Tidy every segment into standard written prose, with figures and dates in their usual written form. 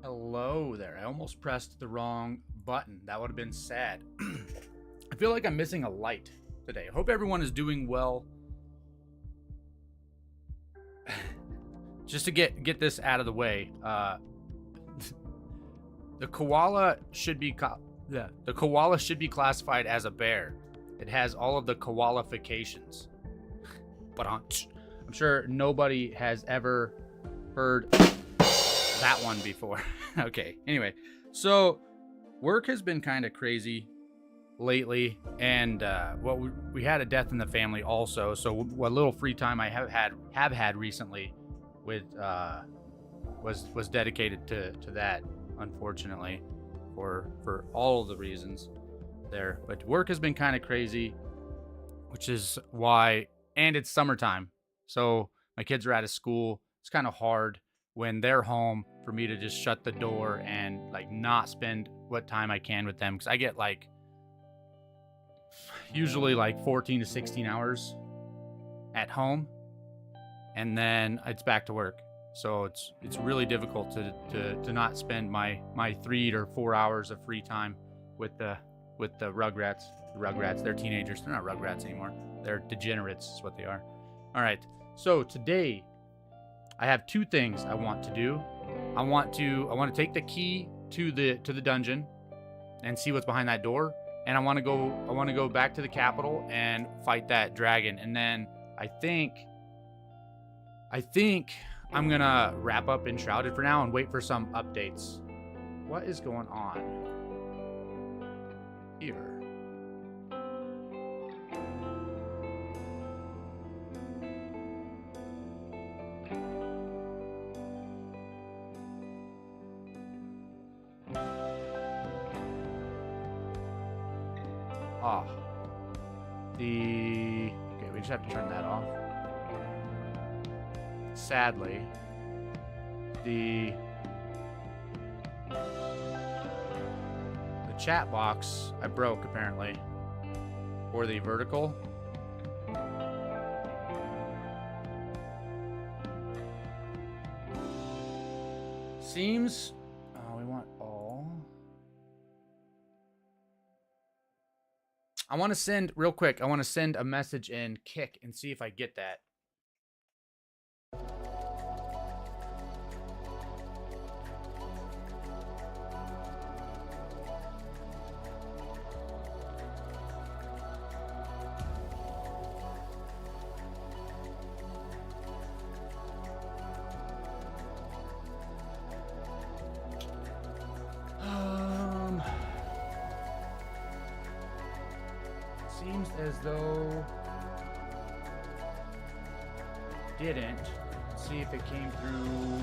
Hello there. I almost pressed the wrong button. That would have been sad. I feel like I'm missing a light today. I hope everyone is doing well. Just to get this out of the way, the koala should be classified as a bear. It has all of the koalifications. But I'm sure nobody has ever heard that one before. Okay, anyway, so work has been kind of crazy lately, and we had a death in the family also, so what little free time I have had recently with was dedicated to that, unfortunately, for all of the reasons there. But work has been kind of crazy, which is why, and it's summertime, so my kids are out of school. It's kind of hard when they're home for me to just shut the door and like not spend what time I can with them, because I get like usually like 14 to 16 hours at home, and then it's back to work. So it's really difficult to not spend my 3 or 4 hours of free time with the Rugrats. They're teenagers. They're not Rugrats anymore. They're degenerates is what they are. All right. So today I have two things I want to do. I want to take the key to the dungeon and see what's behind that door, and I want to go back to the capital and fight that dragon. And then I think I'm gonna wrap up Enshrouded for now and wait for some updates. What is going on here? Okay, we just have to turn that off. Sadly, the chat box I broke apparently, or the vertical. Seems we want all. I want to send, real quick, I want to send a message in Kick and see if I get that. Seems as though didn't. Let's see if it came through on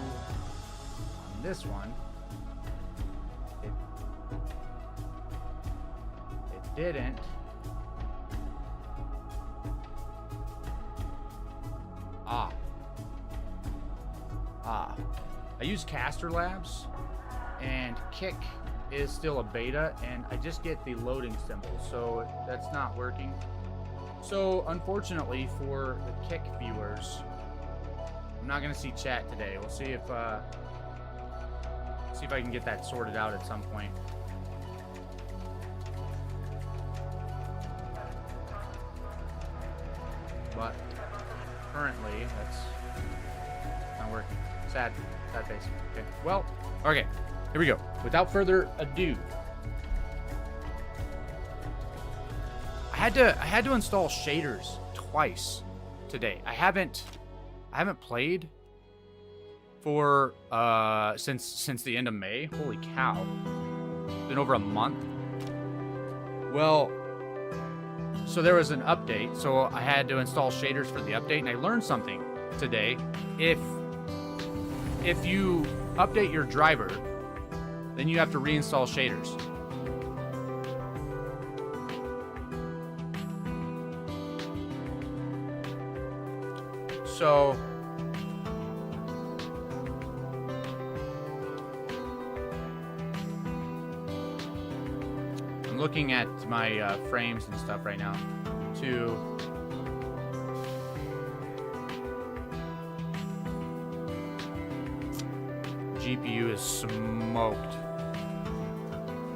this one. It didn't. I use Caster Labs, and Kick is still a beta, and I just get the loading symbol, so that's not working. So unfortunately for the Kick viewers, I'm not gonna see chat today. We'll see if I can get that sorted out at some point. But currently that's not working. Sad face. Okay. Well, okay. Here we go. Without further ado, I had to install shaders twice today. I haven't played for since the end of May. Holy cow. It's been over a month. Well, so there was an update, so I had to install shaders for the update, and I learned something today. If you update your driver, then you have to reinstall shaders. So I'm looking at my frames and stuff right now to GPU is smoked.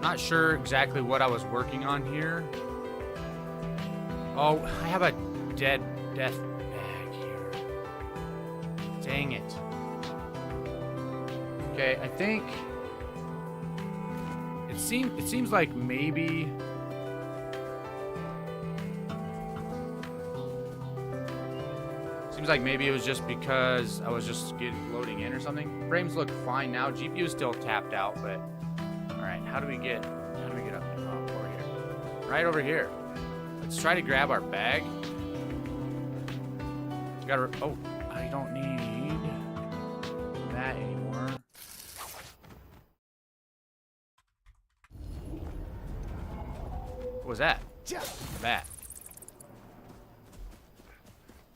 Not sure exactly what I was working on here. Oh, I have a death bag here. Dang it. Okay, I think it seems like maybe it was just because I was just loading in or something. Frames look fine now. GPU is still tapped out, but all right. How do we get up there? Oh, over here. Right over here. Let's try to grab our bag. Oh, I don't need that anymore. What was that? The bat.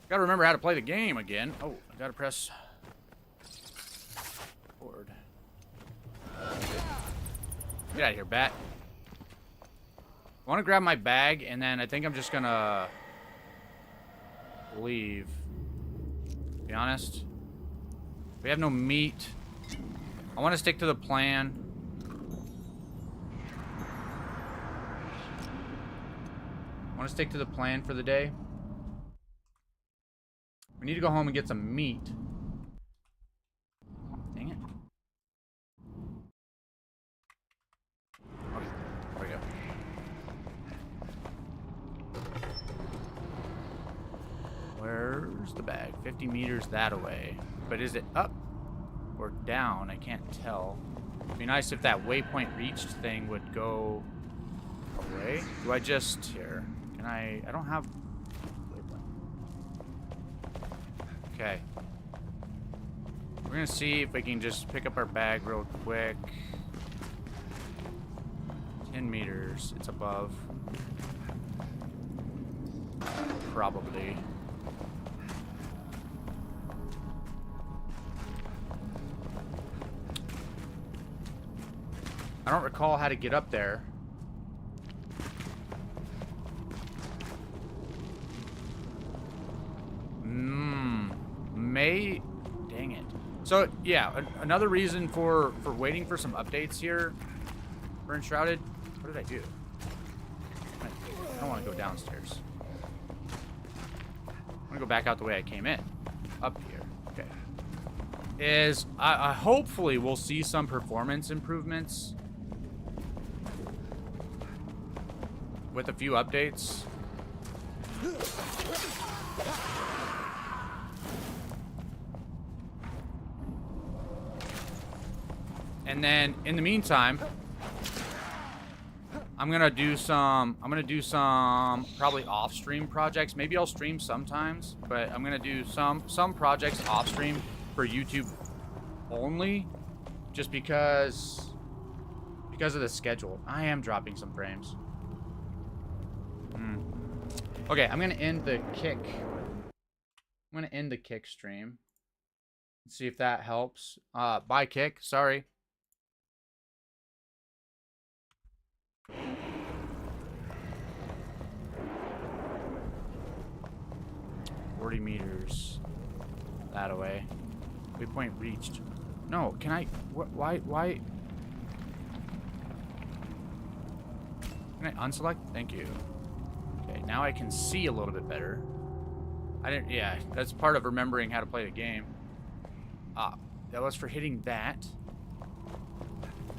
Gotta remember how to play the game again. Oh, I gotta press forward. Get out of here, bat. I want to grab my bag, and then I think I'm just gonna leave. To be honest, we have no meat. I want to stick to the plan. I want to stick to the plan for the day. We need to go home and get some meat. Dang it. Okay, there we go. Where's the bag? 50 meters that away. But is it up or down? I can't tell. It'd be nice if that waypoint reached thing would go away. Do I just... Here. Can I don't have... Okay. We're gonna see if we can just pick up our bag real quick. 10 meters. It's above. Probably. I don't recall how to get up there. Dang it. So yeah, another reason for waiting for some updates here for Enshrouded. What did I do? I don't want to go go downstairs. I'm gonna go back out the way I came in. Up here. Okay. Hopefully we'll see some performance improvements with a few updates. And then in the meantime, I'm gonna do some probably off-stream projects. Maybe I'll stream sometimes, but I'm gonna do some projects off-stream for YouTube only, just because of the schedule. I am dropping some frames. Okay, I'm gonna end the kick. I'm gonna end the kick stream. Let's see if that helps. Bye, kick. Sorry. 40 meters that away. Waypoint reached. No, can I? Why? Can I unselect? Thank you. Okay, now I can see a little bit better. Yeah, that's part of remembering how to play the game. Ah, that was for hitting that.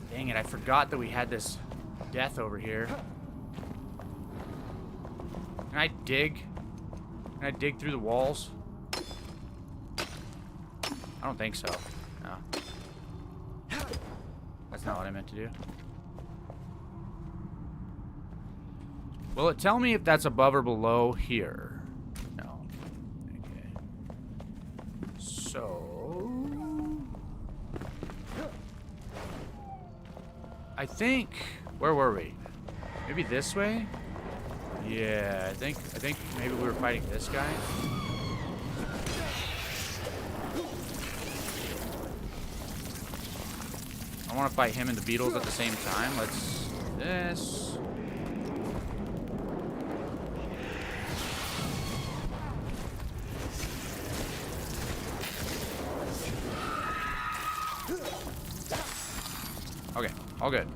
Dang it, I forgot that we had this death over here. Can I dig? Can I dig through the walls? I don't think so. No. That's not what I meant to do. Will it tell me if that's above or below here? No. Okay. So... I think... Where were we? Maybe this way? Yeah, I think maybe we were fighting this guy. I want to fight him and the beetles at the same time. Let's do this. Okay, all good.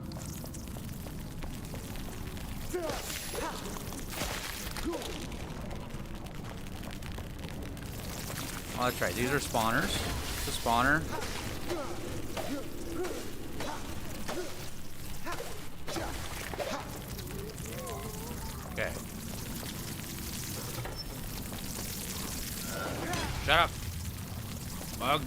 Oh, that's right. These are spawners. It's a spawner. Okay. Shut up, bug.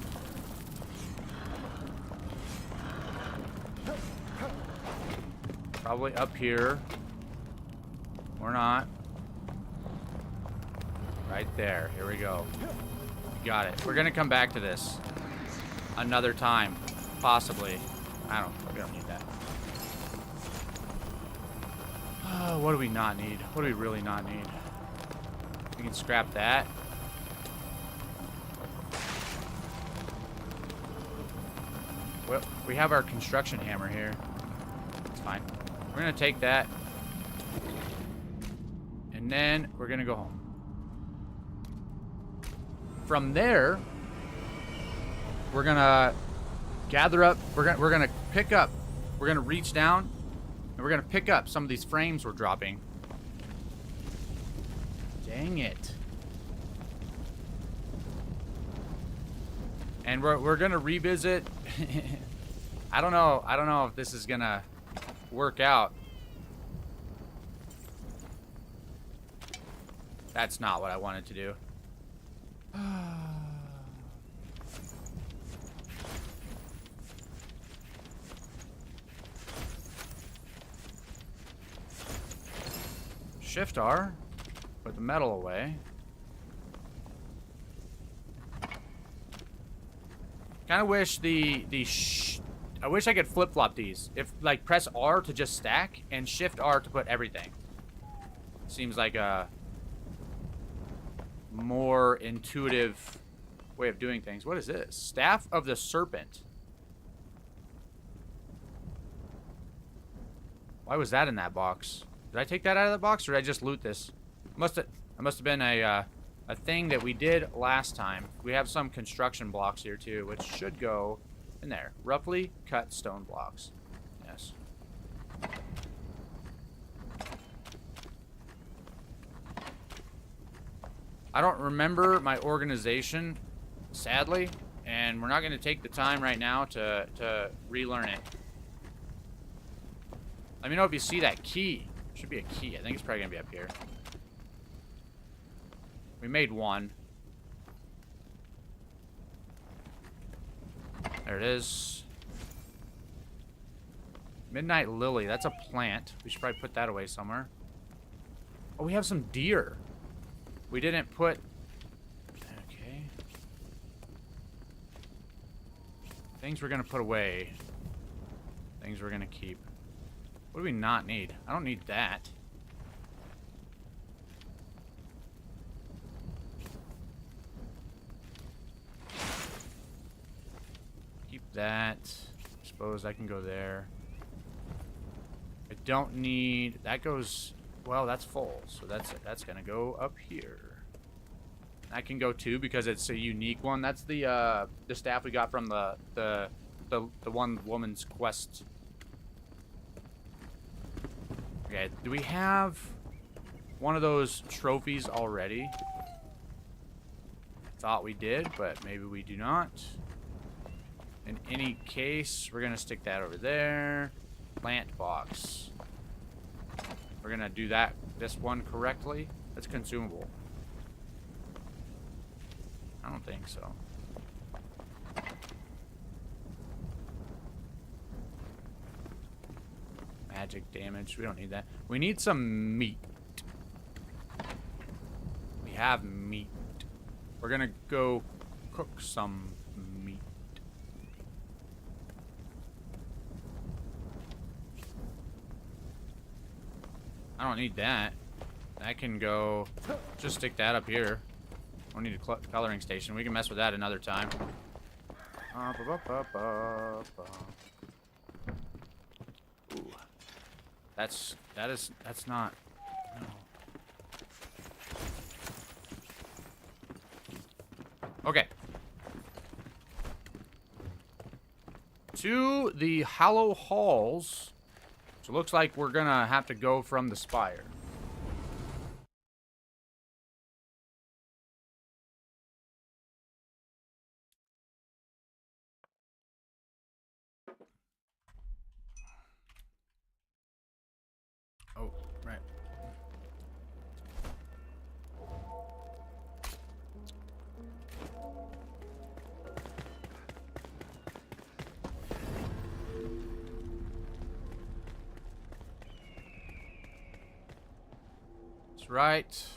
Probably up here. Or not. Right there. Here we go. Got it. We're gonna come back to this another time, possibly. We don't need that. What do we not need? What do we really not need? We can scrap that. Well, we have our construction hammer here. It's fine. We're gonna take that. And then we're gonna go home. From there, we're gonna gather up. We're gonna pick up. We're gonna reach down, and we're gonna pick up some of these frames we're dropping. Dang it! And we're gonna revisit. I don't know if this is gonna work out. That's not what I wanted to do. Shift R, put the metal away. Kind of wish I wish I could flip-flop these. If like press R to just stack and Shift R to put everything. Seems like a more intuitive way of doing things. What is this? Staff of the Serpent. Why was that in that box? Did I take that out of the box, or did I just loot this? It must have been a thing that we did last time. We have some construction blocks here too, which should go in there. Roughly cut stone blocks. Yes. I don't remember my organization, sadly, and we're not going to take the time right now to relearn it. Let me know if you see that key. Should be a key. I think it's probably going to be up here. We made one. There it is. Midnight Lily. That's a plant. We should probably put that away somewhere. Oh, we have some deer. We didn't put... Okay. Things we're going to put away. Things we're going to keep. What do we not need? I don't need that. Keep that. I suppose I can go there. I don't need... That goes... Well, that's full. So that's going to go up here. That can go too because it's a unique one. That's the staff we got from the one woman's quest. Okay, do we have one of those trophies already? Thought we did, but maybe we do not. In any case, we're gonna stick that over there. Plant box. We're gonna do this one correctly. That's consumable. I don't think so. Magic damage. We don't need that. We need some meat. We have meat. We're gonna go cook some meat. I don't need that. That can go... Just stick that up here. We don't need a coloring station. We can mess with that another time. Ooh. That's not... No. Okay. To the Hollow Halls. So it looks like we're gonna have to go from the spire. Oh, right. That's right. Is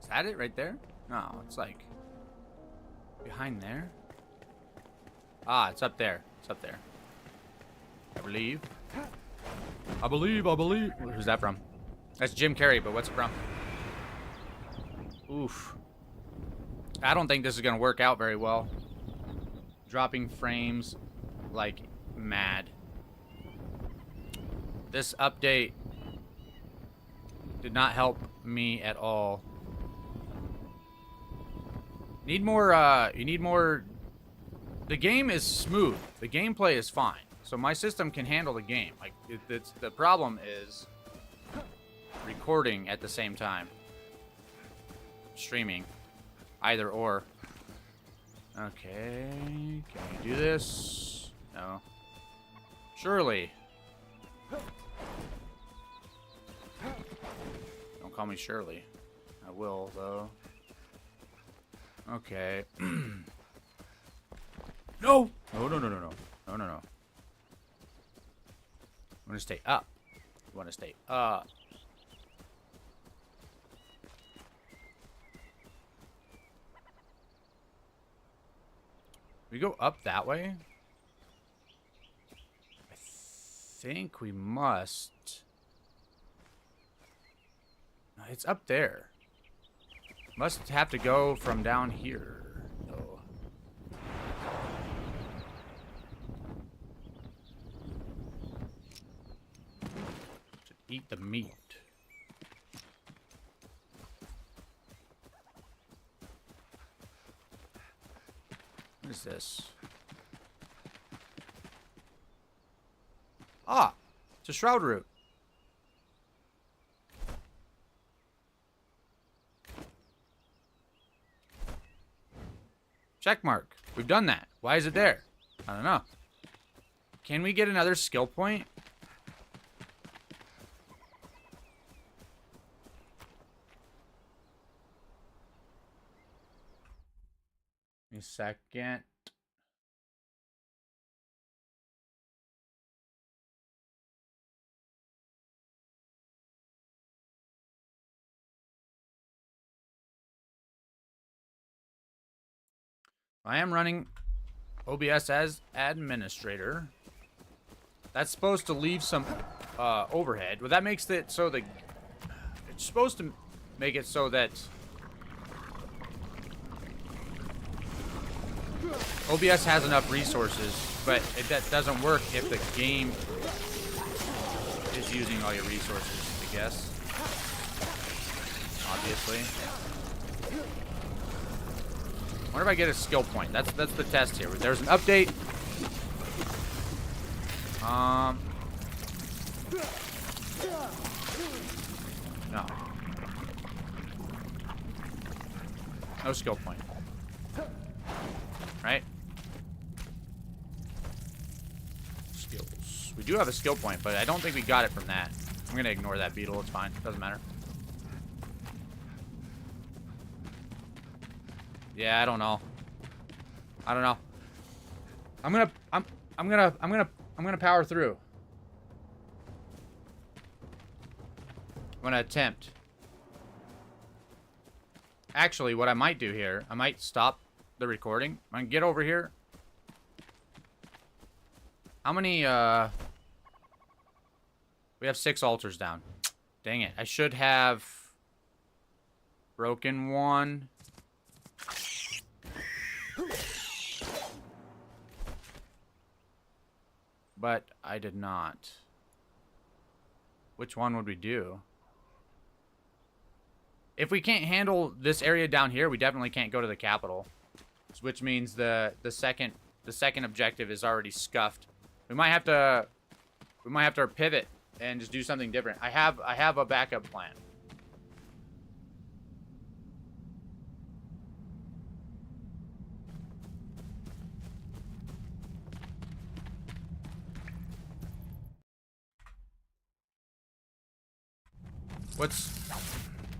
that it right there? No, it's like behind there. Ah, it's up there. It's up there. I believe. I believe. Who's that from? That's Jim Carrey, but what's it from? Oof. I don't think this is gonna work out very well. Dropping frames like mad. This update did not help me at all. You need more... The game is smooth. The gameplay is fine. So my system can handle the game. Like, the problem is recording at the same time. Streaming. Either or. Okay. Can we do this? No. Surely. Don't call me Shirley. I will, though. Okay. No! No. I want to stay up. You want to stay up. We go up that way? I think we must. No, it's up there. Must have to go from down here. No. Eat the meat. What is this? Ah! It's a shroud root. Check mark. We've done that. Why is it there? I don't know. Can we get another skill point? A second. I am running OBS as administrator. That's supposed to leave some overhead. Well, that makes it so the... It's supposed to make it so that OBS has enough resources, but that doesn't work if the game is using all your resources, I guess. Obviously. I wonder if I get a skill point. That's the test here. There's an update. No. No skill point. Right? Skills. We do have a skill point, but I don't think we got it from that. I'm gonna ignore that beetle. It's fine. Doesn't matter. Yeah, I don't know. I don't know. I'm gonna power through. I'm gonna attempt. Actually, what I might do here, I might stop the recording. I'm gonna get over here. How many, we have 6 altars down. Dang it. I should have broken one. But I did not. Which one would we do? If we can't handle this area down here, we definitely can't go to the capital. Which means the second objective is already scuffed. We might have to pivot and just do something different. I have a backup plan.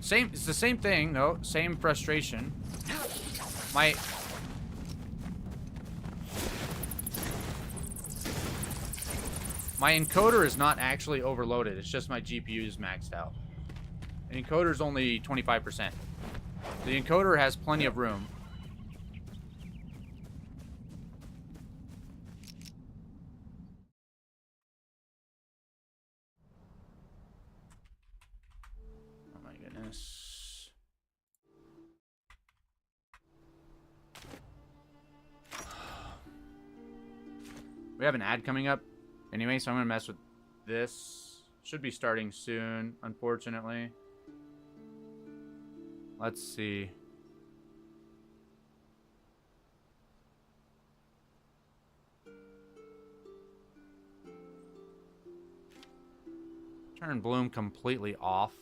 It's the same thing, though. Same frustration. My encoder is not actually overloaded. It's just my GPU is maxed out. The encoder is only 25%. The encoder has plenty of room. Oh my goodness. We have an ad coming up. Anyway, so I'm gonna mess with this. Should be starting soon, unfortunately. Let's see. Turn bloom completely off.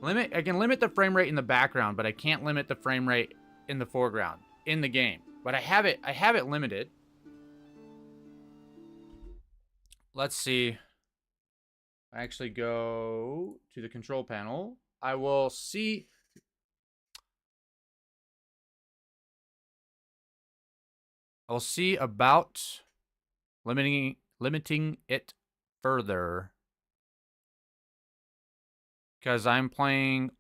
I can limit the frame rate in the background, but I can't limit the frame rate in the foreground in the game. But I have it limited. Let's see. I actually go to the control panel. I will see. I'll see about limiting it further. Because I'm playing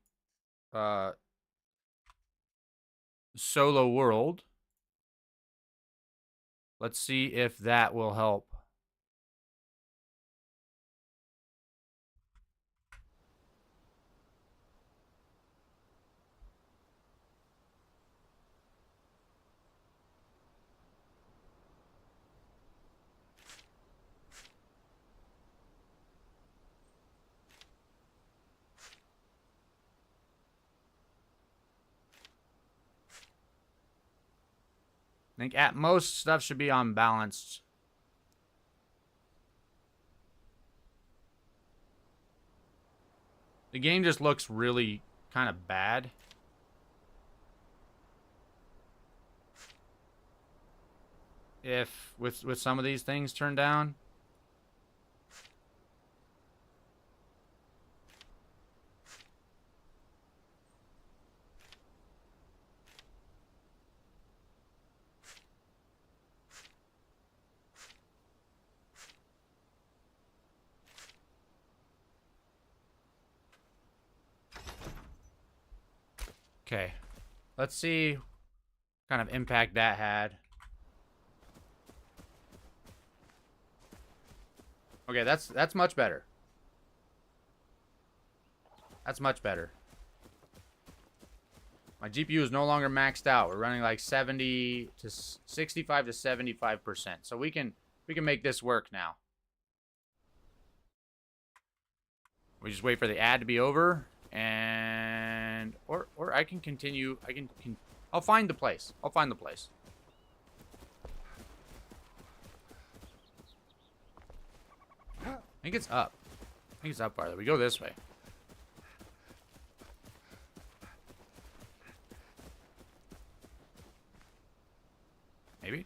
solo world. Let's see if that will help. I think at most stuff should be unbalanced. The game just looks really kind of bad. If with some of these things turned down. Okay, let's see what kind of impact that had. Okay, that's much better. That's much better. My GPU is no longer maxed out. We're running like 70 to 65 to 75%. So we can make this work now. We just wait for the ad to be over, and or I can continue. I'll find the place. I'll find the place. I think it's up. I think it's up farther. We go this way. Maybe.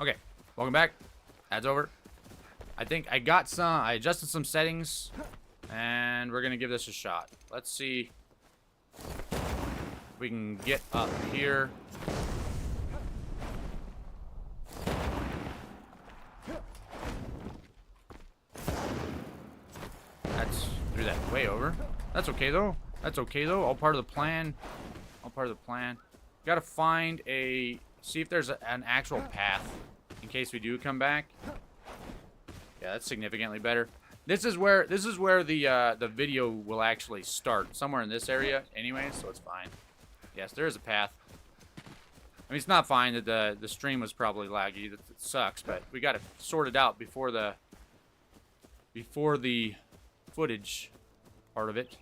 Okay, welcome back. Ad's over. I think I adjusted some settings, and we're gonna give this a shot. Let's see if we can get up here. That's threw that way over. That's okay though. That's okay though. All part of the plan. All part of the plan. Gotta find see if there's an actual path in case we do come back. Yeah, that's significantly better. This is where the video will actually start, somewhere in this area anyway, so it's fine. Yes, there is a path. I mean, it's not fine that the stream was probably laggy. That sucks, but we got to sort it out before the footage part of it.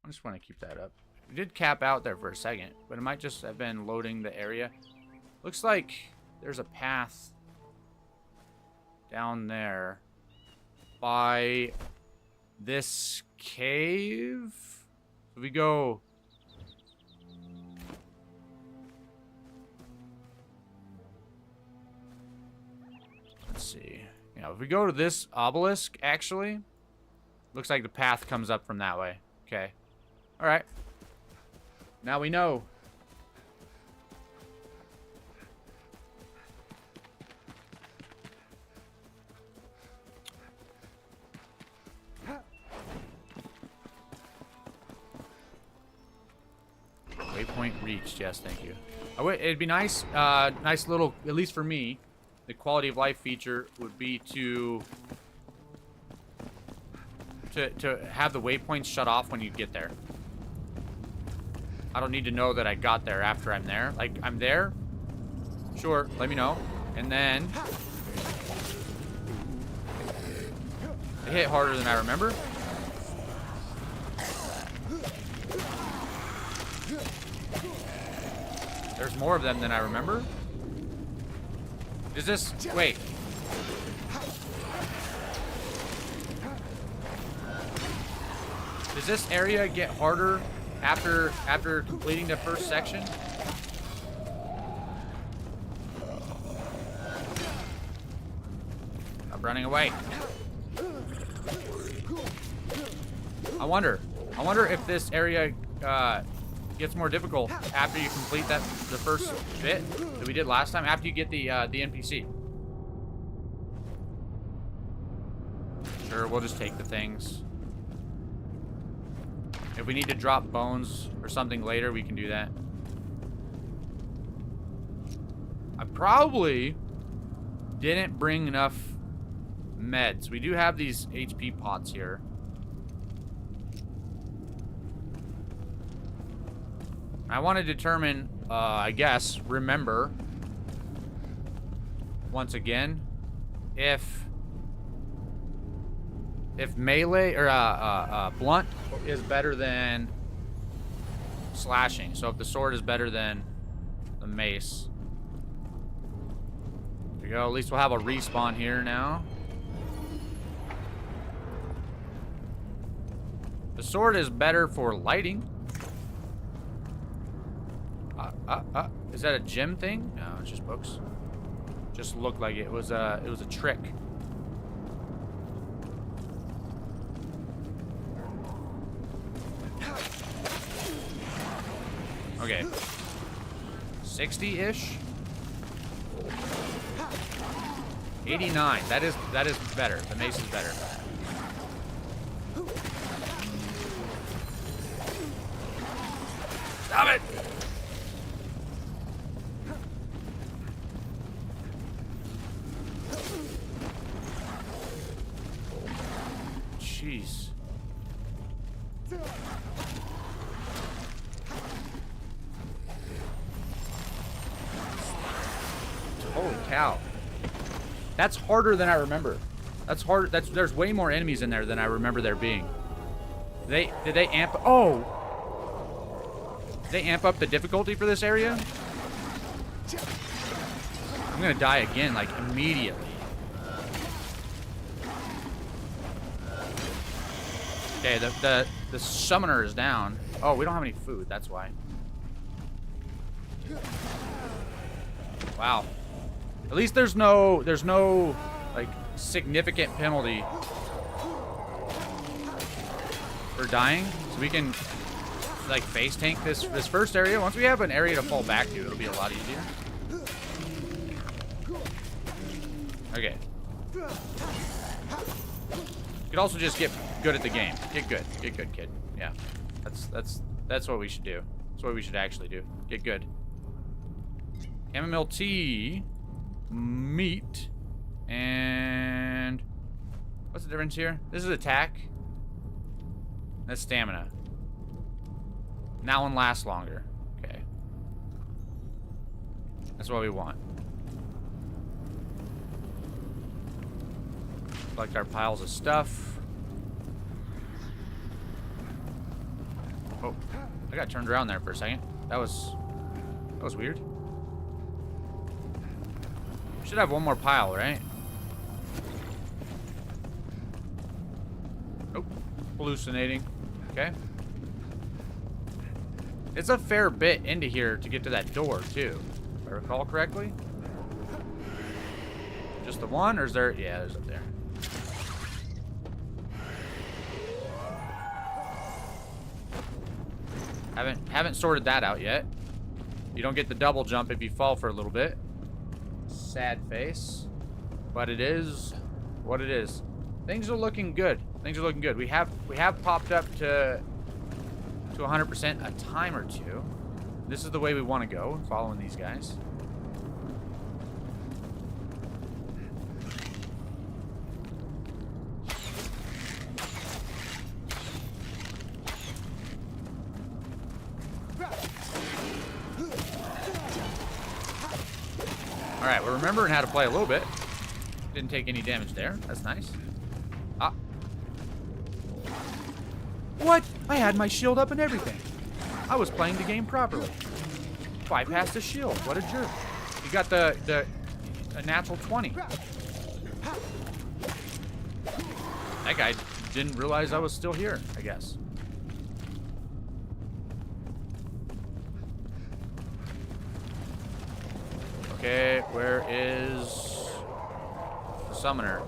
I just want to keep that up. We did cap out there for a second, but it might just have been loading the area. Looks like there's a path down there by this cave. If we go... Let's see. Yeah, if we go to this obelisk, actually, looks like the path comes up from that way. Okay. All right. Now we know. Waypoint reached. Yes, thank you. It'd be nice, nice little, at least for me, the quality of life feature would be to have the waypoints shut off when you get there. I don't need to know that I got there after I'm there. Like, I'm there. Sure, let me know. And then... it hit harder than I remember. There's more of them than I remember. Is this... wait. Does this area get harder after completing the first section? I'm running away. I wonder if this area gets more difficult after you complete the first bit that we did last time, after you get the NPC. Sure, we'll just take the things. If we need to drop bones or something later, we can do that. I probably didn't bring enough meds. We do have these HP pots here. I want to determine, I guess, remember, once again, if if melee or blunt is better than slashing. So if the sword is better than the mace. There we go. At least we'll have a respawn here now. The sword is better for lighting. Is that a gem thing? No, it's just books. Just looked like it was a trick. Okay. 60-ish. 89. That is better. The mace is better. Stop it! Jeez. Holy cow. That's harder than I remember. That's hard. There's way more enemies in there than I remember there being. Did they amp? Oh! Did they amp up the difficulty for this area? I'm gonna die again, like, immediately. Okay, the summoner is down. Oh, we don't have any food, that's why. Wow. At least there's no like significant penalty for dying. So we can like face tank this first area. Once we have an area to fall back to, it'll be a lot easier. Okay. You could also just get good at the game. Get good. Get good, kid. Yeah. That's what we should do. That's what we should actually do. Get good. Chamomile tea, meat, and what's the difference here? This is attack. That's stamina. And that one lasts longer. Okay. That's what we want. Collect our piles of stuff. Oh, I got turned around there for a second. That was weird. Should have one more pile, right? Nope. Hallucinating. Okay. It's a fair bit into here to get to that door, too. If I recall correctly. Just the one, or is there? Yeah, there's up there. Haven't sorted that out yet. You don't get the double jump if you fall for a little bit. Sad face, but it is what it is. Things are looking good. Things are looking good. We have popped up to 100% a time or two. This is the way we want to go, following these guys. Alright, we're remembering how to play a little bit. Didn't take any damage there. That's nice. Ah. What? I had my shield up and everything. I was playing the game properly. Bypassed the shield. What a jerk. He got a natural 20. That guy didn't realize I was still here, I guess. Okay, where is the summoner?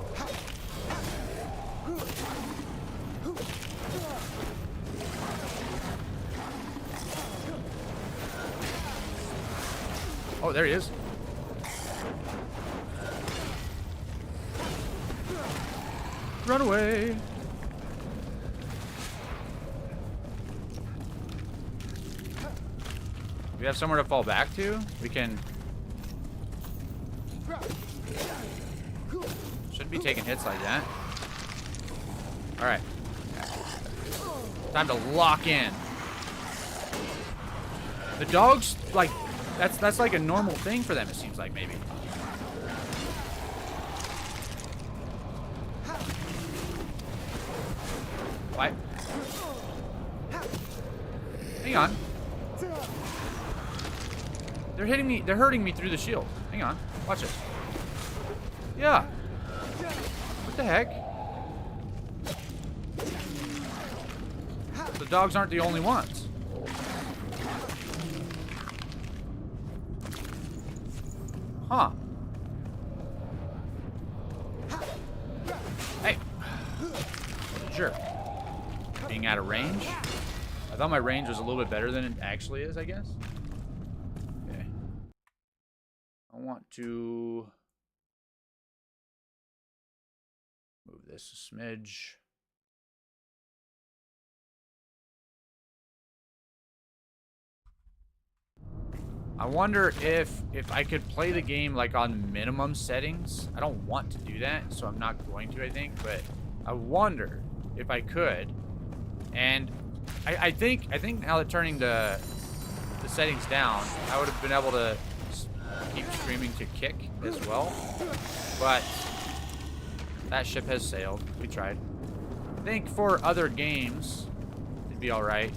Oh, there he is. Run away. We have somewhere to fall back to. We can... Shouldn't be taking hits like that. Alright. Time to lock in. The dogs, like, that's like a normal thing for them, it seems like, maybe. Why? Hang on. They're hitting me. They're hurting me through the shield. Hang on. Watch this. Yeah. What the heck? The dogs aren't the only ones. Huh. Hey. Sure. Being out of range? I thought my range was a little bit better than it actually is, I guess. Okay. I want to move this a smidge. I wonder if I could play the game like on minimum settings. I don't want to do that, so I'm not going to, I think, but I wonder if I could. And I think now that turning the settings down, I would have been able to keep streaming to kick as well. But that ship has sailed. We tried. I think for other games, it'd be all right.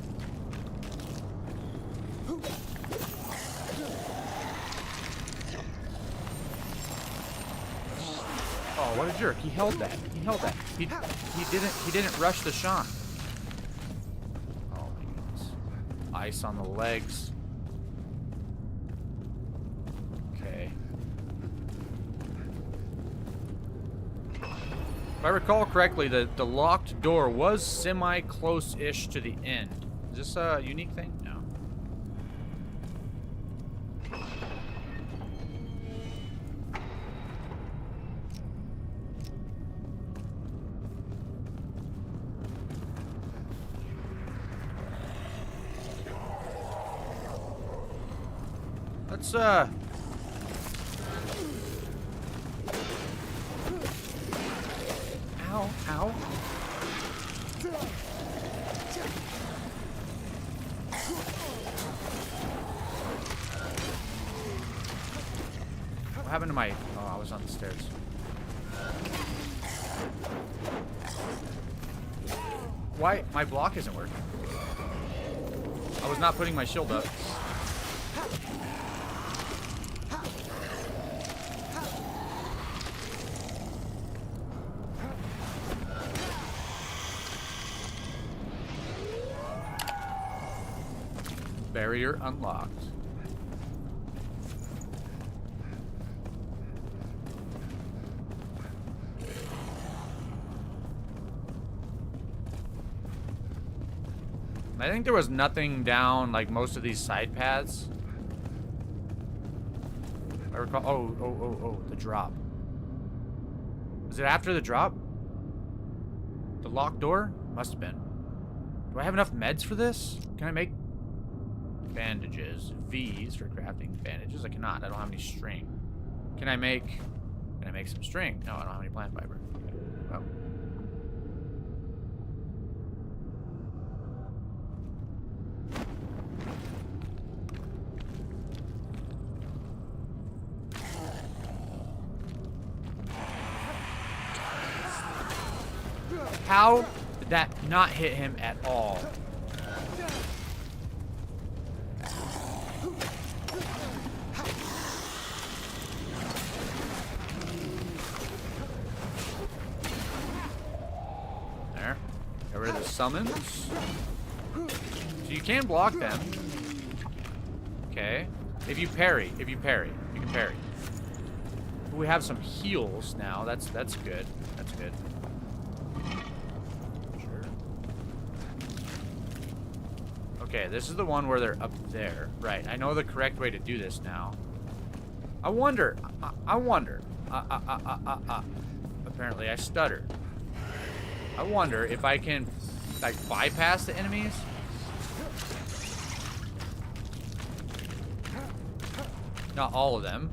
Oh, what a jerk. He held that. He held that. He didn't rush the shot. Oh my goodness. Ice on the legs. Okay. If I recall correctly, the locked door was semi-close-ish to the end. Is this a unique thing? No. Let's, Ow, ow. What happened to my... Oh, I was on the stairs. Why? My block isn't working. I was not putting my shield up. Barrier unlocked. I think there was nothing down like most of these side paths. I recall. Oh, the drop. Was it after the drop? The locked door? Must have been. Do I have enough meds for this? Can I make bandages? V's for crafting bandages? I cannot. I don't have any string. Can I make some string? No, I don't have any plant fiber. Oh. How did that not hit him at all? There. Get rid of the summons. So you can block them. Okay. If you parry, you can parry. We have some heals now. That's good. That's good. Okay, this is the one where they're up there. Right, I know the correct way to do this now. I wonder. Apparently I stutter. I wonder if I can, like, bypass the enemies. Not all of them.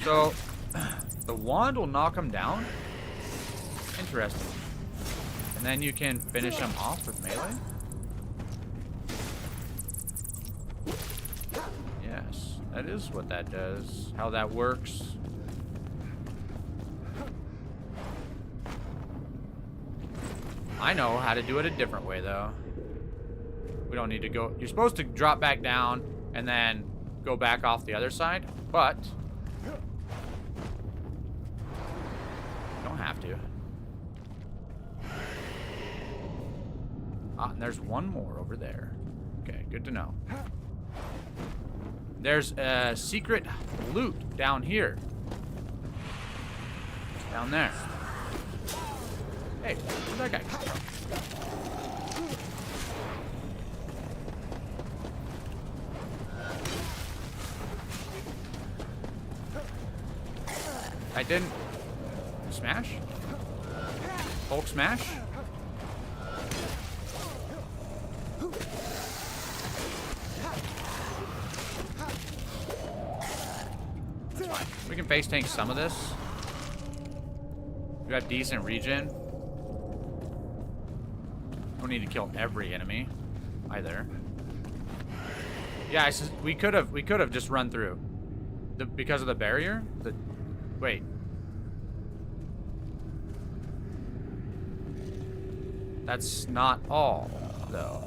So... the wand will knock them down? Interesting. And then you can finish them off with melee? Yes. That is what that does. How that works. I know how to do it a different way, though. We don't need to go... You're supposed to drop back down and then go back off the other side, but... You don't have to. Ah, and there's one more over there. Okay, good to know. There's a secret loot down here. Down there. Hey, where'd that guy come from? I didn't... Smash? Hulk smash? That's fine. We can face tank some of this. We got decent regen. Don't need to kill every enemy either. Yeah, we could have just run through. Because of the barrier? Wait. That's not all, though.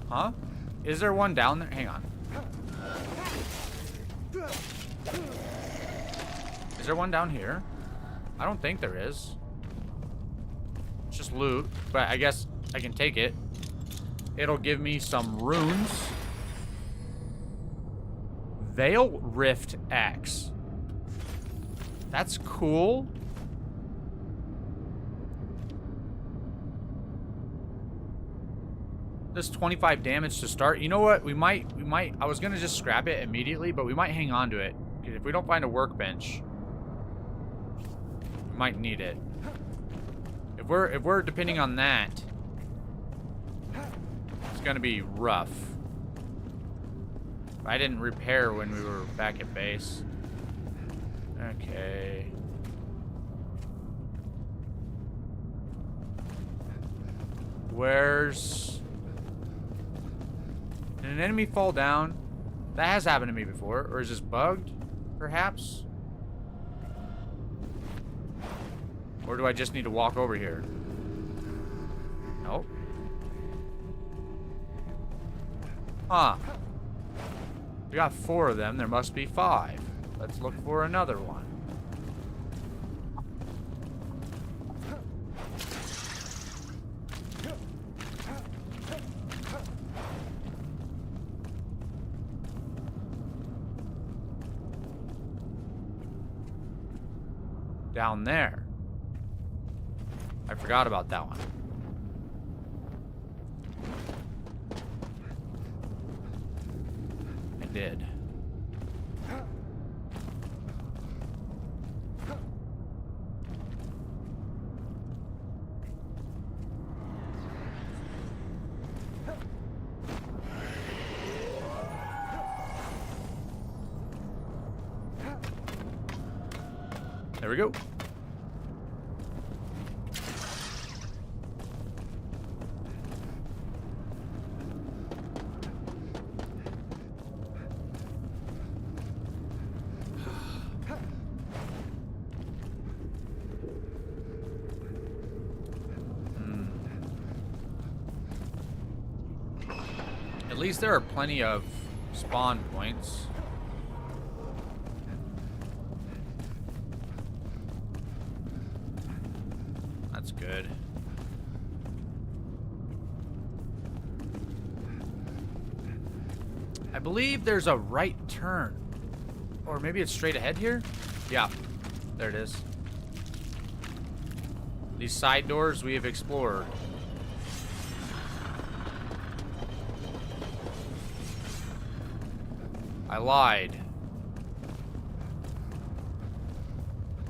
Huh? Is there one down there? Hang on. Is there one down here? I don't think there is. It's just loot, but I guess I can take it. It'll give me some runes. Veil Rift Axe. That's cool. Does 25 damage to start. You know what? We might, I was gonna just scrap it immediately, but we might hang on to it. Because if we don't find a workbench, we might need it. If we're depending on that, it's gonna be rough. I didn't repair when we were back at base. Okay. Where's... Did an enemy fall down? That has happened to me before. Or is this bugged? Perhaps? Or do I just need to walk over here? Nope. Huh. We got 4 of them. There must be 5. Let's look for another one. Down there. I forgot about that one. I did. There we go. At least there are plenty of spawn points. That's good. I believe there's a right turn. Or maybe it's straight ahead here? Yeah, there it is. These side doors we have explored. I lied.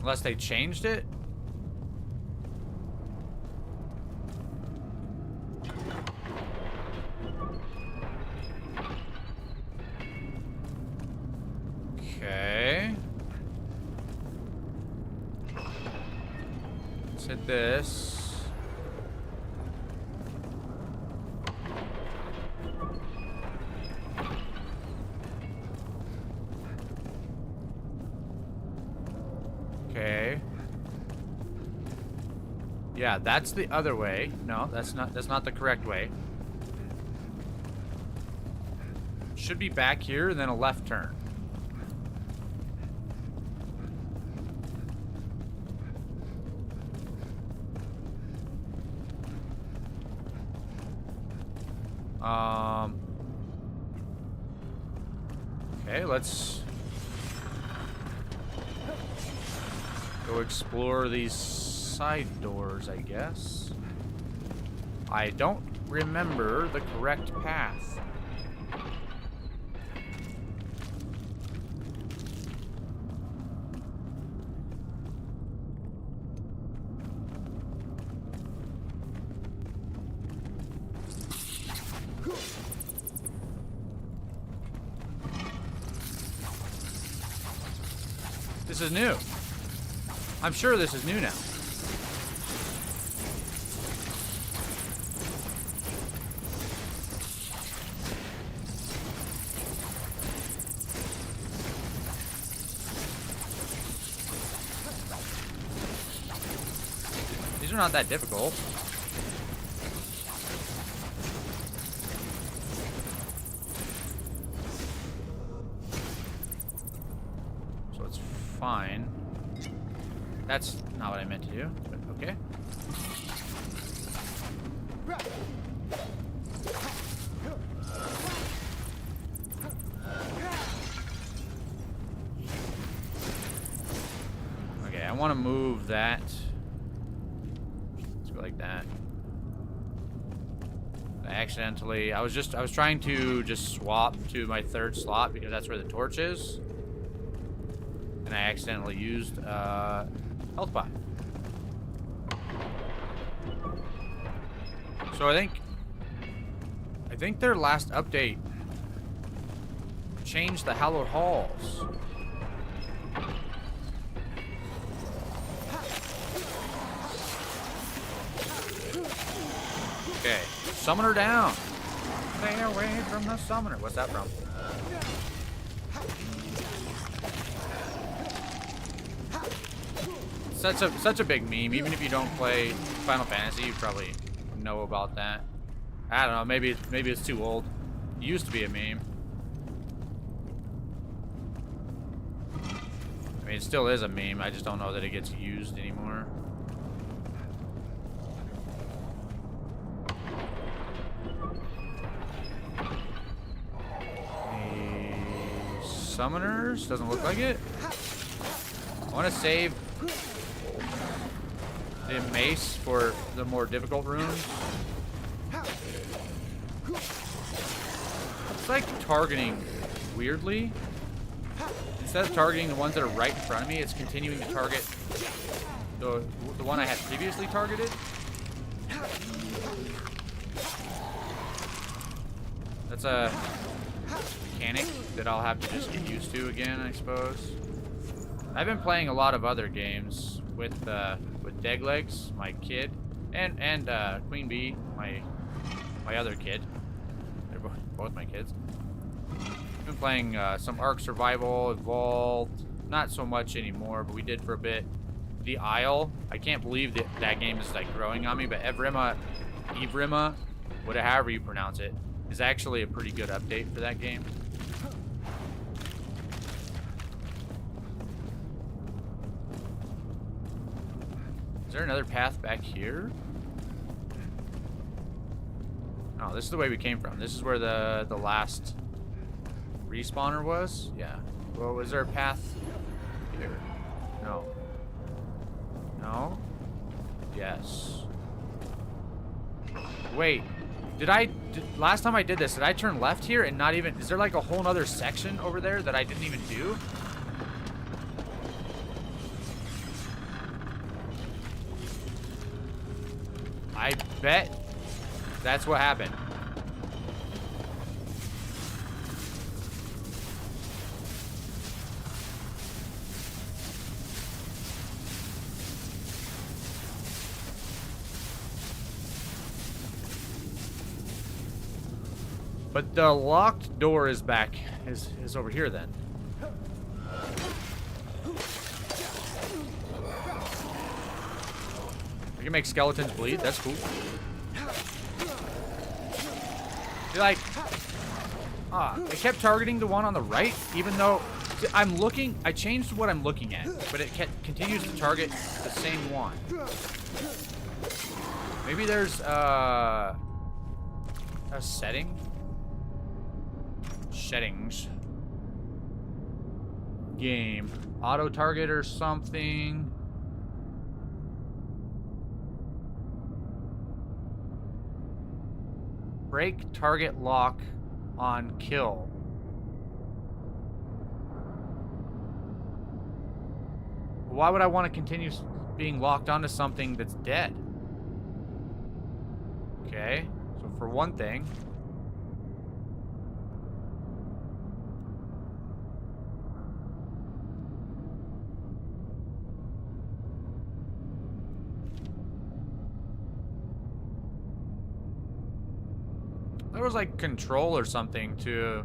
Unless they changed it? Okay. Let's hit this. Yeah, that's the other way. No, that's not the correct way. Should be back here and then a left turn. Okay, let's go explore these side doors, I guess. I don't remember the correct path. This is new. I'm sure this is new now. These are not that difficult. So it's fine. That's not what I meant to do, but okay. Okay, I want to move that. Let's go like that. I was trying to just swap to my third slot because that's where the torch is. And I accidentally used health pot. So I think their last update changed the hallowed halls. Okay, summoner down. Stay away from the summoner. What's that from? Such a big meme. Even if you don't play Final Fantasy, you probably know about that. I don't know. Maybe it's too old. It used to be a meme. I mean, it still is a meme. I just don't know that it gets used anymore. The summoners doesn't look like it. I want to save the mace for the more difficult rooms. It's like targeting weirdly. Instead of targeting the ones that are right in front of me, it's continuing to target the one I had previously targeted. That's a mechanic that I'll have to just get used to again, I suppose. I've been playing a lot of other games with Deglegs, my kid, and Queen Bee, my other kid. They're both my kids. I've been playing some Ark Survival, Evolved, not so much anymore, but we did for a bit. The Isle, I can't believe that game is like growing on me, but Evrima, however you pronounce it, is actually a pretty good update for that game. Is there another path back here? Oh, this is the way we came from. This is where the last respawner was? Yeah. Well, was there a path here? No. No? Yes. Wait. Last time I did this, did I turn left here and not even... Is there like a whole nother section over there that I didn't even do? I bet that's what happened. But the locked door is back, is over here then. I can make skeletons bleed. That's cool. You're like, I kept targeting the one on the right, even though I'm looking. I changed what I'm looking at, but it continues to target the same one. Maybe there's a setting. Settings. Game. Auto target or something. Break target lock on kill. Why would I want to continue being locked onto something that's dead? Okay, so for one thing, there was like control or something to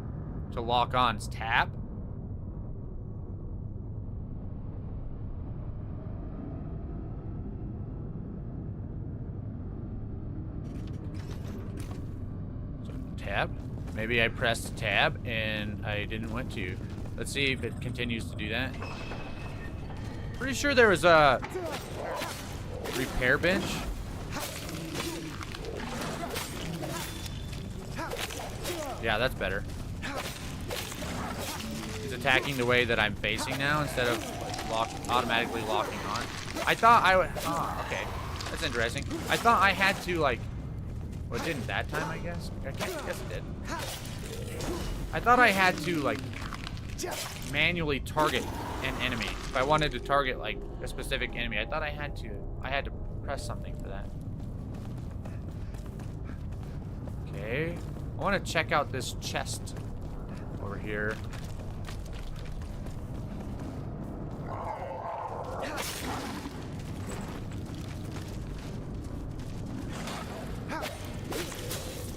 lock on. It's tab. Tab. Maybe I pressed tab and I didn't want to. Let's see if it continues to do that. Pretty sure there was a repair bench. Yeah, that's better. He's attacking the way that I'm facing now instead of like automatically locking on. I thought I would. Oh, okay. That's interesting. I thought I had to like. Well, it didn't that time, I guess. I guess it did. I thought I had to, like, manually target an enemy. If I wanted to target, like, a specific enemy, I thought I had to press something for that. Okay. I want to check out this chest over here.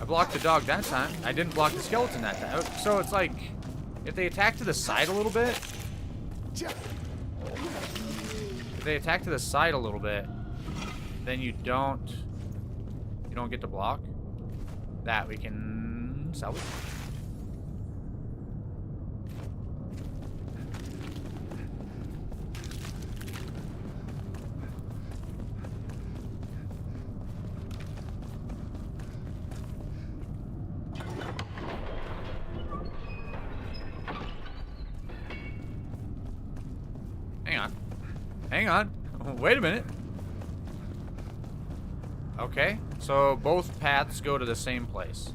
Blocked the dog that time. I didn't block the skeleton that time. So it's like, if they attack to the side a little bit, then you don't get to block. That we can salvage. Hang on. Wait a minute. Okay, so both paths go to the same place.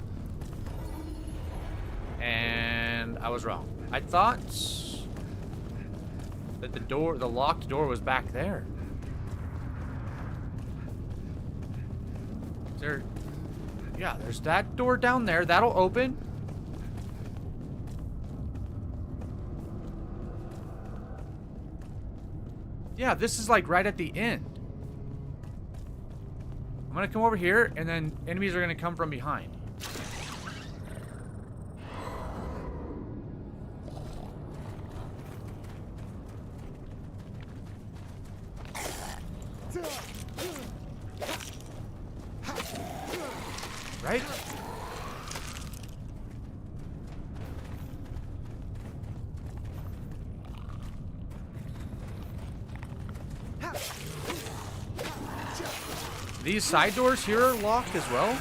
And I was wrong. I thought that the locked door was back there. Is there? Yeah, there's that door down there. That'll open. Yeah, this is like right at the end. I'm gonna come over here, and then enemies are gonna come from behind. Right? These side doors here are locked as well.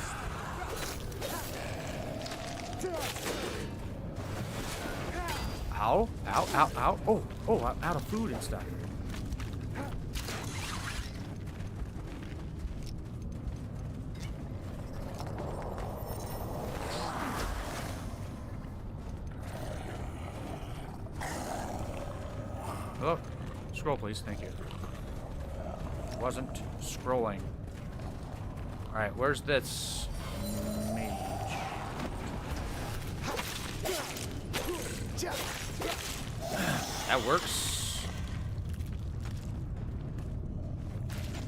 Ow, ow, ow, ow. Oh, I'm out of food and stuff. Oh, scroll please, thank you. Wasn't scrolling. Alright, where's this mage? That works.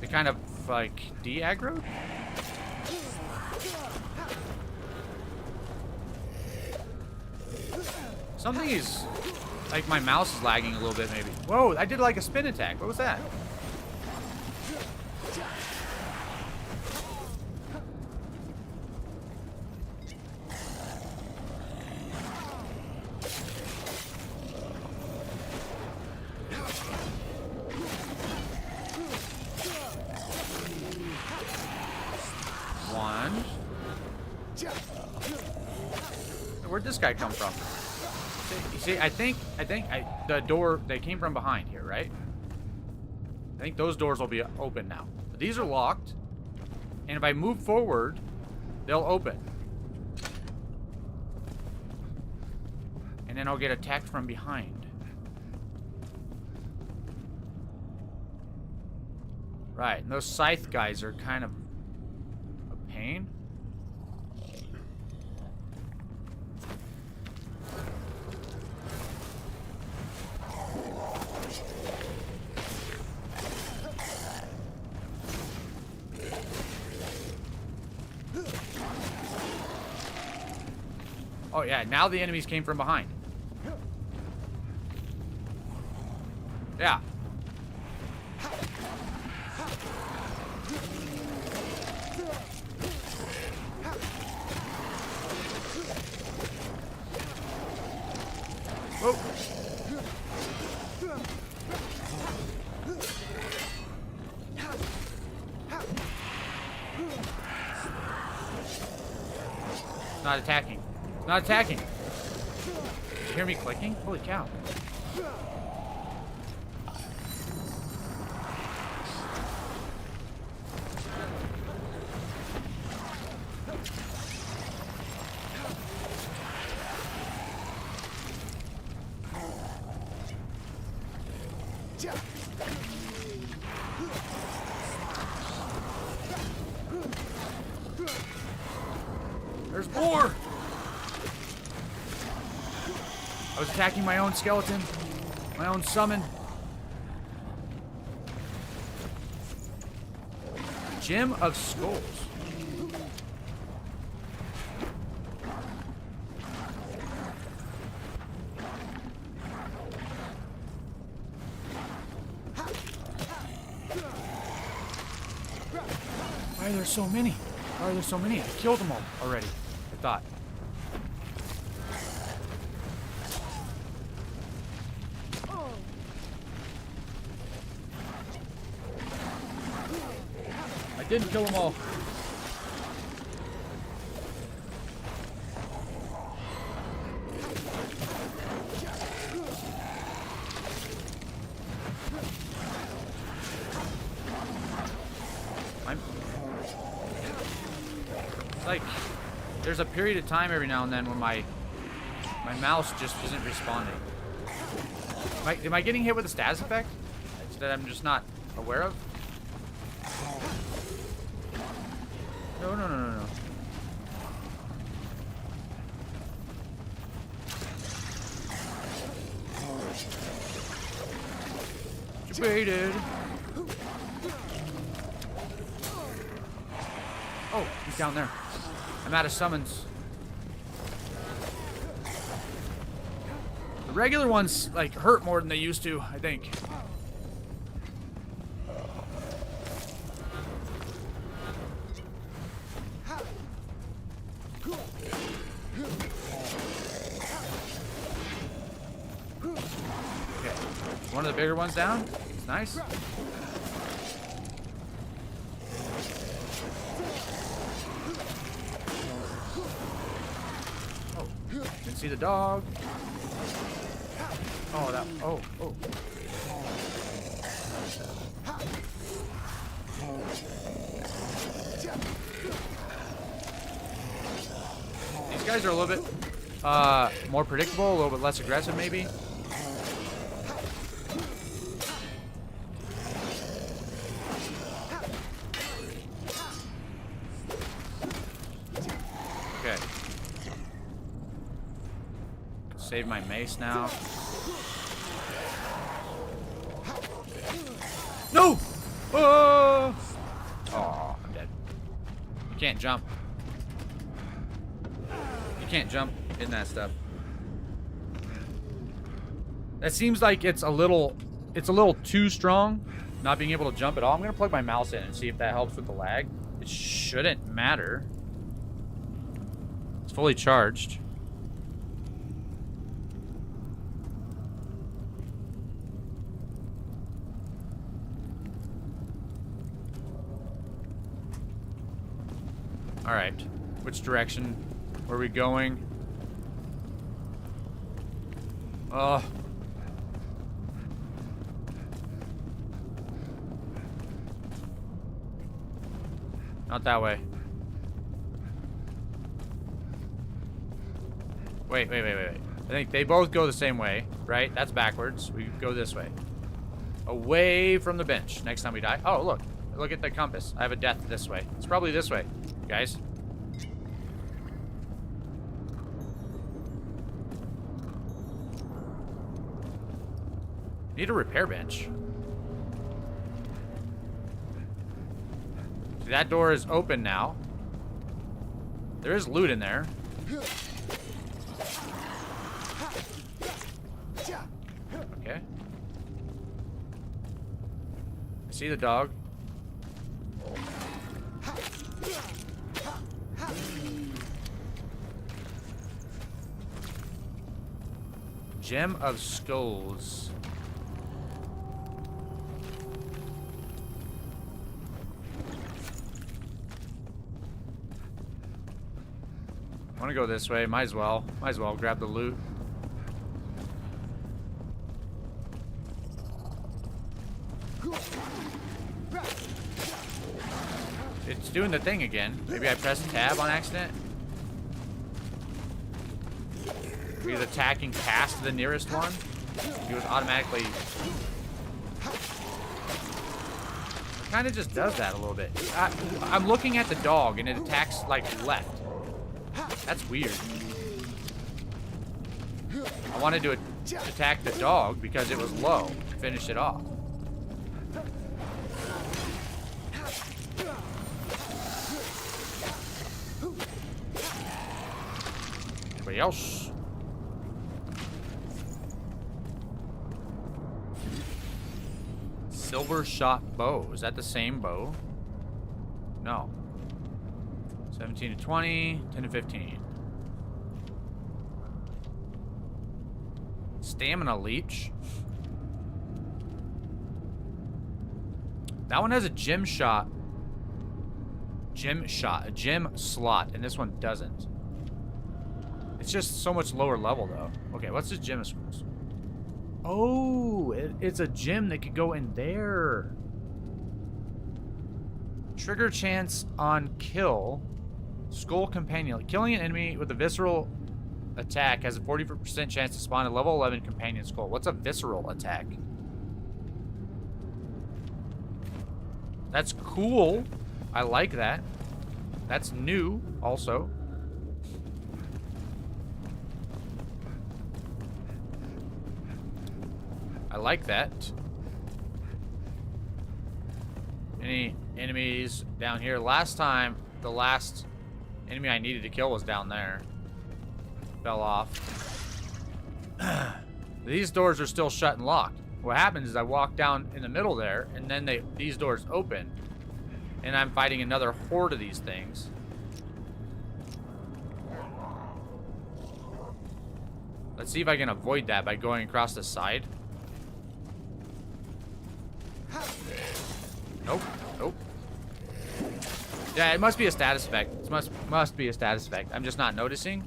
They kind of like de-aggroed? Something is like my mouse is lagging a little bit maybe. Whoa, I did like a spin attack. What was that? this guy come from? You see, I think the door, they came from behind here, right? I think those doors will be open now. But these are locked. And if I move forward, they'll open. And then I'll get attacked from behind. Right, and those scythe guys are kind of a pain. Oh yeah, now the enemies came from behind. Yeah. Oh. Not attacking. Not attacking. Did you hear me clicking? Holy cow. There's more! I was attacking my own skeleton. My own summon. Gem of Skulls. Why are there so many? Why are there so many? I killed them all already, I thought. I didn't kill them all. Like, there's a period of time every now and then when my mouse just isn't responding. Am I getting hit with a status effect that I'm just not aware of? No, no, no, no, no. Debated. Oh, he's down there. I'm out of summons. The regular ones, like, hurt more than they used to, I think. Okay. One of the bigger ones down. It's nice. Didn't see the dog. Oh, that. Oh, oh. These guys are a little bit more predictable, a little bit less aggressive, maybe. Okay. Save my mace now. No! Oh! Oh, I'm dead. You can't jump. You can't jump in that stuff. That seems like it's a little too strong, not being able to jump at all. I'm gonna plug my mouse in and see if that helps with the lag. It shouldn't matter. It's fully charged. All right, which direction? Where are we going? Oh. Not that way. Wait. I think they both go the same way, right? That's backwards. We go this way. Away from the bench. Next time we die. Oh, look. Look at the compass. I have a death this way. It's probably this way, guys. Need a repair bench. See, that door is open now. There is loot in there. Okay. I see the dog. Gem of Skulls. I want to go this way. Might as well grab the loot. It's doing the thing again. Maybe I pressed tab on accident. Maybe it's attacking past the nearest one. It was automatically... It kind of just does that a little bit. I'm looking at the dog and it attacks like left. That's weird. I wanted to attack the dog because it was low. Finish it off. Anybody else? Silver shot bow. Is that the same bow? No. 17 to 20, 10 to 15. Stamina leech. That one has a gem shot. A gem slot, and this one doesn't. It's just so much lower level, though. Okay, what's this gem of scrolls? Oh, it's a gem that could go in there. Trigger chance on kill. Skull companion. Killing an enemy with a visceral attack has a 40% chance to spawn a level 11 companion skull. What's a visceral attack? That's cool. I like that. That's new, also. I like that. Any enemies down here? Last time, the last enemy I needed to kill was down there. Fell off. These doors are still shut and locked. What happens is I walk down in the middle there, and then these doors open, and I'm fighting another horde of these things. Let's see if I can avoid that by going across the side. Nope. Nope. Yeah, it must be a status effect. It must be a status effect. I'm just not noticing.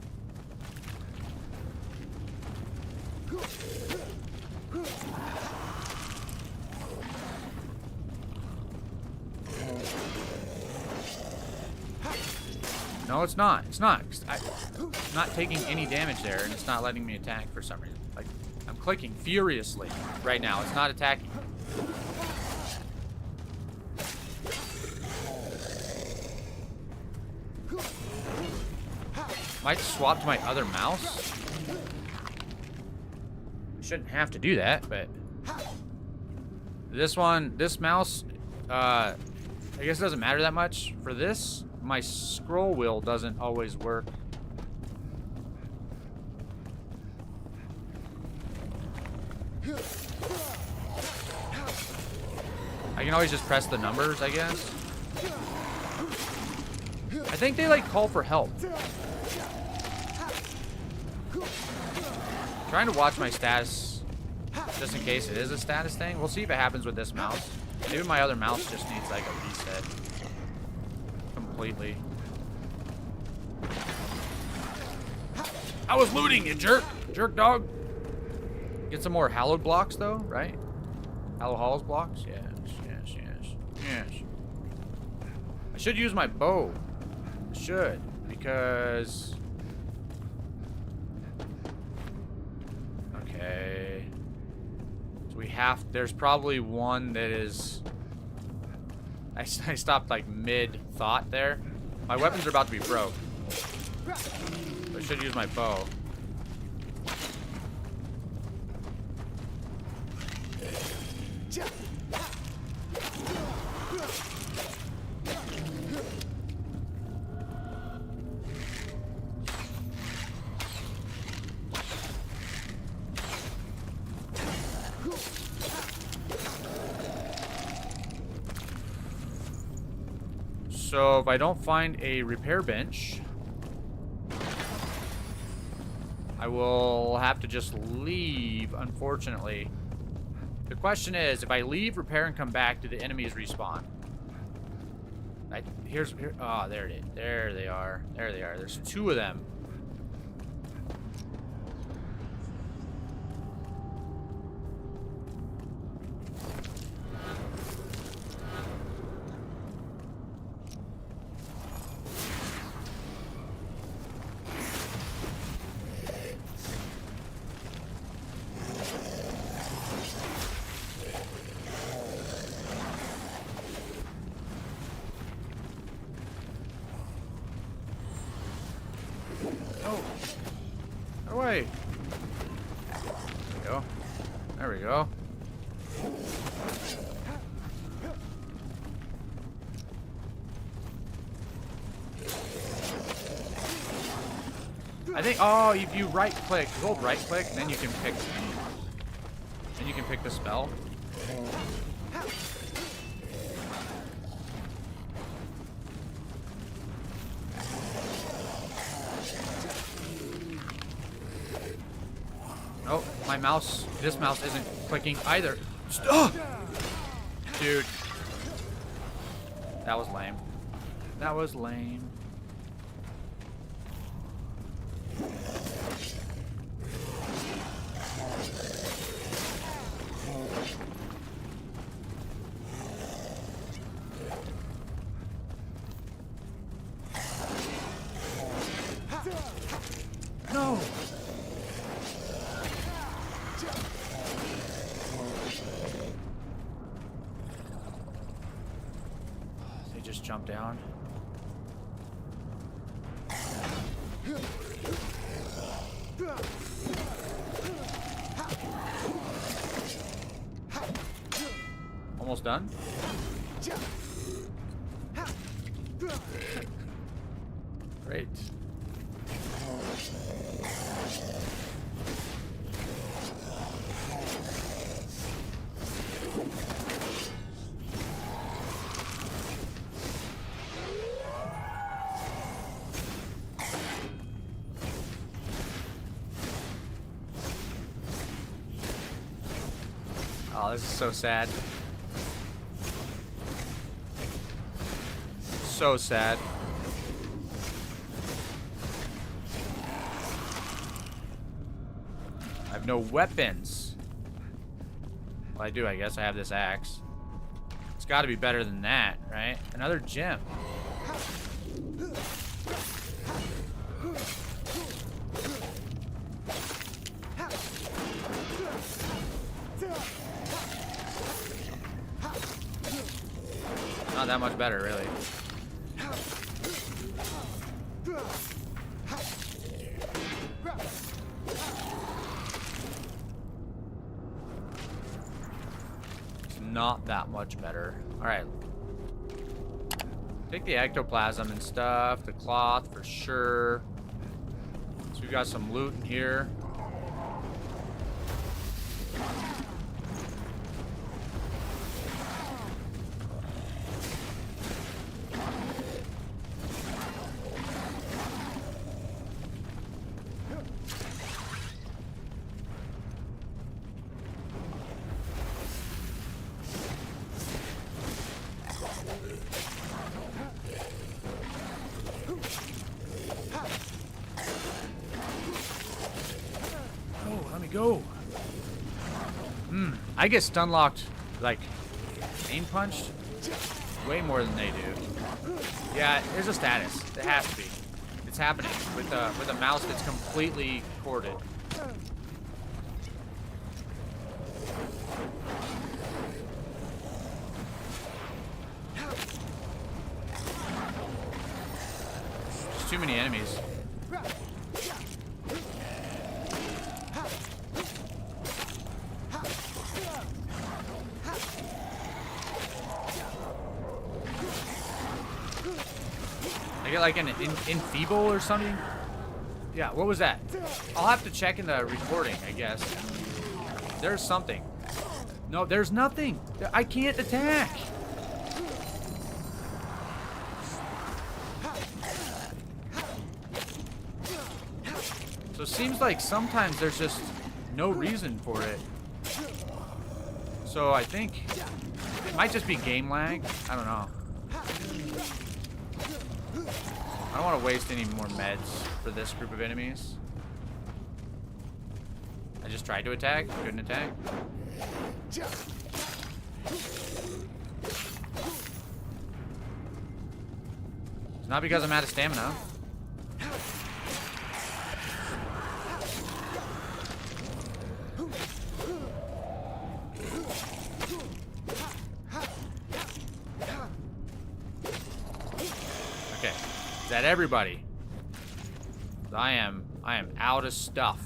No, it's not. It's not. I'm not taking any damage there, and it's not letting me attack for some reason. Like, I'm clicking furiously right now. It's not attacking. Might swap to my other mouse. Shouldn't have to do that, but this mouse, I guess it doesn't matter that much. For this, my scroll wheel doesn't always work. I can always just press the numbers, I guess. I think they like call for help. Trying to watch my status just in case it is a status thing. We'll see if it happens with this mouse. Maybe my other mouse just needs like a reset completely. I was looting, you jerk dog. Get some more hallowed blocks, though, right? Hallow Halls blocks? Yes, yes, yes, yes. I should use my bow. I should, because... Okay. So we have... There's probably one that is... I stopped, like, mid-thought there. My weapons are about to be broke. I should use my bow. So if I don't find a repair bench, I will have to just leave, unfortunately. The question is, if I leave, repair, and come back, do the enemies respawn? Oh, there it is. There they are. There they are. There's 2 of them. Away. There we go. There we go. I think, oh, if you right click, hold right click, then you can pick the spell. Oh, my mouse, this mouse isn't clicking either. Oh! Dude. That was lame. That was lame. No! They just jump down. Almost done? Great. Oh, this is so sad. So sad. I have no weapons. Well, I do, I guess. I have this axe. It's got to be better than that, right? Another gem. Not that much better, really. It's not that much better. Alright. Take the ectoplasm and stuff. The cloth for sure. So we got some loot in here. Go. I get stun locked, like, aim punched way more than they do. Yeah, there's a status. It has to be. It's happening with a mouse that's completely corded. There's too many enemies. I get like an enfeeble or something. Yeah, what was that? I'll have to check in the recording, I guess. There's something. No, there's nothing. I can't attack. So it seems like sometimes there's just no reason for it. So I think it might just be game lag. I don't know. I don't want to waste any more meds for this group of enemies. I just tried to attack, couldn't attack. It's not because I'm out of stamina. Okay. Is that everybody? I am out of stuff.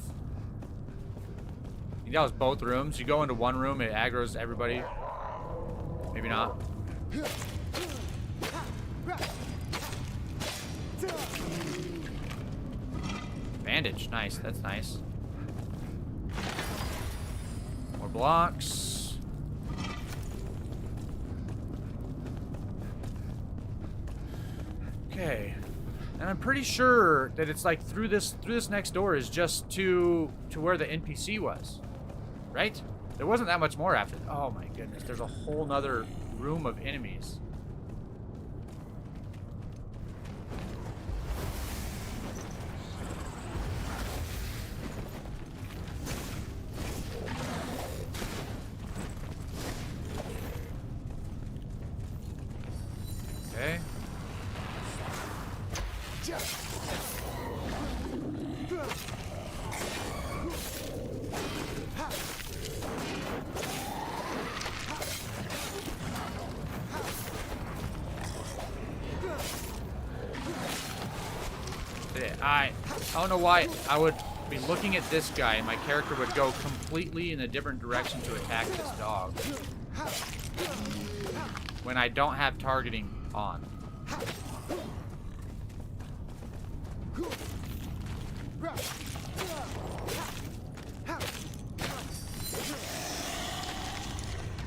You think that was both rooms? You go into one room, it aggroes everybody. Maybe not. Bandage, nice, that's nice. More blocks. Okay. And I'm pretty sure that it's like through this next door is just to where the NPC was. Right? There wasn't that much more after. Oh my goodness, there's a whole nother room of enemies. Okay. I don't know why I would be looking at this guy and my character would go completely in a different direction to attack this dog when I don't have targeting on.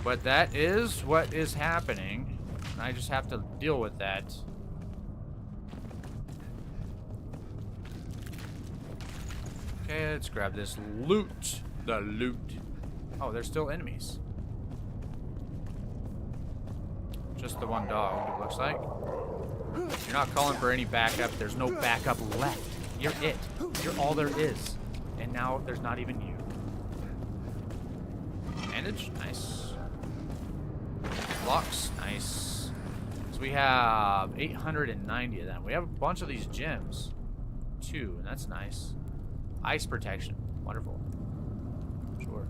But that is what is happening. And I just have to deal with that. Okay, let's grab this loot. The loot. Oh, there's still enemies. Just the one dog, it looks like. You're not calling for any backup. There's no backup left. You're it. You're all there is. And now there's not even you. Bandage, nice. Blocks, nice. So we have 890 of them. We have a bunch of these gems, too, and that's nice. Ice protection, wonderful. Sure.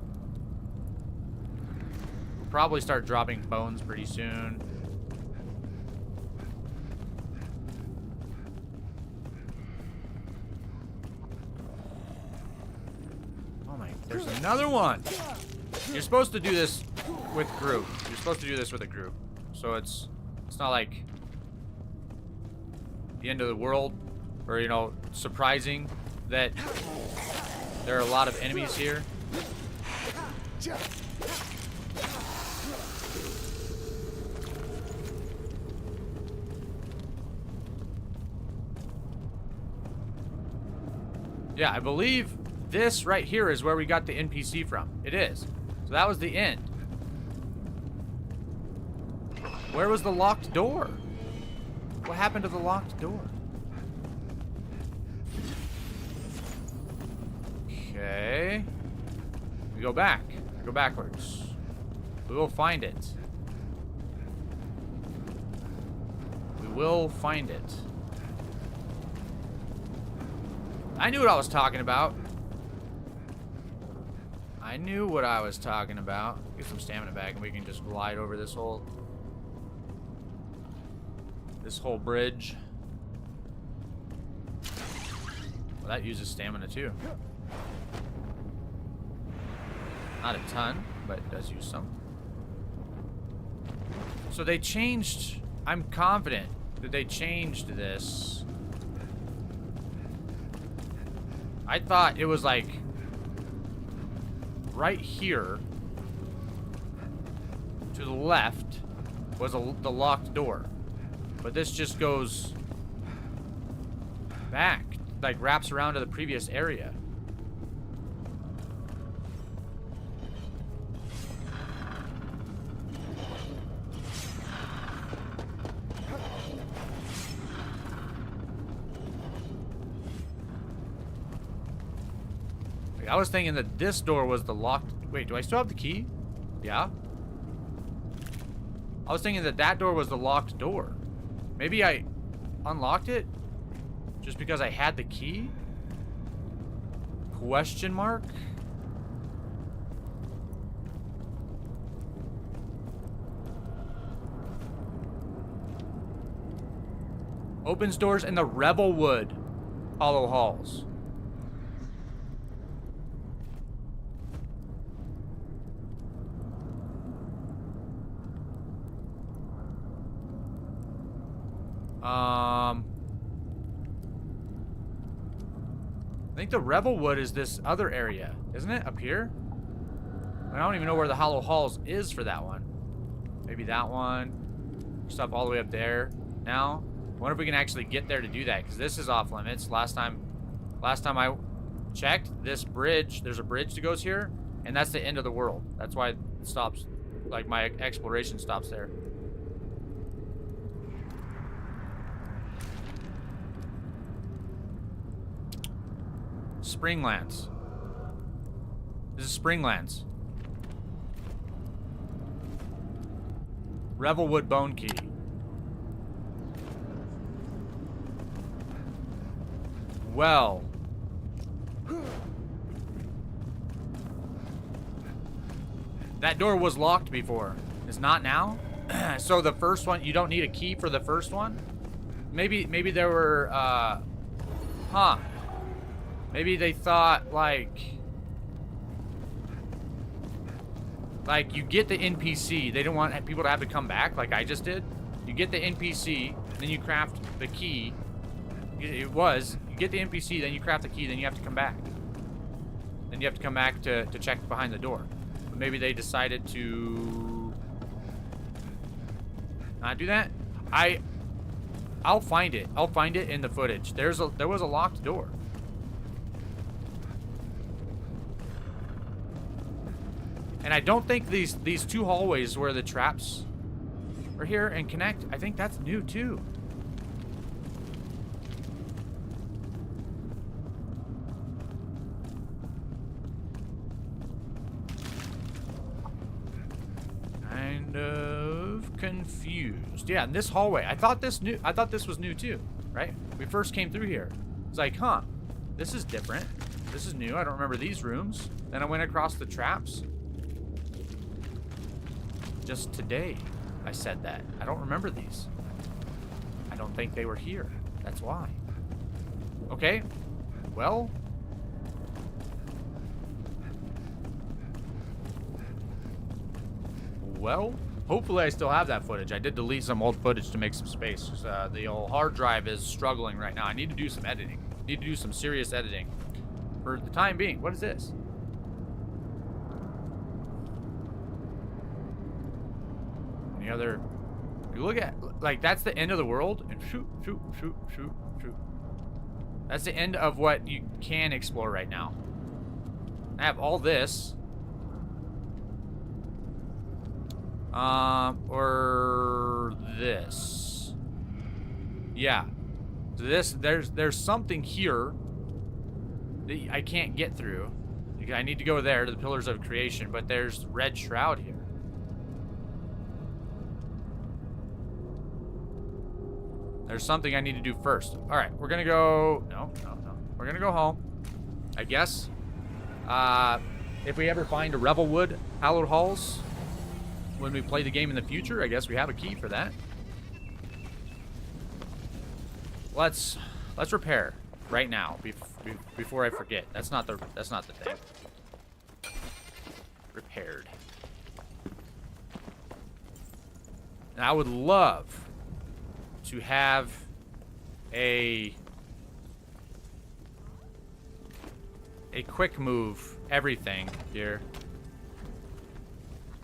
We'll probably start dropping bones pretty soon. Oh my, there's another one. You're supposed to do this with group. You're supposed to do this with a group. So it's not like the end of the world or, you know, surprising that there are a lot of enemies here. Yeah, I believe this right here is where we got the NPC from. It is. So that was the end. Where was the locked door? What happened to the locked door? Okay. We go back. We go backwards. We will find it. We will find it. I knew what I was talking about. I knew what I was talking about. Get some stamina back and we can just glide over this whole bridge. Well, that uses stamina too. Not a ton, but it does use some. So they changed, I'm confident that they changed this. I thought it was like right here to the left was the locked door. But this just goes back, like wraps around to the previous area. I was thinking that this door was the locked... Wait, do I still have the key? Yeah. I was thinking that that door was the locked door. Maybe I unlocked it just because I had the key? Question mark? Opens doors in the Revelwood Hollow Halls. I think the Revelwood is this other area, isn't it? Up here? I don't even know where the Hollow Halls is for that one. Maybe that one. Stuff all the way up there. Now, I wonder if we can actually get there to do that, because this is off limits. Last time I checked, this bridge, there's a bridge that goes here, and that's the end of the world. That's why it stops, like my exploration stops there. Springlands. This is Springlands. Revelwood Bone Key. Well. That door was locked before. It's not now? So the first one, you don't need a key for the first one? Maybe there were, huh. Maybe they thought, like you get the NPC. They don't want people to have to come back like I just did. You get the NPC, then you craft the key. You get the NPC, then you craft the key, then you have to come back. Then you have to come back to check behind the door. But maybe they decided to not do that. I'll find it. I'll find it in the footage. There was a locked door. And I don't think these two hallways where the traps are here and connect, I think that's new too. Kind of confused. Yeah, in this hallway. I thought this was new too, right? We first came through here. It's like, huh, this is different. This is new. I don't remember these rooms. Then I went across the traps. Just today, I said that. I don't remember these. I don't think they were here. That's why. Okay. Well. Hopefully I still have that footage. I did delete some old footage to make some space. The old hard drive is struggling right now. I need to do some editing. Need to do some serious editing. For the time being. What is this? Other, you look at, like, that's the end of the world, and shoot. That's the end of what you can explore right now. I have all this, or this. Yeah, so this, there's something here that I can't get through. I need to go there to the Pillars of Creation, but there's Red Shroud here. There's something I need to do first. All right, we're gonna go. No. We're gonna go home. I guess. If we ever find a Revelwood Hallowed Halls when we play the game in the future, I guess we have a key for that. Let's repair right now before I forget. That's not the thing. Repaired. And I would love to have a quick move everything here.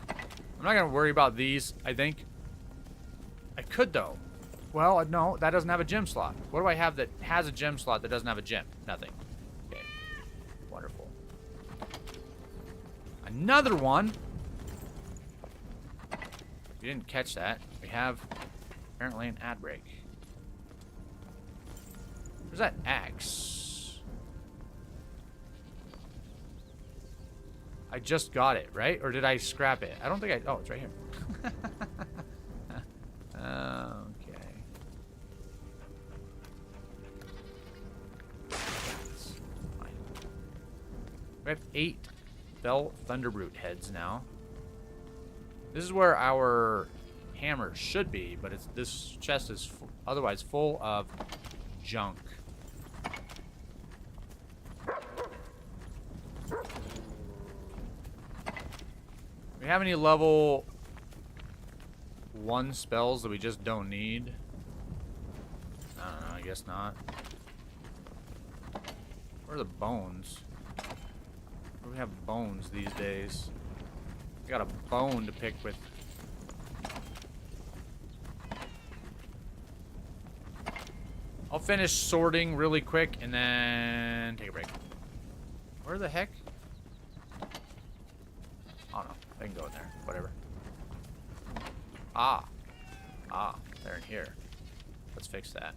I'm not gonna worry about these, I think. I could though. Well, no, that doesn't have a gym slot. What do I have that has a gym slot that doesn't have a gym? Nothing. Okay. Wonderful. Another one. You didn't catch that. We have apparently an ad break. Where's that axe? I just got it, right? Or did I scrap it? I don't think I... Oh, it's right here. Okay. Fine. We have 8 Bell Thunderbrute heads now. This is where our hammer should be, but this chest is otherwise full of junk. Do we have any level 1 spells that we just don't need? I don't know, I guess not. Where are the bones? Where do we have bones these days? We got a bone to pick with. I'll finish sorting really quick and then take a break. Where the heck? Oh no, they can go in there. Whatever. Ah, they're in here. Let's fix that.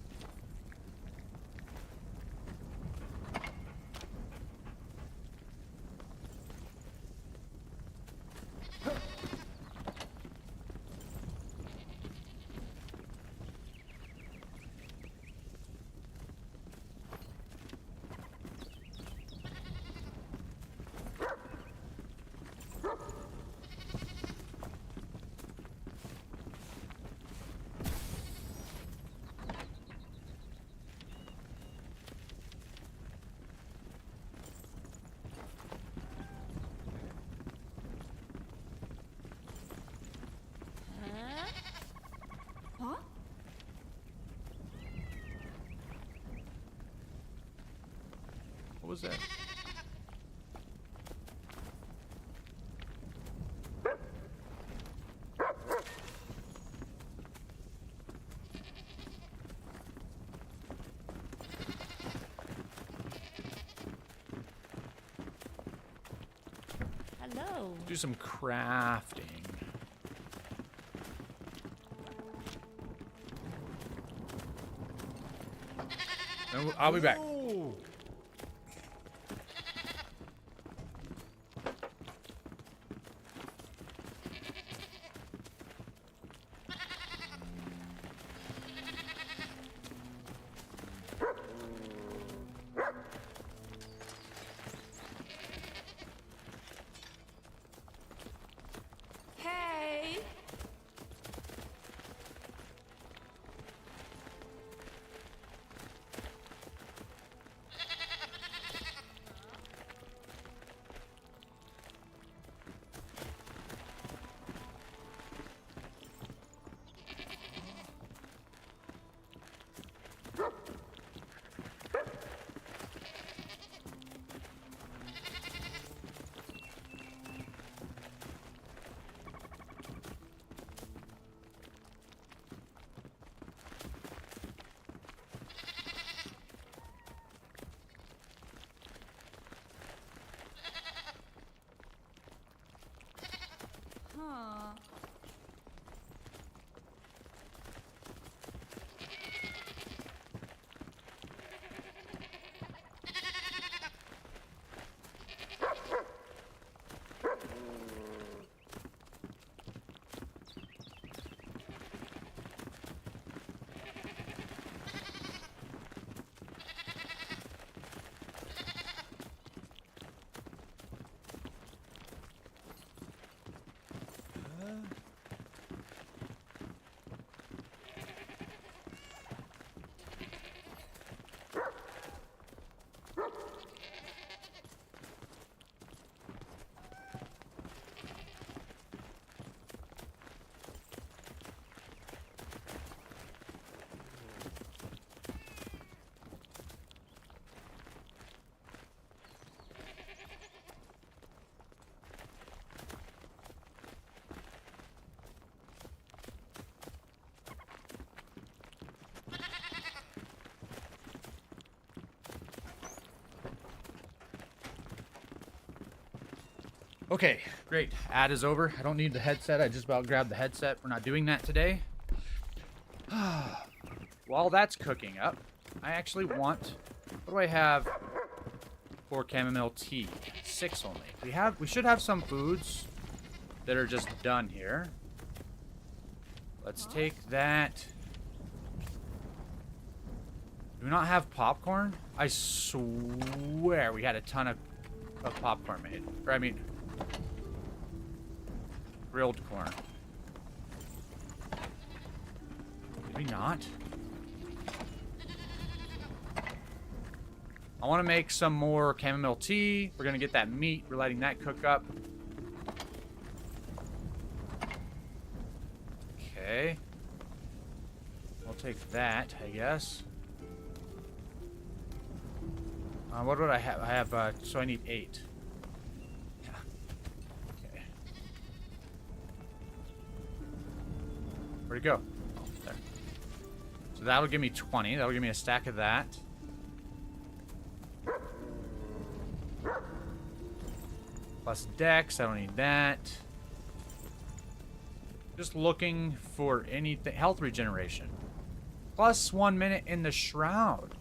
What was that? Hello. Do some crafting. I'll be back. Hey. Okay, great. Ad is over. I don't need the headset. I just about grabbed the headset. We're not doing that today. While that's cooking up, I actually want... What do I have for chamomile tea? 6 only. We should have some foods that are just done here. Let's take that. Do we not have popcorn? I swear we had a ton of popcorn made. Or I mean, grilled corn. Did we not? I want to make some more chamomile tea. We're going to get that meat. We're letting that cook up. Okay. I'll take that, I guess. What would I have? I have, so I need 8. Yeah. Okay. Where'd it go? Oh, there. So that'll give me 20. That'll give me a stack of that. Plus Dex, I don't need that. Just looking for anything. Health regeneration. Plus 1 minute in the Shroud.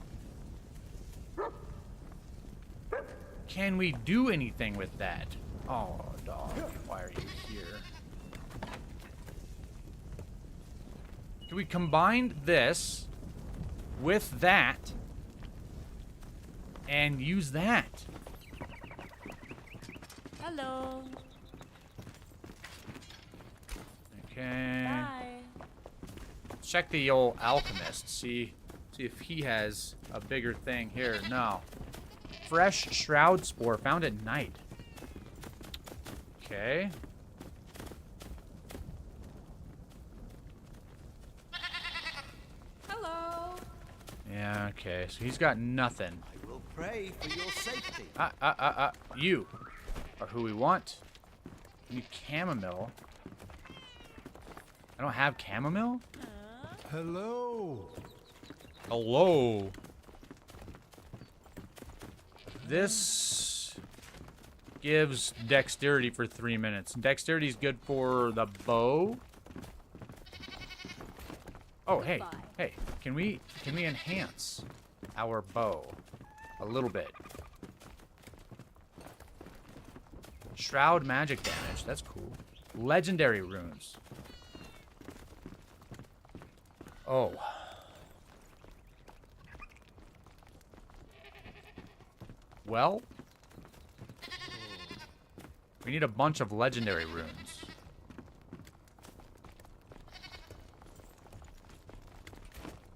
Can we do anything with that? Oh, dog, why are you here? Can we combine this with that and use that? Hello. Okay. Bye. Check the old alchemist. See if he has a bigger thing here. No. Fresh shroud spore found at night. Okay. Hello. Yeah, okay. So he's got nothing. I will pray for your safety. You are who we want. We need chamomile. I don't have chamomile? Hello. Hello. This gives dexterity for 3 minutes. Dexterity is good for the bow. Oh, hey, hey, can we enhance our bow a little bit? Shroud magic damage, that's cool. Legendary runes. Oh. Well, we need a bunch of legendary runes.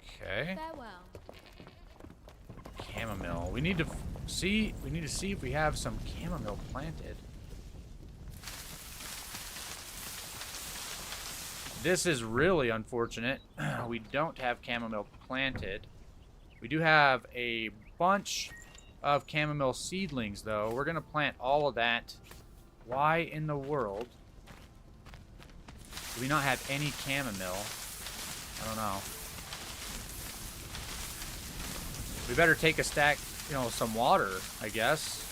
Okay. Farewell. Chamomile. We need to see if we have some chamomile planted. This is really unfortunate. We don't have chamomile planted. We do have a bunch of chamomile seedlings, though. We're gonna plant all of that. Why in the world do we not have any chamomile? I don't know. We better take a stack, you know, some water, I guess.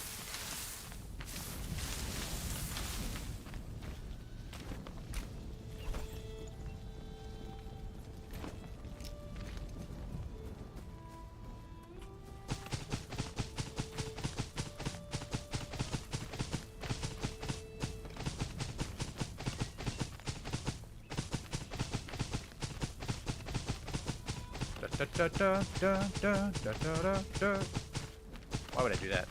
Why would I do that?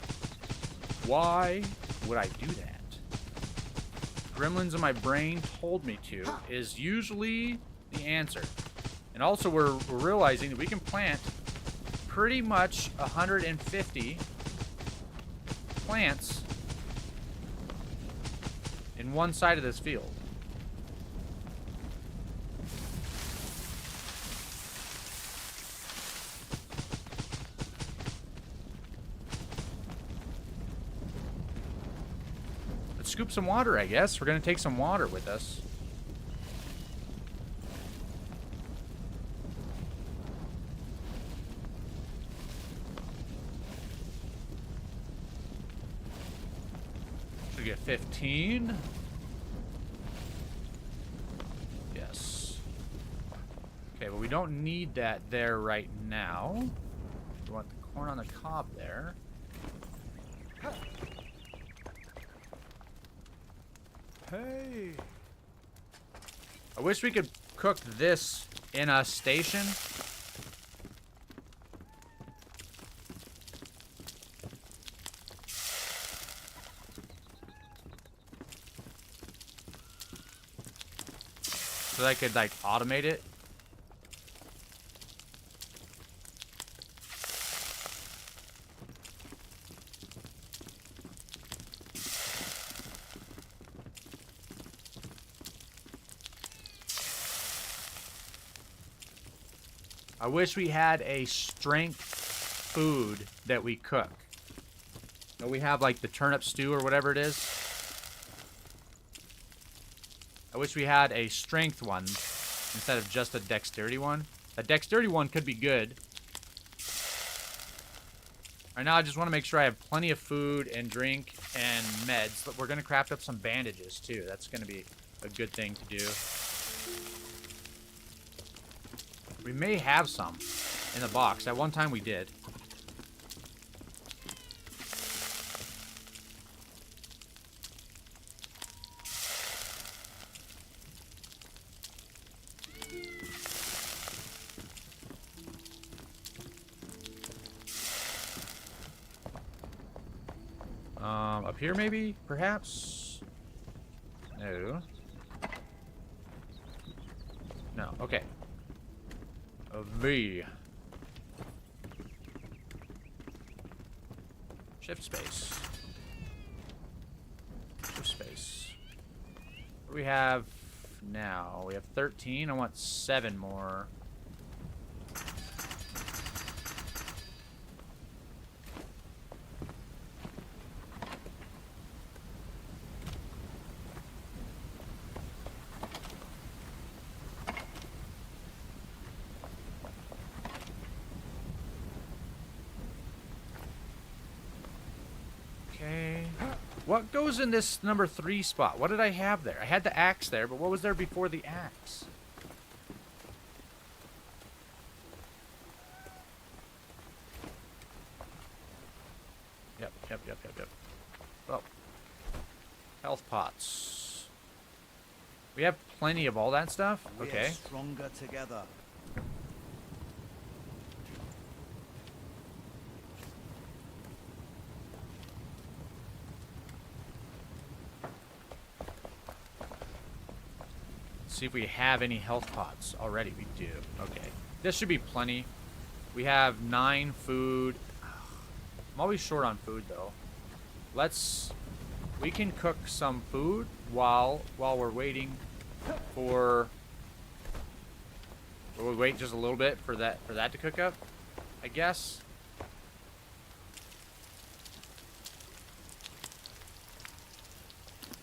Why would I do that? Gremlins in my brain told me to is usually the answer. And also we're realizing that we can plant pretty much 150 plants in one side of this field. Scoop some water, I guess. We're gonna take some water with us. Should we get 15. Yes. Okay, but we don't need that there right now. We want the corn on the cob there. Hey. I wish we could cook this in a station. So that I could, like, automate it. I wish we had a strength food that we cook. You know, we have, like, the turnip stew or whatever it is. I wish we had a strength one instead of just a dexterity one. A dexterity one could be good. Right now, I just want to make sure I have plenty of food and drink and meds. But we're going to craft up some bandages, too. That's going to be a good thing to do. We may have some in the box. At one time, we did. Up here, maybe? Perhaps? No. No, okay. A V. Shift space. Shift space. What do we have now? We have 13. I want 7 more. What goes in this number 3 spot? What did I have there? I had the axe there, but what was there before the axe? Yep. Oh. Health pots. We have plenty of all that stuff? Okay. We're stronger together. See if we have any health pots already. We do. Okay. This should be plenty. We have 9 food. I'm always short on food, though. We can cook some food while we're waiting for... We'll wait just a little bit for that to cook up, I guess.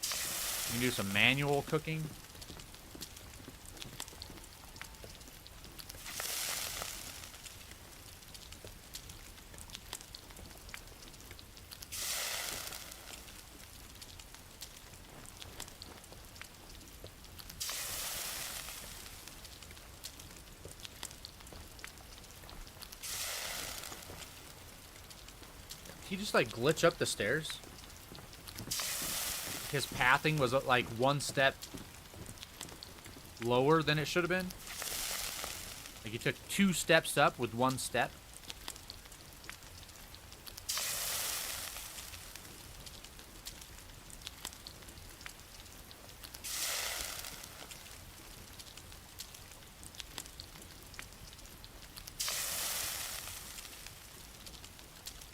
We can do some manual cooking. He just like glitch up the stairs. His pathing was like 1 step lower than it should have been. Like he took 2 steps up with 1 step.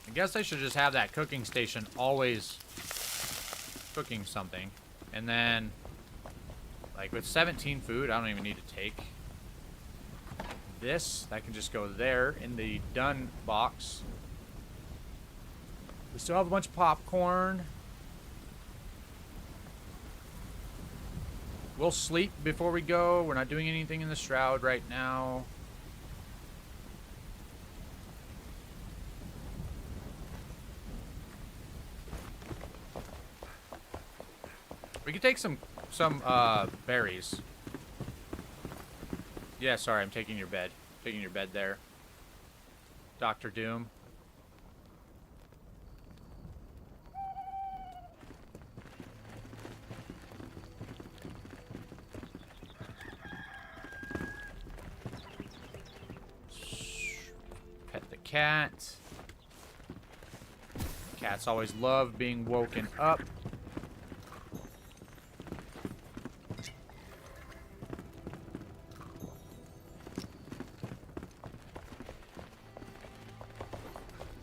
I guess I should just have that cooking station always cooking something. And then, like with 17 food, I don't even need to take this. That can just go there in the done box. We still have a bunch of popcorn. We'll sleep before we go. We're not doing anything in the shroud right now. We could take some berries. Yeah, sorry, I'm taking your bed. Taking your bed there. Dr. Doom. Pet the cat. Cats always love being woken up.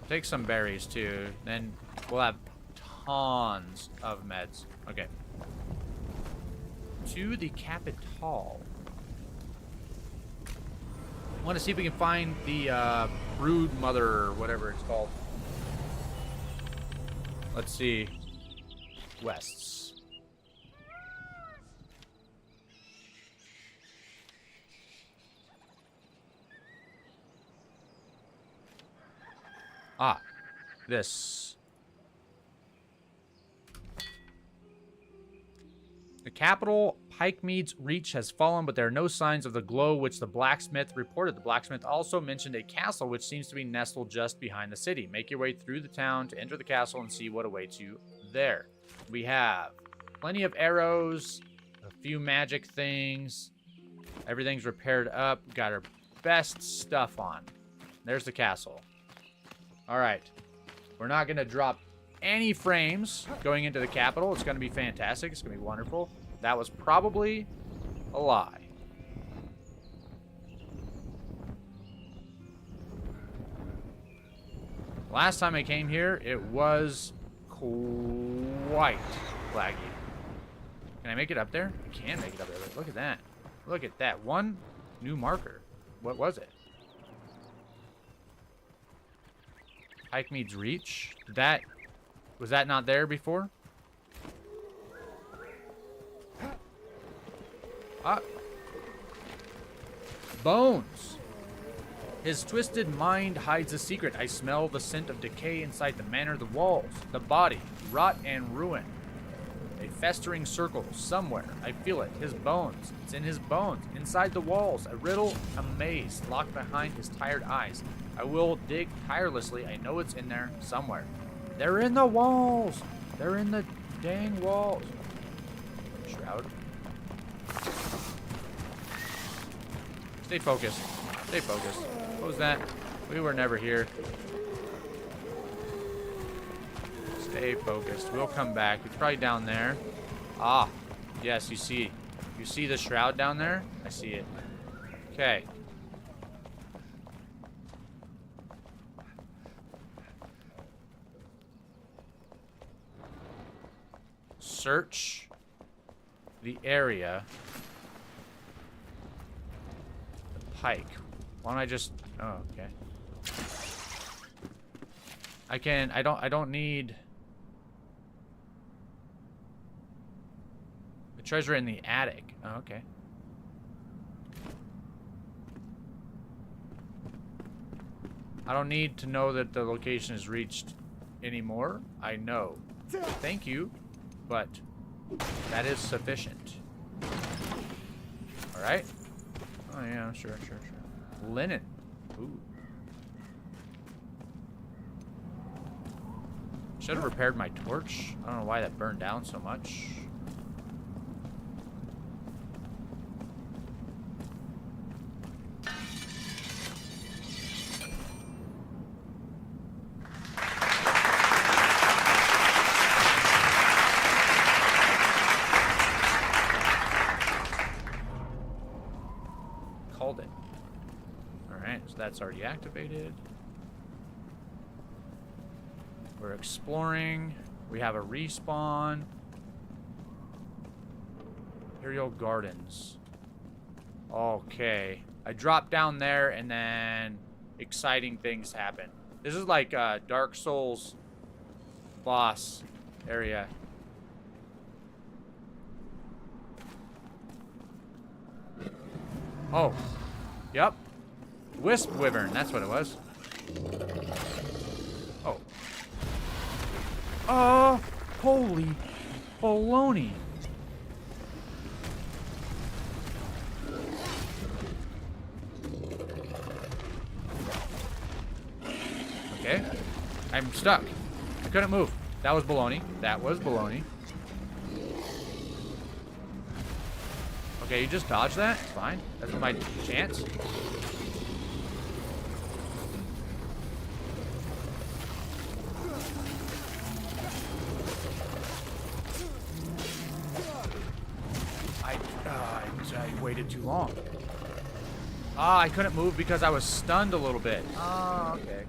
Take some berries too, then we'll have tons of meds. Okay. To the Capitol. I want to see if we can find the brood mother or whatever it's called. Let's see. Wests. Ah, this. The capital, Pikemead's reach has fallen, but there are no signs of the glow which the blacksmith reported. The blacksmith also mentioned a castle which seems to be nestled just behind the city. Make your way through the town to enter the castle and see what awaits you there. We have plenty of arrows, a few magic things. Everything's repaired up. Got our best stuff on. There's the castle. All right. We're not going to drop any frames going into the capital. It's going to be fantastic. It's going to be wonderful. That was probably a lie. Last time I came here, it was quite laggy. Can I make it up there? I can make it up there. Look at that. Look at that. One new marker. What was it? Pikemead's reach. Was that not there before? Ah. Bones. His twisted mind hides a secret. I smell the scent of decay inside the manor, the walls, the body, rot and ruin. A festering circle somewhere. I feel it. His bones. It's in his bones. Inside the walls. A riddle, a maze locked behind his tired eyes. I will dig tirelessly. I know it's in there somewhere. They're in the walls. They're in the dang walls. Shroud. Stay focused. Stay focused. What was that? We were never here. Stay focused. We'll come back. It's probably down there. Ah. Yes, you see. You see the shroud down there? I see it. Okay. Search the area. The pike. Why don't I just... Oh, okay. I don't need... The treasure in the attic. Oh, okay. I don't need to know that the location is reached anymore. I know. Thank you. But that is sufficient. Alright. Oh yeah, sure. Linen. Ooh. Should have repaired my torch. I don't know why that burned down so much. Called it. Alright, so that's already activated. We're exploring. We have a respawn. Imperial Gardens. Okay. I dropped down there and then exciting things happen. This is like a Dark Souls boss area. Oh. Yep. Wisp Wyvern, that's what it was. Oh. Holy baloney. Okay. I'm stuck. I couldn't move. That was baloney. That was baloney. Okay, you just dodged that? It's fine. That's my chance. I waited too long. Ah, I couldn't move because I was stunned a little bit. Oh, okay.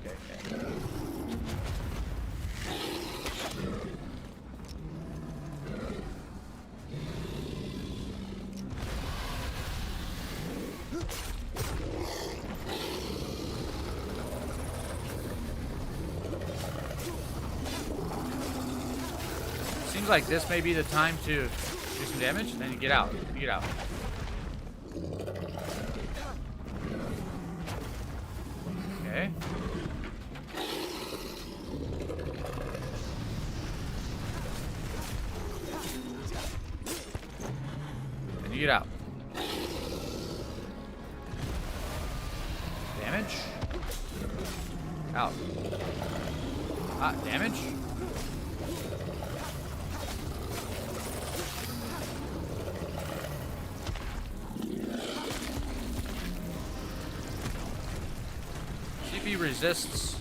Seems like this may be the time to do some damage, and then you get out. You get out. Okay. And you get out. Damage. Out. Ah, damage. He resists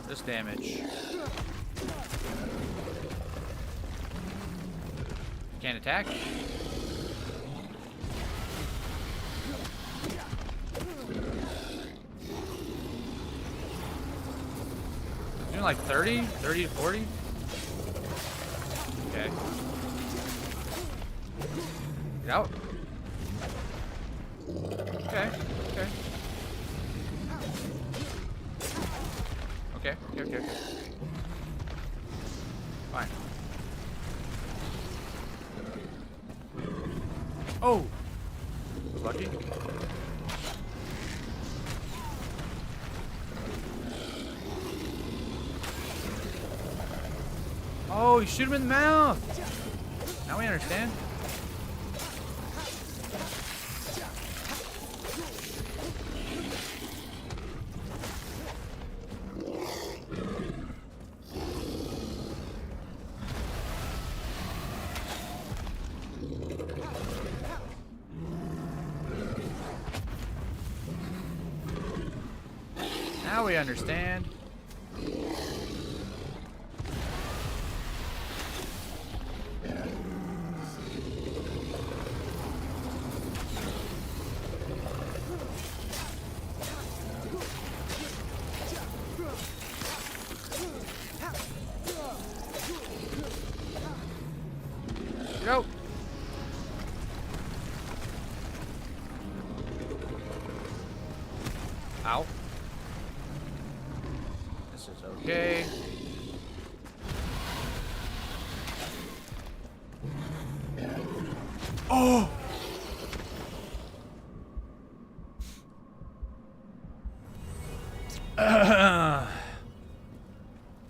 this damage. Can't attack. Doing like 30 to 40. Okay. Get out. Okay. Okay. Fine. Oh! Was lucky. Oh, you shoot him in the mouth! Now we understand. Now we understand. Go. Ow. This is okay. Oh!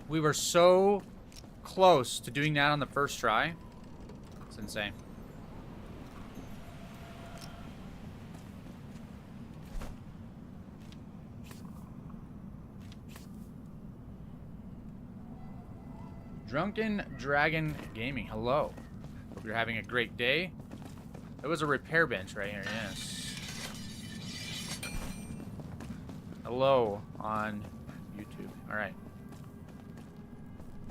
We were so close to doing that on the first try. It's insane. Drunken Dragon Gaming, hello. Hope you're having a great day. There was a repair bench right here, yes. Hello on YouTube. Alright.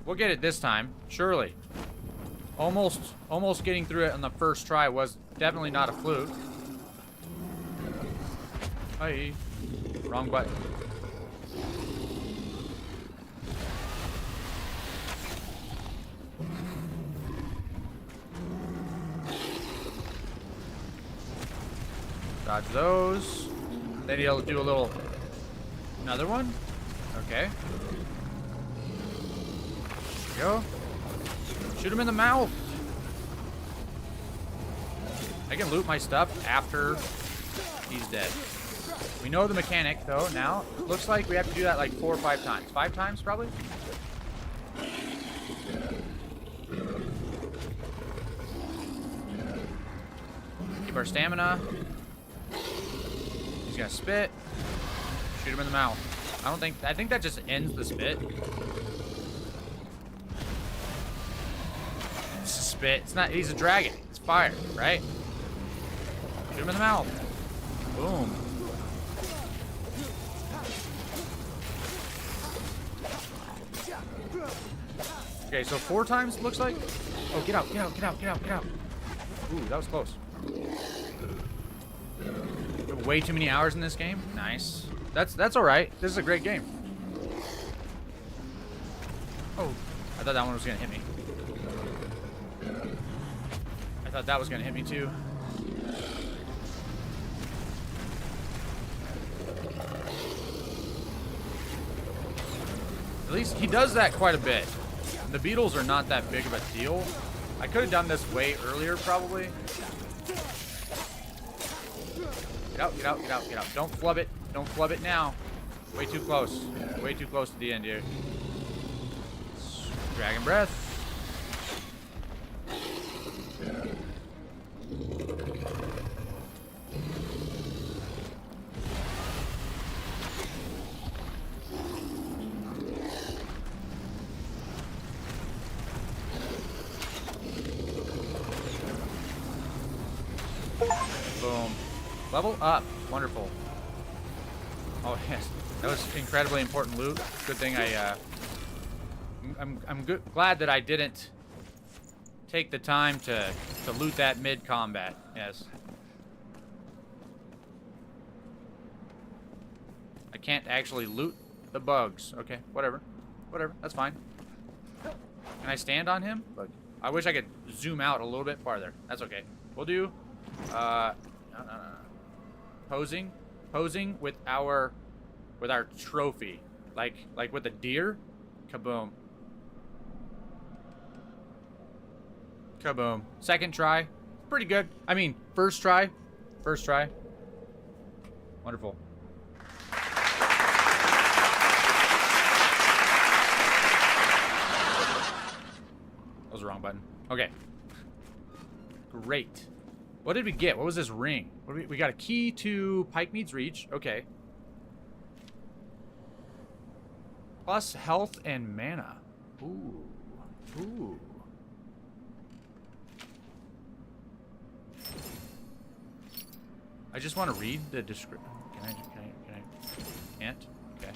We'll get it this time, surely. Almost getting through it on the first try was definitely not a fluke. Hi. Wrong button. Dodge those. Then he'll do a little... Another one? Okay. There we go. Shoot him in the mouth. I can loot my stuff after he's dead. We know the mechanic, though, now. Looks like we have to do that like 4 or 5 times. 5 times, probably? Keep our stamina. He's gonna spit. Shoot him in the mouth. I think that just ends the spit. It's a spit. It's not, he's a dragon. It's fire, right? Shoot him in the mouth. Boom. Okay, so 4 times, looks like. Oh, get out, get out, get out, get out, get out. Ooh, that was close. Way too many hours in this game. Nice. That's all right. This is a great game. Oh, I thought that one was gonna hit me. I thought that was gonna hit me too. At least he does that quite a bit. The beetles are not that big of a deal. I could have done this way earlier, probably. Get out, get out, get out, get out. Don't flub it. Don't flub it now. Way too close. Way too close to the end here. Dragon breath. Boom. Level up. Wonderful. Oh yes, that was incredibly important loot. Good thing I'm glad that I didn't take the time to loot that mid combat. Yes. I can't actually loot the bugs. Okay, whatever, whatever. That's fine. Can I stand on him? Look, I wish I could zoom out a little bit farther. That's okay. We'll do. No. Posing with our trophy, like with a deer. Kaboom. Kaboom. Second try, pretty good. I mean, first try. Wonderful. That was the wrong button. Okay. Great. What did we get? What was this ring? We got a key to Pikemead's Reach. Okay. Plus health and mana. Ooh. Ooh. I just want to read the description. Can I? Can't? Okay.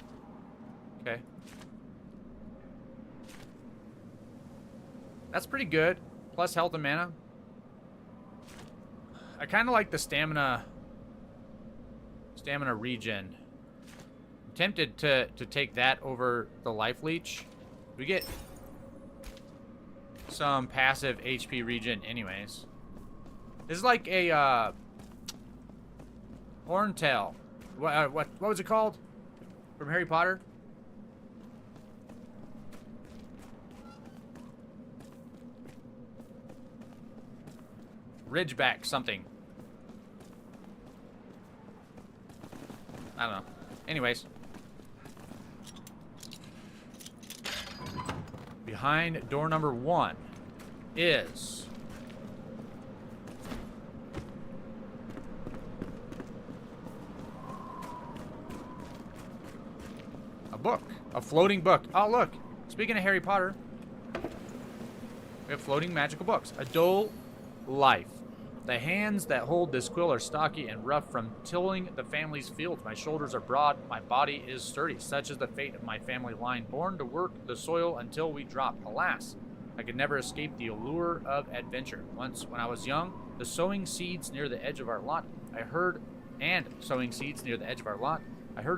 Okay. That's pretty good. Plus health and mana. I kind of like the stamina regen. I'm tempted to take that over the life leech. We get some passive HP regen anyways. This is like a horntail. What was it called? From Harry Potter? Ridgeback something. I don't know. Anyways. Behind door number 1 is a book. A floating book. Oh, look. Speaking of Harry Potter, we have floating magical books. A dull life. The hands that hold this quill are stocky and rough from tilling the family's fields. My shoulders are broad, my body is sturdy. Such is the fate of my family line, born to work the soil until we drop. Alas, I could never escape the allure of adventure. Once, when I was young, sowing seeds near the edge of our lot, I heard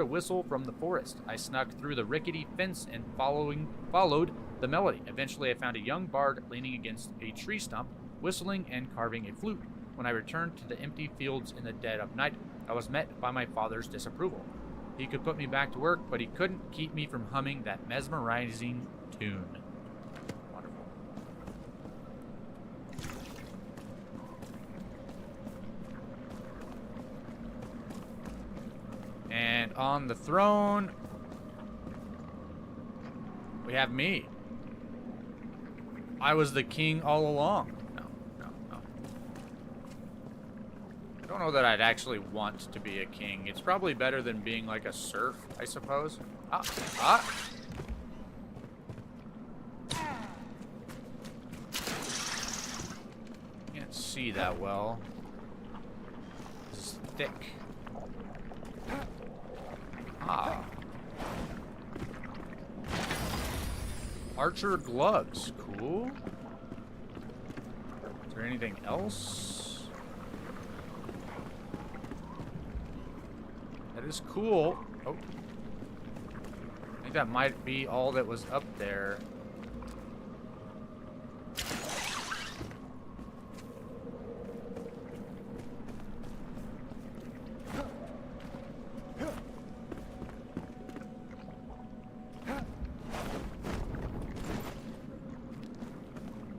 a whistle from the forest. I snuck through the rickety fence and followed the melody. Eventually, I found a young bard leaning against a tree stump, whistling and carving a flute. When I returned to the empty fields in the dead of night, I was met by my father's disapproval. He could put me back to work, but he couldn't keep me from humming that mesmerizing tune. Wonderful. And on the throne, we have me. I was the king all along. Don't know that I'd actually want to be a king. It's probably better than being like a serf, I suppose. Can't see that well. This is thick. Archer gloves. Cool. Is there anything else? That is cool. Oh. I think that might be all that was up there.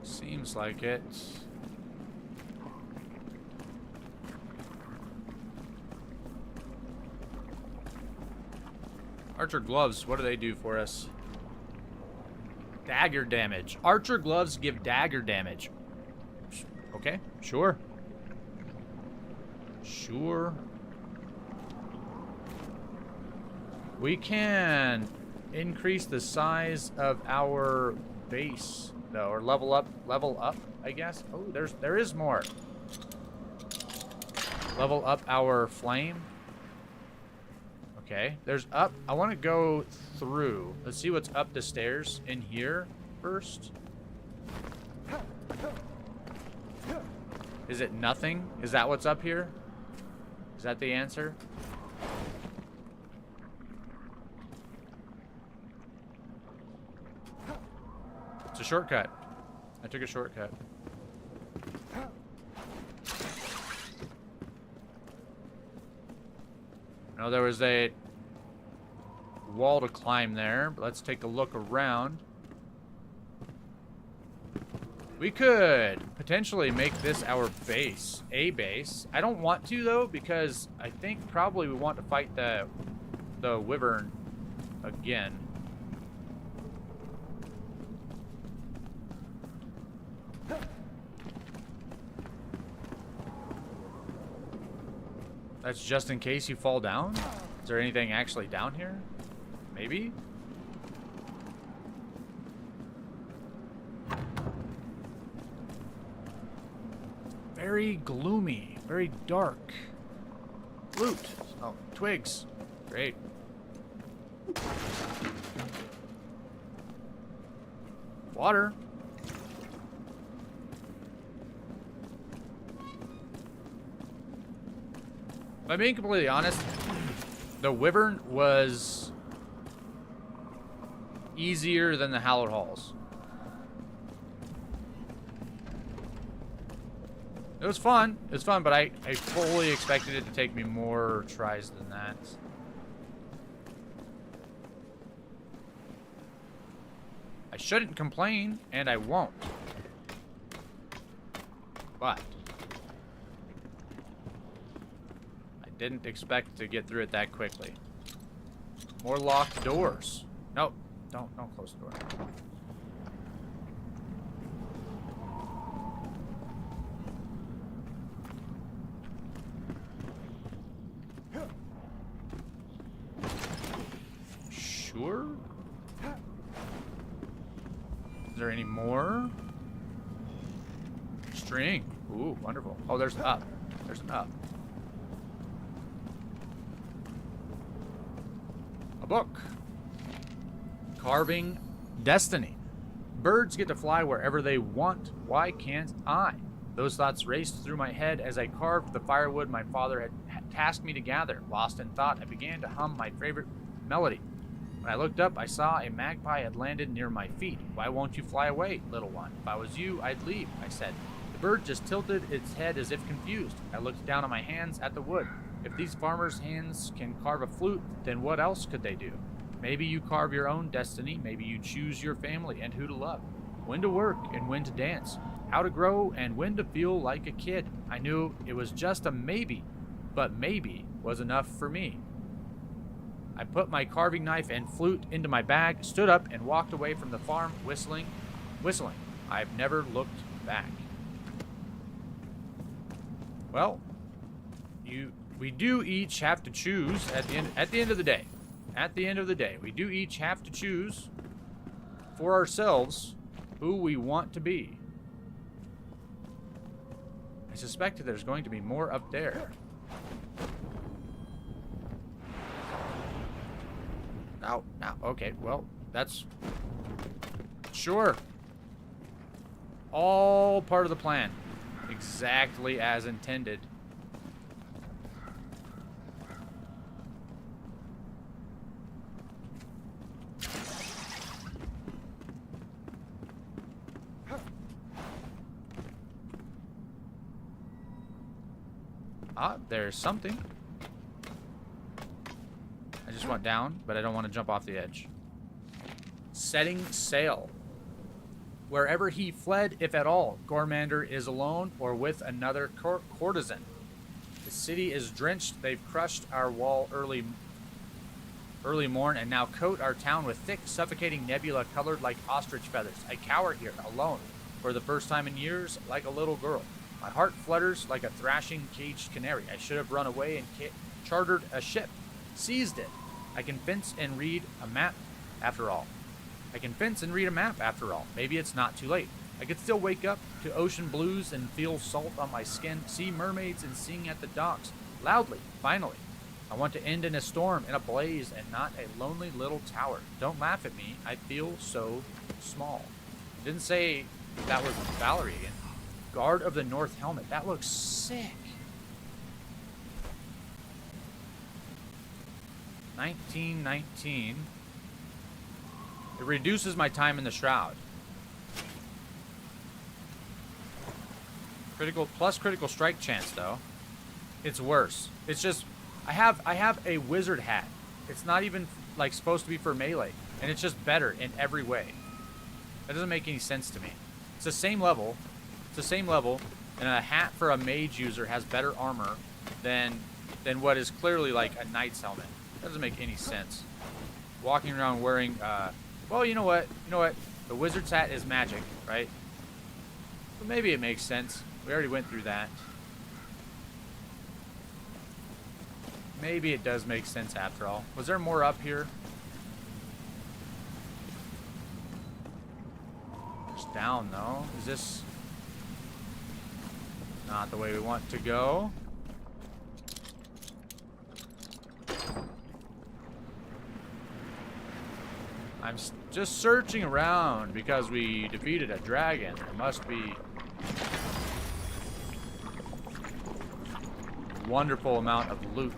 Seems like it. Archer gloves, what do they do for us? Dagger damage. Archer gloves give dagger damage. Okay, sure. Sure. We can increase the size of our base, though, or level up, I guess. Oh, there is more. Level up our flame. Okay, there's up. I want to go through. Let's see what's up the stairs in here first. Is it nothing? Is that what's up here? Is that the answer? It's a shortcut. I took a shortcut. No, there was a wall to climb there, but let's take a look around. We could potentially make this our base, a base. I don't want to though, because I think probably we want to fight the wyvern again. That's just in case you fall down? Is there anything actually down here? Maybe? Very gloomy, very dark. Loot. Oh, twigs. Great. Water. If I'm being completely honest, the wyvern was easier than the hallowed halls. It was fun. It was fun, but I fully expected it to take me more tries than that. I shouldn't complain, and I won't. But I didn't expect to get through it that quickly. More locked doors. Nope. Don't close the door. Sure. Is there any more? String. Ooh, wonderful. Oh, there's an up. There's an up. A book. Carving Destiny. Birds get to fly wherever they want. Why can't I? Those thoughts raced through my head as I carved the firewood my father had tasked me to gather. Lost in thought, I began to hum my favorite melody. When I looked up, I saw a magpie had landed near my feet. Why won't you fly away, little one? If I was you, I'd leave, I said. The bird just tilted its head as if confused. I looked down at my hands at the wood. If these farmers' hands can carve a flute, then what else could they do? Maybe you carve your own destiny. Maybe you choose your family and who to love. When to work and when to dance. How to grow and when to feel like a kid. I knew it was just a maybe, but maybe was enough for me. I put my carving knife and flute into my bag, stood up, and walked away from the farm, whistling. I've never looked back. Well, we do each have to choose at the end of the day. At the end of the day, we do each have to choose for ourselves who we want to be. I suspect that there's going to be more up there. Now, okay, well, that's... Sure. All part of the plan. Exactly as intended. Ah, there's something. I just went down, but I don't want to jump off the edge. Setting sail. Wherever he fled, if at all, Gormander is alone or with another courtesan. The city is drenched. They've crushed our wall early morn and now coat our town with thick, suffocating nebula colored like ostrich feathers. I cower here, alone, for the first time in years, like a little girl. My heart flutters like a thrashing caged canary. I should have run away and chartered a ship, seized it. I can fence and read a map after all. Maybe it's not too late. I could still wake up to ocean blues and feel salt on my skin, see mermaids and sing at the docks. Loudly, finally. I want to end in a storm, in a blaze, and not a lonely little tower. Don't laugh at me. I feel so small. Didn't say that was Valerie again. Guard of the North Helmet. That looks sick. 1919. It reduces my time in the Shroud. Critical strike chance though. It's worse. It's just I have a wizard hat. It's not even like supposed to be for melee, and it's just better in every way. That doesn't make any sense to me. It's the same level. And a hat for a mage user has better armor than what is clearly like a knight's helmet. That doesn't make any sense. Walking around wearing well, you know what? The wizard's hat is magic, right? But maybe it makes sense. We already went through that. Maybe it does make sense after all. Was there more up here? It's down though. Is this not the way we want to go? I'm just searching around because we defeated a dragon. There must be a wonderful amount of loot.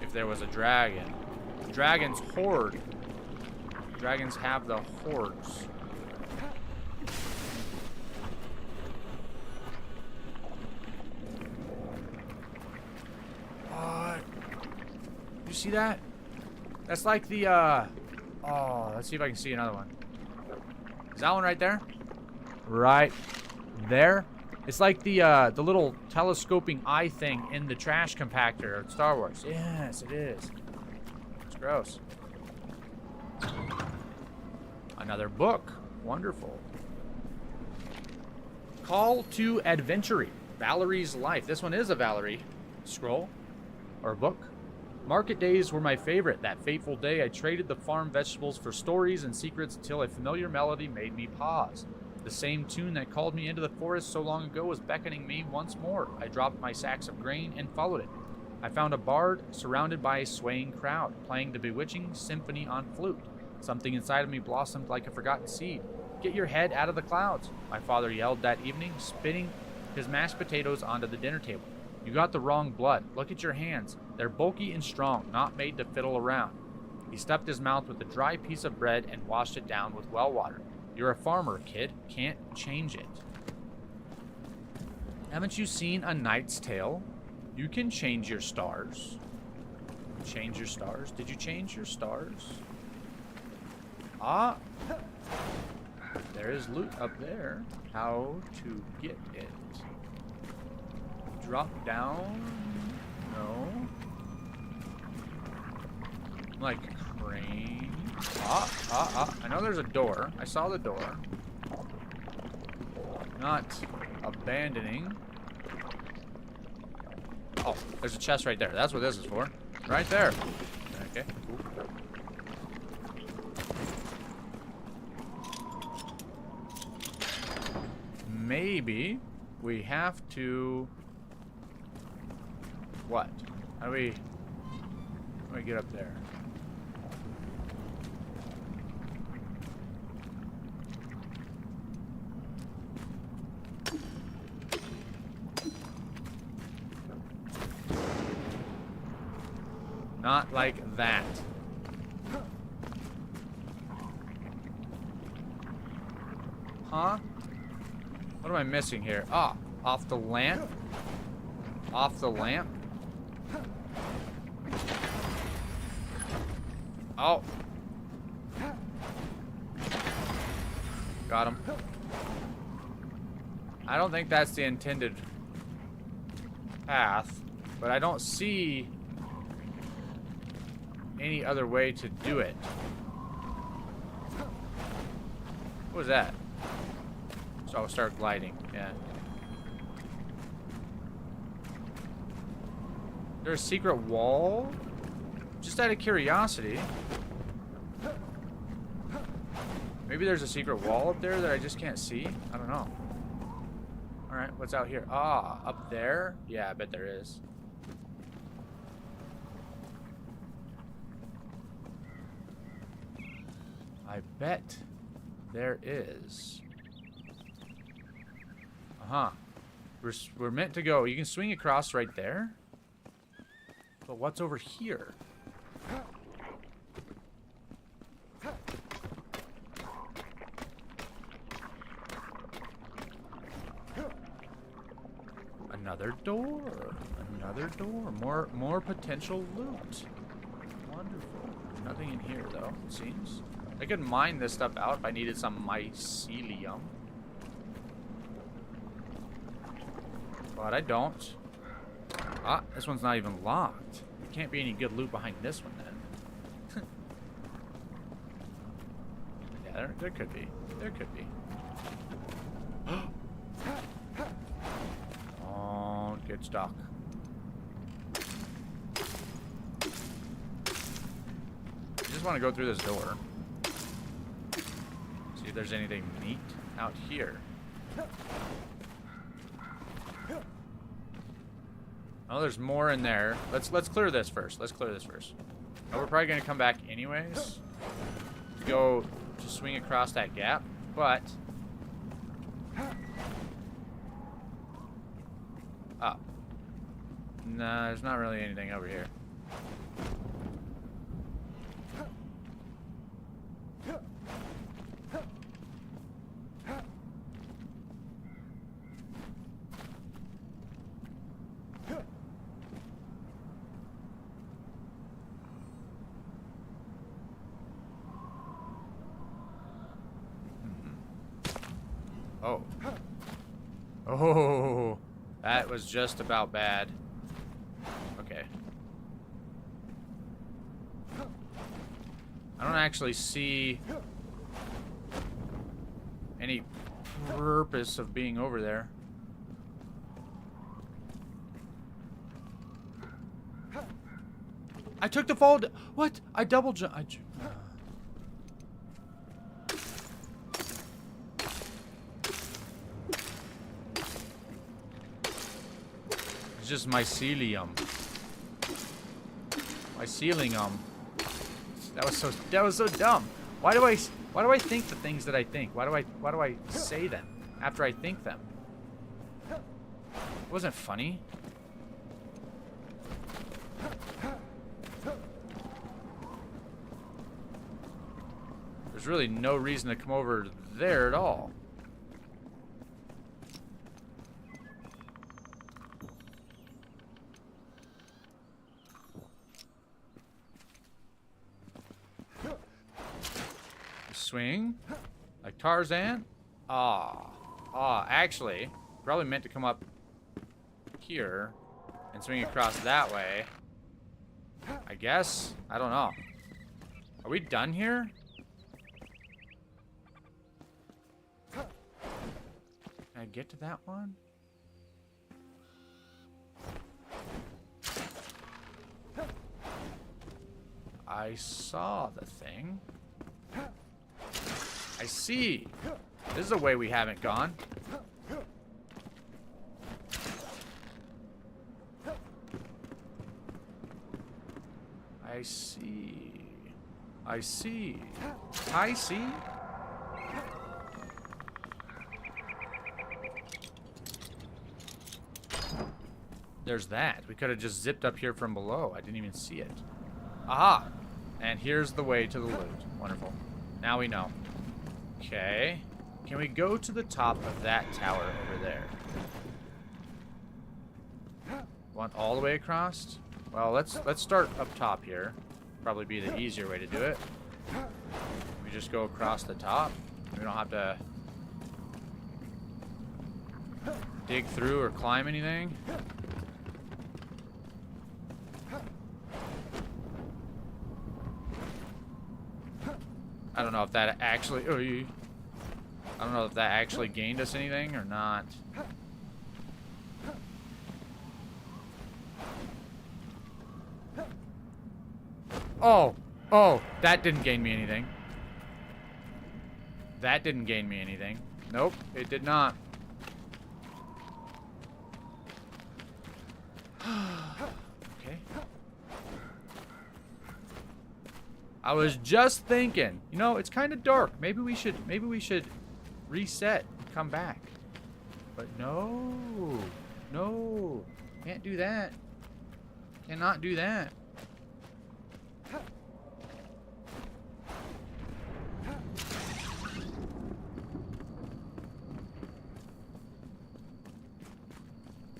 If there was a dragon. Dragons hoard. Dragons have the hordes. You see that? That's like the, oh, let's see if I can see another one. Is that one right there? Right there? It's like the little telescoping eye thing in the trash compactor of Star Wars. Yes, it is. It's gross. Another book. Wonderful. Call to Adventure. Valerie's Life. This one is a Valerie scroll or book. Market days were my favorite. That fateful day, I traded the farm vegetables for stories and secrets until a familiar melody made me pause. The same tune that called me into the forest so long ago was beckoning me once more. I dropped my sacks of grain and followed it. I found a bard surrounded by a swaying crowd, playing the bewitching symphony on flute. Something inside of me blossomed like a forgotten seed. Get your head out of the clouds, my father yelled that evening, spitting his mashed potatoes onto the dinner table. You got the wrong blood. Look at your hands. They're bulky and strong, not made to fiddle around. He stuffed his mouth with a dry piece of bread and washed it down with well water. You're a farmer, kid. Can't change it. Haven't you seen A Knight's Tale? You can change your stars. Change your stars? Did you change your stars? Ah. There is loot up there. How to get it? Drop down? No. Like crane. I know there's a door. I saw the door. Not abandoning. Oh, there's a chest right there. That's what this is for. Right there. Okay, cool. Maybe we have to... What? How do we get up there? Not like that. Huh? What am I missing here? Ah, off the lamp? Off the lamp? Oh. Got him. I don't think that's the intended path, but I don't see any other way to do it. What was that? So I'll start gliding, yeah. Is there a secret wall? Just out of curiosity. Maybe there's a secret wall up there that I just can't see? I don't know. Alright, what's out here? Ah, up there? Yeah, I bet there is. I bet there is. Uh-huh. We're meant to go. You can swing across right there. But what's over here? Another door. Another door. More potential loot. Wonderful. Nothing in here though, it seems. I could mine this stuff out if I needed some mycelium. But I don't. Ah, this one's not even locked. There can't be any good loot behind this one then. Yeah, there could be. There could be. Oh, get stuck. I just want to go through this door. See if there's anything neat out here. Oh, there's more in there. Let's clear this first. Let's clear this first. Oh, we're probably gonna come back anyways. To go to swing across that gap, but oh. Nah, there's not really anything over here. Oh. Oh, that was just about bad. Okay. I don't actually see any purpose of being over there. I took the fall. What? I double jump. It's just mycelium. Mycelium. That was so dumb. Why do I think the things that I think? Why do I say them after I think them? It wasn't funny. There's really no reason to come over there at all. Swing like Tarzan. Actually probably meant to come up here and swing across that way, I guess. I don't know. Are we done here? Can I get to that one? I saw the thing. I see. This is a way we haven't gone. I see. I see. I see. There's that. We could have just zipped up here from below. I didn't even see it. Aha! And here's the way to the loot. Wonderful. Now we know. Okay. Can we go to the top of that tower over there? Want all the way across? Well, let's start up top here. Probably be the easier way to do it. We just go across the top. We don't have to dig through or climb anything. I don't know if that actually... I don't know if that actually gained us anything or not. Oh! Oh! That didn't gain me anything. That didn't gain me anything. Nope, it did not. Okay. I was just thinking, you know, it's kind of dark. Maybe we should reset and come back. But no. No. Can't do that. Cannot do that.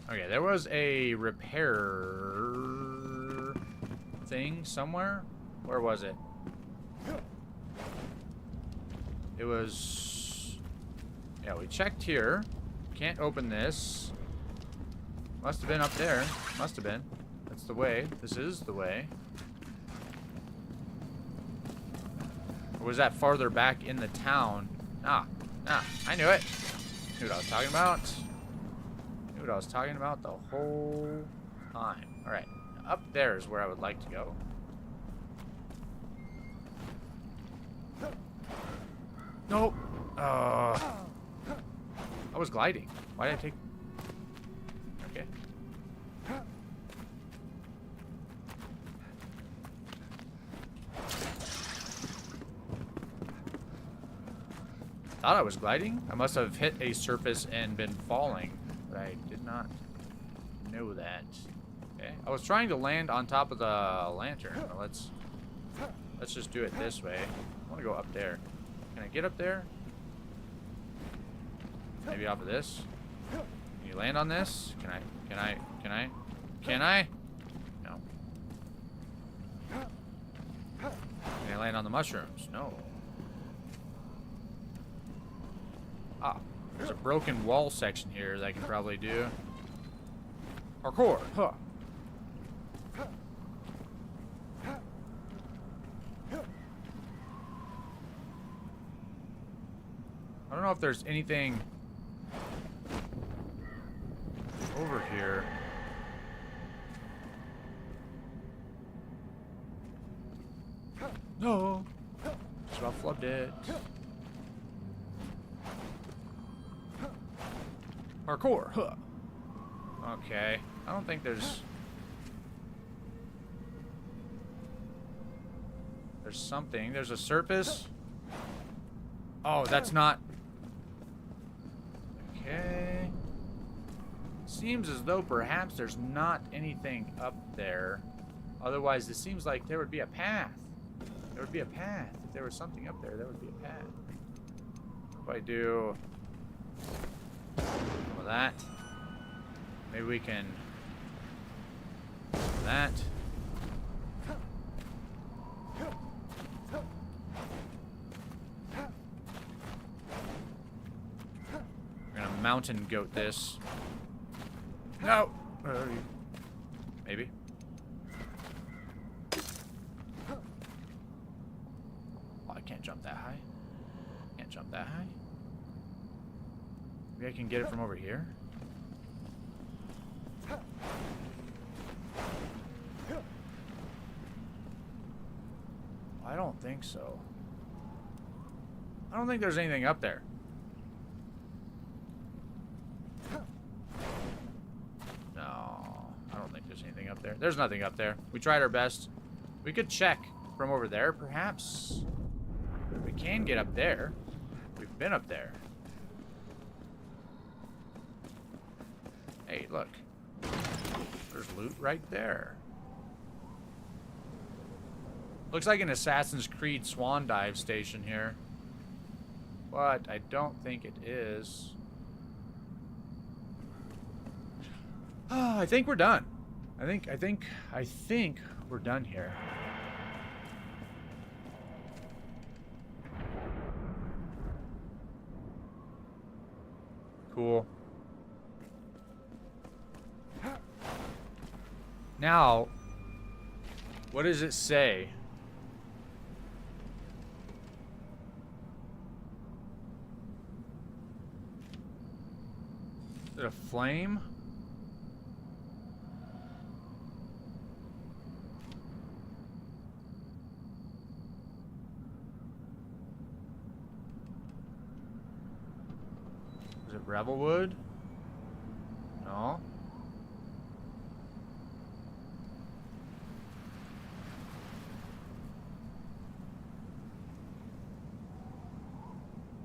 Okay, there was a repair thing somewhere. Where was it? It was... Yeah, we checked here. Can't open this. Must have been up there. Must have been. That's the way. This is the way. Or was that farther back in the town? Ah, I knew it. Knew what I was talking about. Knew what I was talking about the whole time. Alright, up there is where I would like to go. Nope. I was gliding. Why did I take... Okay. Thought I was gliding. I must have hit a surface and been falling, but I did not know that. Okay. I was trying to land on top of the lantern. Well, let's just do it this way. I want to go up there. Can I get up there? Maybe off of this? Can you land on this? Can I? No. Can I land on the mushrooms? No. Ah, there's a broken wall section here that I can probably do. Parkour! Huh. I don't know if there's anything over here. No. Just about flubbed it. Parkour. Huh. Okay. I don't think there's something. There's a surface. Oh, that's not... Okay. Seems as though perhaps there's not anything up there. Otherwise, it seems like there would be a path. There would be a path. If there was something up there, there would be a path. If I do some of that, maybe we can do that. We're gonna mountain goat this. No! Maybe. Oh, I can't jump that high. Can't jump that high. Maybe I can get it from over here. I don't think so. I don't think there's anything up there. No, I don't think there's anything up there. There's nothing up there. We tried our best. We could check from over there, perhaps. We can get up there. We've been up there. Hey, look. There's loot right there. Looks like an Assassin's Creed swan dive station here. But I don't think it is. I think we're done. I think we're done here. Cool. Now, what does it say? Is it a flame? Is it Revelwood? No.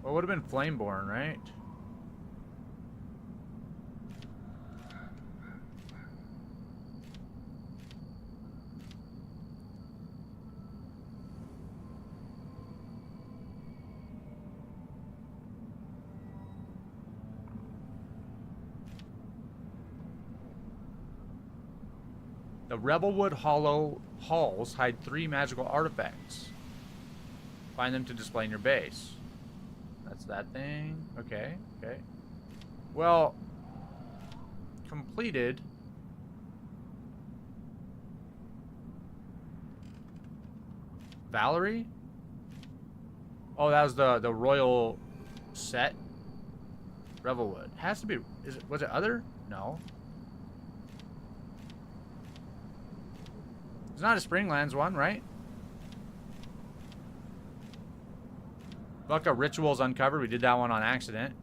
Well, it would have been Flameborn, right? The Revelwood Hollow halls hide 3 magical artifacts. Find them to display in your base. That's that thing. Okay, okay. Well, completed. Valerie? Oh, that was the royal set. Revelwood. Has to be. Was it other? No. It's not a Springlands one, right? Book of Rituals uncovered. We did that one on accident.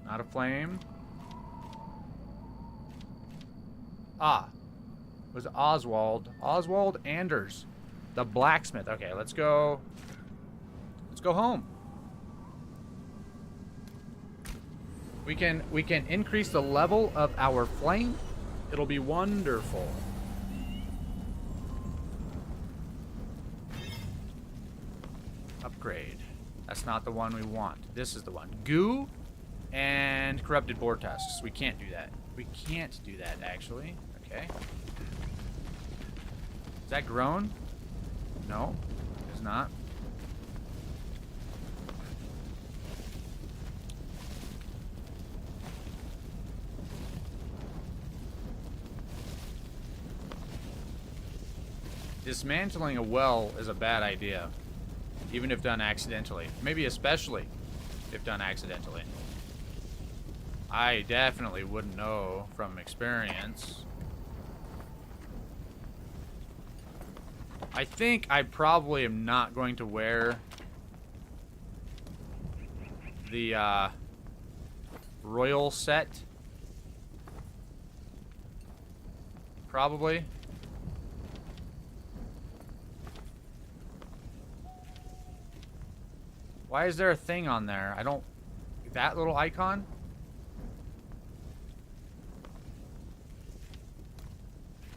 Not a flame. Ah. Was Oswald. Oswald Anders. The blacksmith. Okay, let's go. Let's go home. We can increase the level of our flame. It'll be wonderful. Upgrade. That's not the one we want. This is the one. Goo and corrupted boar tusks. We can't do that. We can't do that, actually. Okay. Is that grown? No, it's not. Dismantling a well is a bad idea, even if done accidentally. Maybe especially if done accidentally. I definitely wouldn't know from experience. I think I probably am not going to wear the royal set. Probably. Why is there a thing on there? I don't... That little icon?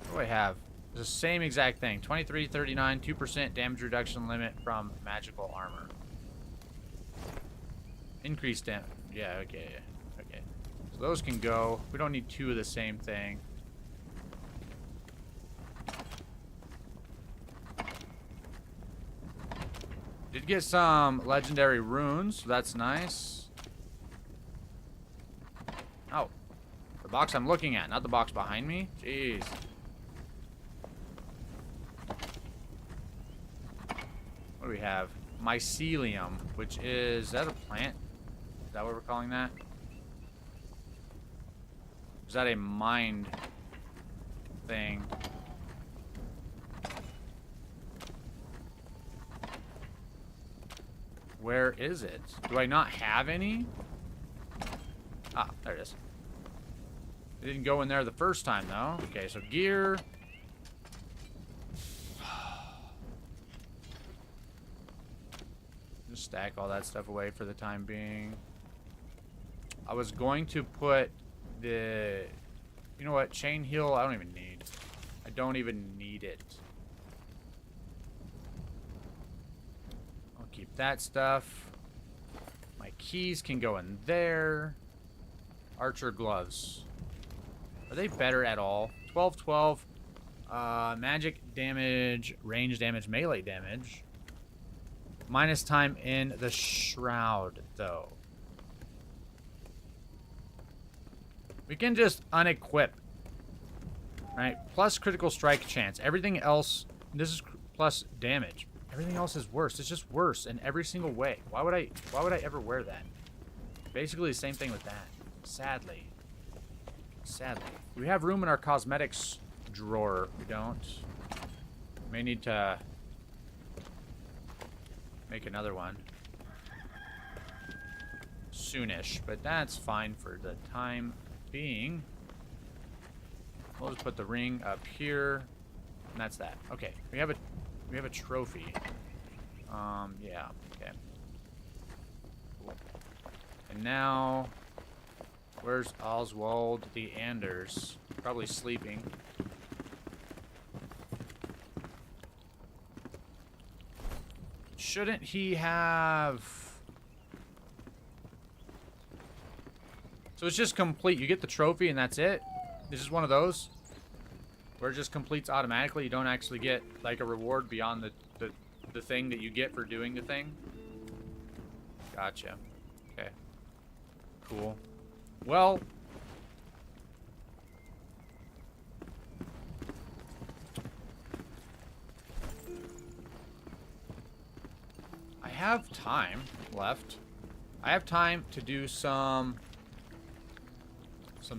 What do I have? It's the same exact thing. 23, 39, 2% damage reduction limit from magical armor. Increased damage. Yeah, okay. Okay. So those can go. We don't need 2 of the same thing. Did get some legendary runes, so that's nice. Oh. The box I'm looking at, not the box behind me. Jeez. What do we have? Mycelium, which is that a plant? Is that what we're calling that? Is that a mind thing? Where is it? Do I not have any? Ah, there it is. It didn't go in there the first time, though. Okay, so gear. Just stack all that stuff away for the time being. I was going to put the... You know what? Chain heal, I don't even need. I don't even need it. I'll keep that stuff. My keys can go in there. Archer gloves. Are they better at all? 12-12. Magic damage, range damage, melee damage. Minus time in the shroud, though. We can just unequip. Right? Plus critical strike chance. Everything else, this is plus damage. Everything else is worse. It's just worse in every single way. Why would I ever wear that? Basically the same thing with that. Sadly. Sadly. We have room in our cosmetics drawer. We don't. May need to make another one. Soonish, but that's fine for the time being. We'll just put the ring up here. And that's that. Okay. We have a trophy. Yeah. Okay. Cool. And now, where's Oswald the Anders? Probably sleeping. Shouldn't he have... So it's just complete. You get the trophy and that's it? This is one of those? Where it just completes automatically? You don't actually get, like, a reward beyond the thing that you get for doing the thing? Gotcha. Okay. Cool. Well... I have time left. I have time to do some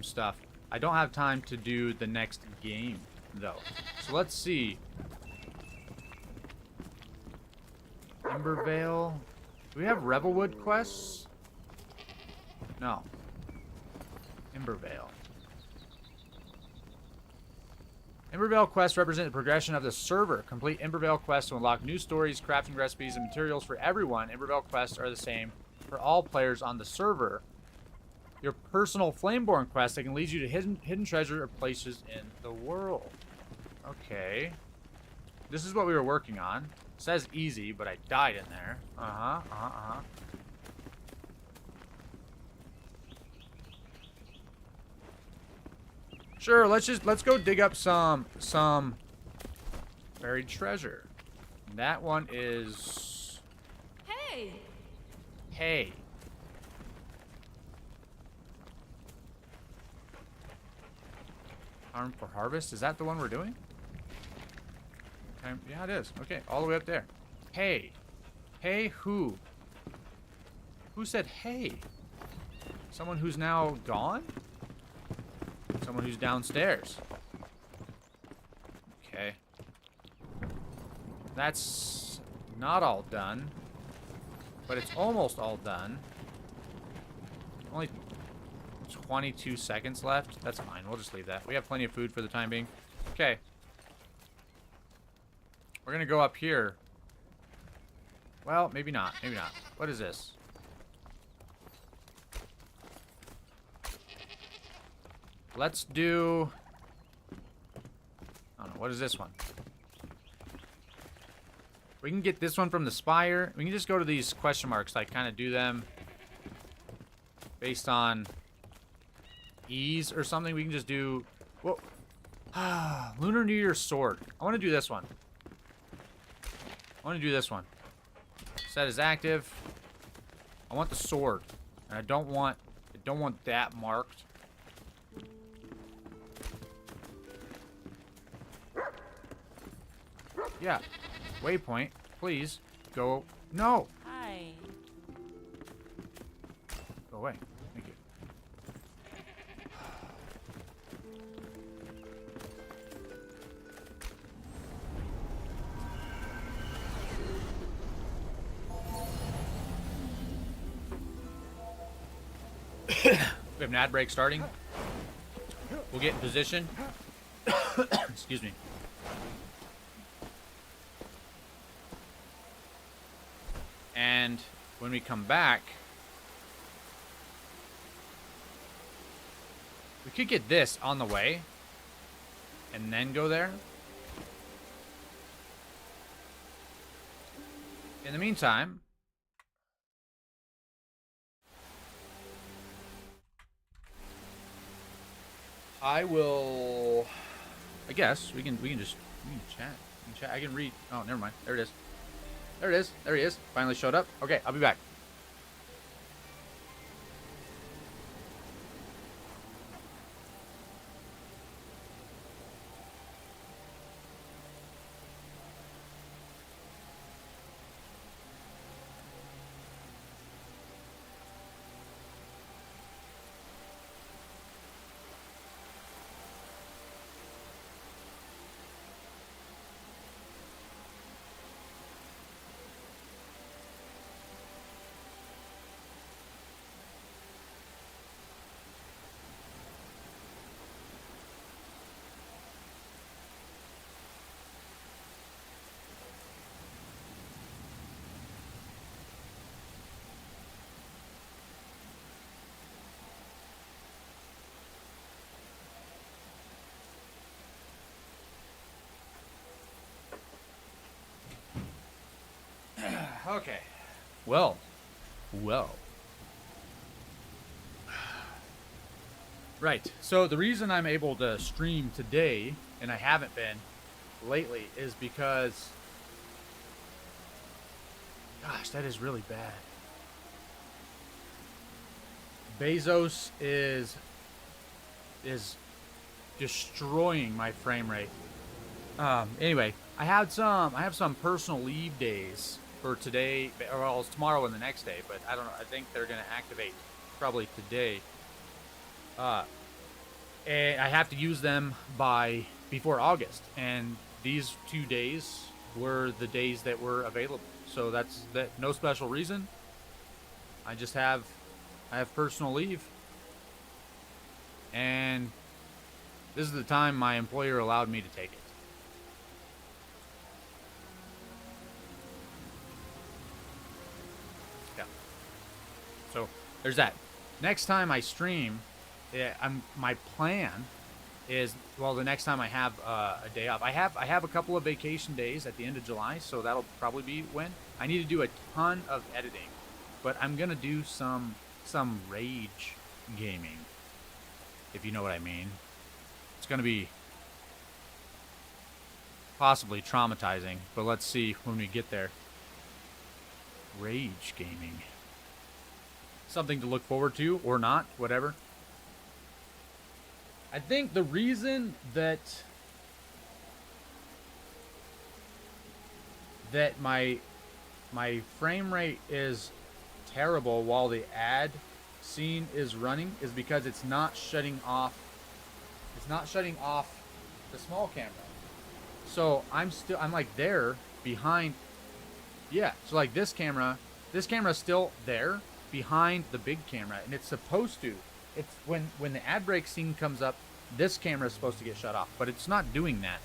stuff. I don't have time to do the next game, though. So let's see. Embervale. Do we have Revelwood quests? No. Embervale. Embervale quests represent the progression of the server. Complete Embervale quests to unlock new stories, crafting recipes, and materials for everyone. Embervale quests are the same for all players on the server. Your personal Flameborn quest that can lead you to hidden treasure or places in the world. Okay. This is what we were working on. It says easy, but I died in there. Sure, let's go dig up some buried treasure. That one is... Hey. Farm for harvest? Is that the one we're doing? Okay, yeah, it is. Okay, all the way up there. Hey. Hey, who? Who said hey? Someone who's now gone? Someone who's downstairs. Okay. That's not all done. But it's almost all done. Only 22 seconds left. That's fine. We'll just leave that. We have plenty of food for the time being. Okay. We're going to go up here. Well, maybe not. Maybe not. What is this? Let's do... I don't know. What is this one? We can get this one from the spire. We can just go to these question marks. Like, kind of do them based on ease or something. We can just do... Whoa. Lunar New Year sword. I want to do this one. I want to do this one. Set is active. I want the sword. And I don't want that marked. Yeah. Waypoint, please. Go. No. Hi. Go away. Thank you. We have an ad break starting. We'll get in position. Excuse me. And when we come back, we could get this on the way and then go there. In the meantime, I will. I guess we can just chat. We can chat. I can read. Oh, never mind. There it is. There it is. There he is. Finally showed up. Okay, I'll be back. Okay. Well. Right. So the reason I'm able to stream today, and I haven't been lately, is because... Gosh, that is really bad. Bezos is destroying my frame rate. Anyway, I have some personal leave days for today, or well, it's tomorrow and the next day, but I don't know. I think they're going to activate probably today. And I have to use them before August, and these 2 days were the days that were available. So that's that. No special reason. I have personal leave, and this is the time my employer allowed me to take it. Yeah. So there's that. Next time I stream, my plan is, well, the next time I have a day off. I have a couple of vacation days at the end of July, so that'll probably be when I need to do a ton of editing. But I'm gonna do some rage gaming, if you know what I mean. It's gonna be possibly traumatizing, but let's see when we get there. Rage gaming. Something to look forward to, or not, whatever. I think the reason that my frame rate is terrible while the ad scene is running is because it's not shutting off the small camera. So I'm like there behind. Yeah, so like this camera's still there behind the big camera, and it's supposed to. It's when the ad break scene comes up, this camera is supposed to get shut off, but it's not doing that.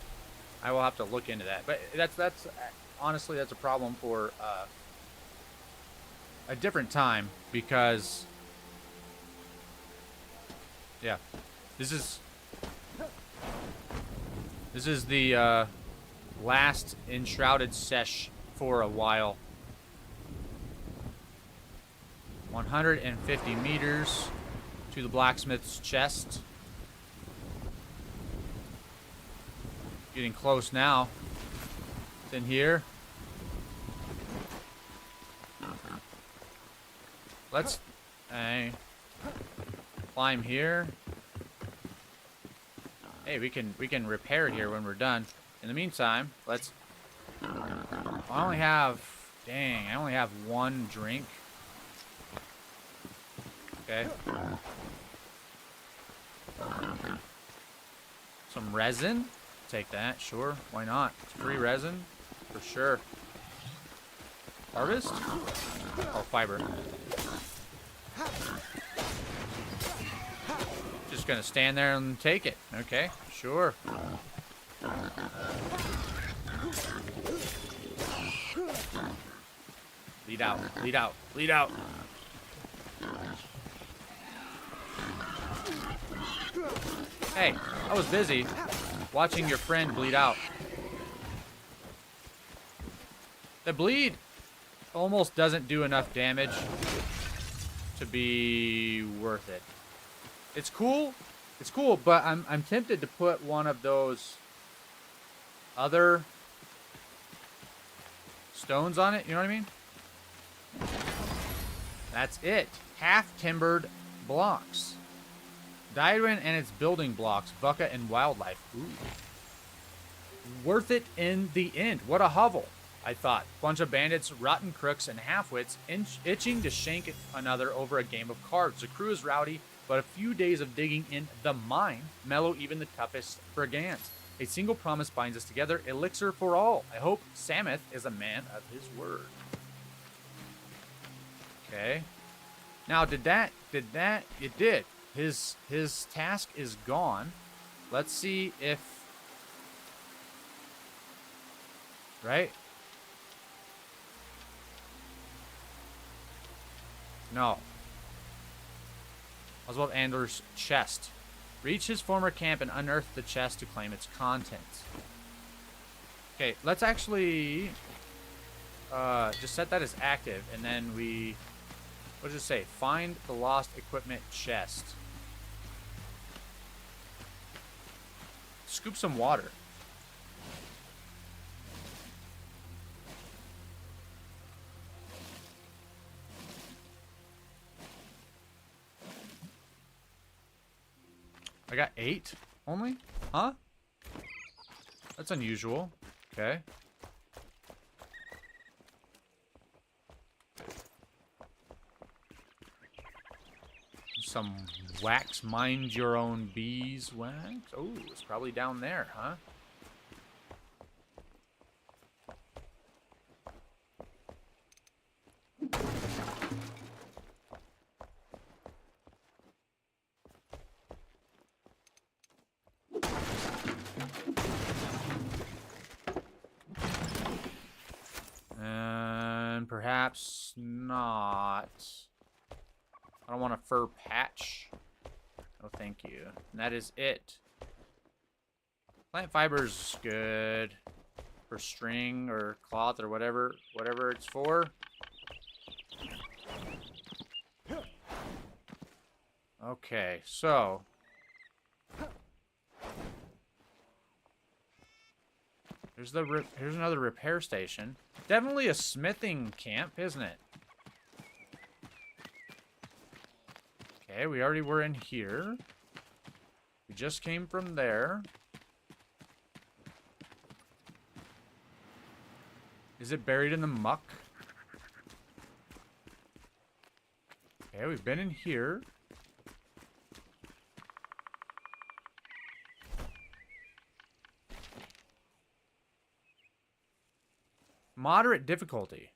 I will have to look into that. But that's honestly, that's a problem for a different time, because yeah, this is the last Enshrouded sesh for a while. 150 meters to the blacksmith's chest. Getting close now. It's in here. Let's climb here. Hey, we can repair here when we're done. In the meantime, let's. I only have Dang, I only have one drink. Okay. Some resin. Take that, sure. Why not? It's free resin. For sure. Harvest? Oh, fiber. Just gonna stand there and take it. Okay, sure. Lead out, lead out, lead out. Hey, I was busy watching your friend bleed out. The bleed almost doesn't do enough damage to be worth it. It's cool, but I'm tempted to put one of those other stones on it, you know what I mean? That's it. Half-timbered blocks. Diadwin and its building blocks, Bucka and wildlife. Ooh. Worth it in the end. What a hovel, I thought. Bunch of bandits, rotten crooks, and halfwits itching to shank another over a game of cards. The crew is rowdy, but a few days of digging in the mine mellow even the toughest brigands. A single promise binds us together, elixir for all. I hope Sameth is a man of his word. Okay. Now, it did. His task is gone. Let's see if, right? No. Oswald Andor's chest. Reach his former camp and unearth the chest to claim its contents. Okay, let's actually just set that as active, and then we, what does it say? Find the lost equipment chest. Scoop some water. I got 8 only? Huh? That's unusual. Okay. Some wax, mind your own bees wax. Oh, it's probably down there, huh? And perhaps not. I don't want a fur patch. Oh, thank you. And that is it. Plant fiber's good for string or cloth or whatever it's for. Okay, so here's another repair station. Definitely a smithing camp, isn't it? Okay, we already were in here. We just came from there. Is it buried in the muck? Okay, we've been in here. Moderate difficulty.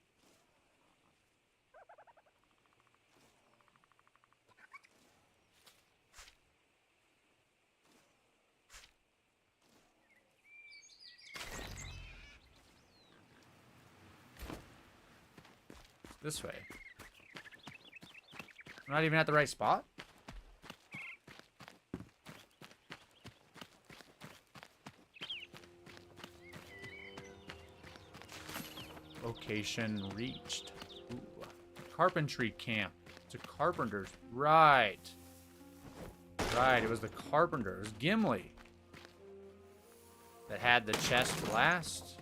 This way. I'm not even at the right spot? Location reached. Ooh. Carpentry camp. It's a carpenter's. Right. Right, it was the carpenter. It was Gimli that had the chest last.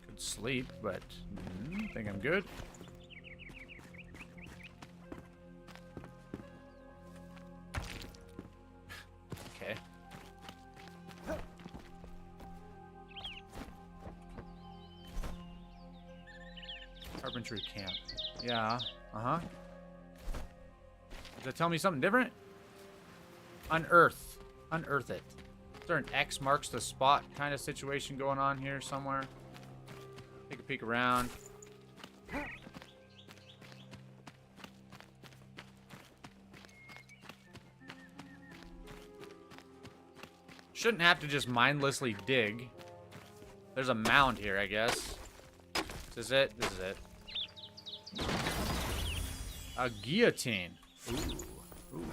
Could sleep, but I think I'm good. Carpentry camp. Yeah. Uh-huh. Does that tell me something different? Unearth. Unearth it. Is there an X marks the spot kind of situation going on here somewhere? Take a peek around. Shouldn't have to just mindlessly dig. There's a mound here, I guess. Is this it? This is it. A guillotine. Ooh. Ooh.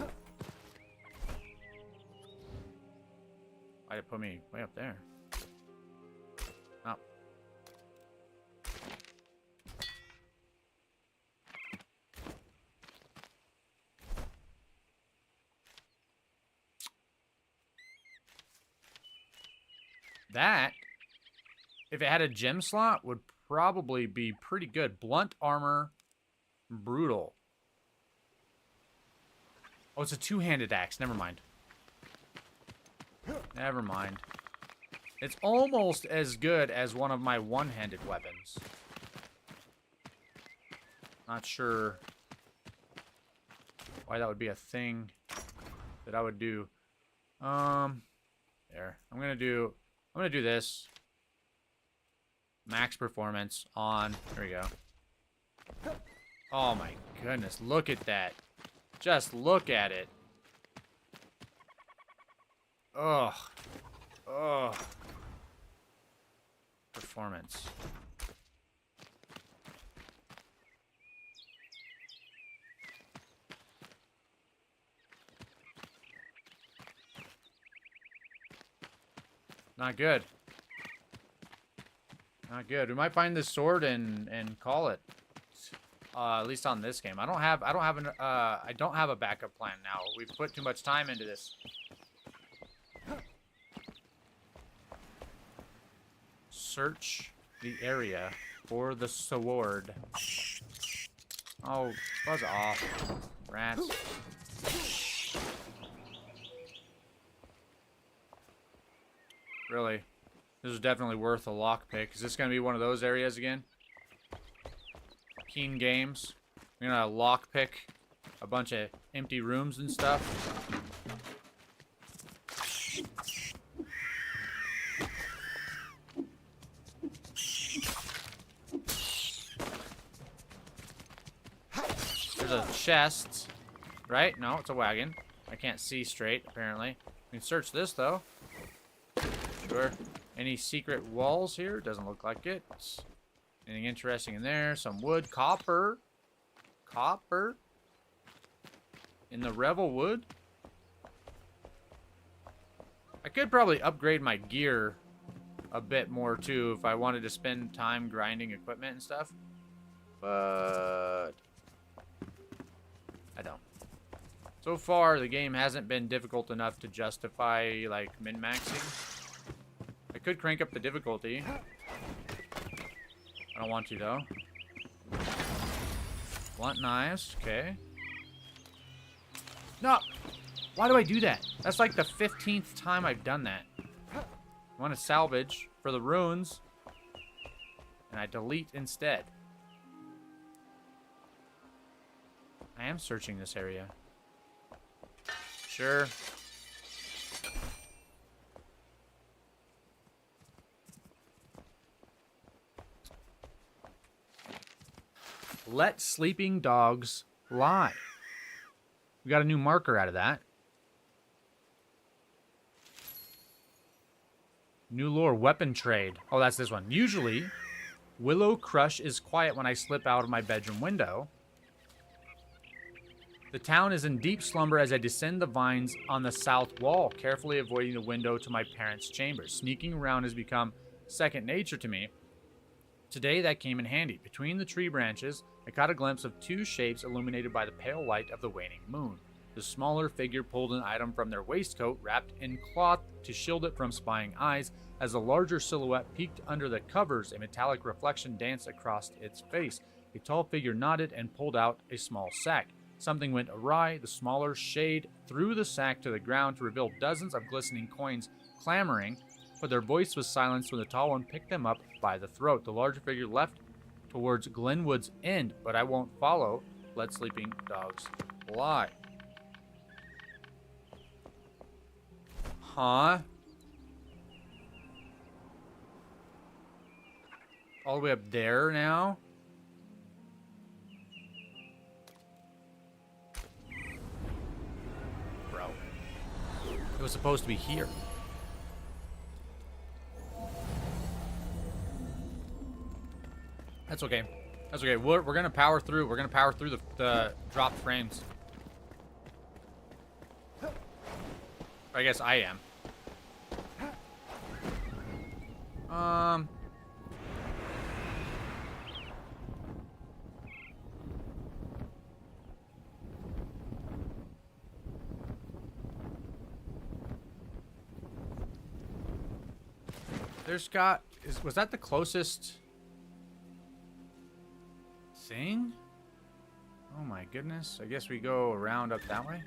Why'd it put me way up there? Oh. That, if it had a gem slot, would probably be pretty good. Blunt armor, brutal. Oh, it's a two-handed axe. Never mind. Never mind. It's almost as good as one of my one-handed weapons. Not sure why that would be a thing that I would do. There. I'm gonna do this. Max performance on. There we go. Oh my goodness, look at that. Just look at it. Ugh. Ugh. Performance. Not good. Not good. We might find this sword and call it. At least on this game. I don't have a backup plan now. We've put too much time into this. Search the area for the sword. Oh, buzz off. Rats. Really? This is definitely worth a lockpick. Is this going to be one of those areas again? Keen Games. We're going to lockpick a bunch of empty rooms and stuff. There's a chest. Right? No, it's a wagon. I can't see straight, apparently. We can search this, though. Sure. Any secret walls here? Doesn't look like it. Anything interesting in there? Some wood. Copper. Copper. In the Revel wood. I could probably upgrade my gear a bit more, too, if I wanted to spend time grinding equipment and stuff. But I don't. So far, the game hasn't been difficult enough to justify, like, min-maxing. I could crank up the difficulty. I don't want to, though. Blunt knives. Okay. No! Why do I do that? That's like the 15th time I've done that. I want to salvage for the runes. And I delete instead. I am searching this area. Sure. Let sleeping dogs lie. We got a new marker out of that. New lore, weapon trade. Oh, that's this one. Usually, Willow Crush is quiet when I slip out of my bedroom window. The town is in deep slumber as I descend the vines on the south wall, carefully avoiding the window to my parents' chambers. Sneaking around has become second nature to me. Today, that came in handy. Between the tree branches, I caught a glimpse of two shapes illuminated by the pale light of the waning moon. The smaller figure pulled an item from their waistcoat, wrapped in cloth to shield it from spying eyes. As the larger silhouette peeked under the covers, a metallic reflection danced across its face. A tall figure nodded and pulled out a small sack. Something went awry. The smaller shade threw the sack to the ground to reveal dozens of glistening coins clamoring, but their voice was silenced when the tall one picked them up by the throat. The larger figure leapt towards Glenwood's End, but I won't follow. Let sleeping dogs lie. Huh? All the way up there now? Bro. It was supposed to be here. That's okay. That's okay. We're gonna power through. We're gonna power through the dropped frames. I guess I am. Was that the closest thing? Oh my goodness. I guess we go around up that way.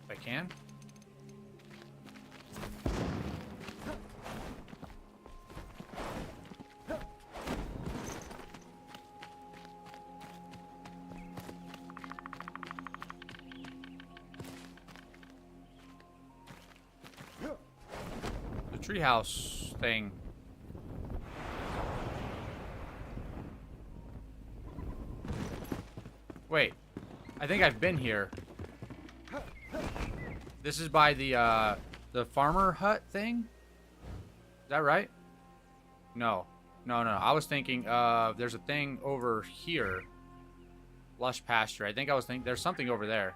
If I can. Treehouse thing. Wait, I think I've been here. This is by the farmer hut thing? Is that right? No. No. I was thinking there's a thing over here. Lush pasture. I think I was thinking there's something over there.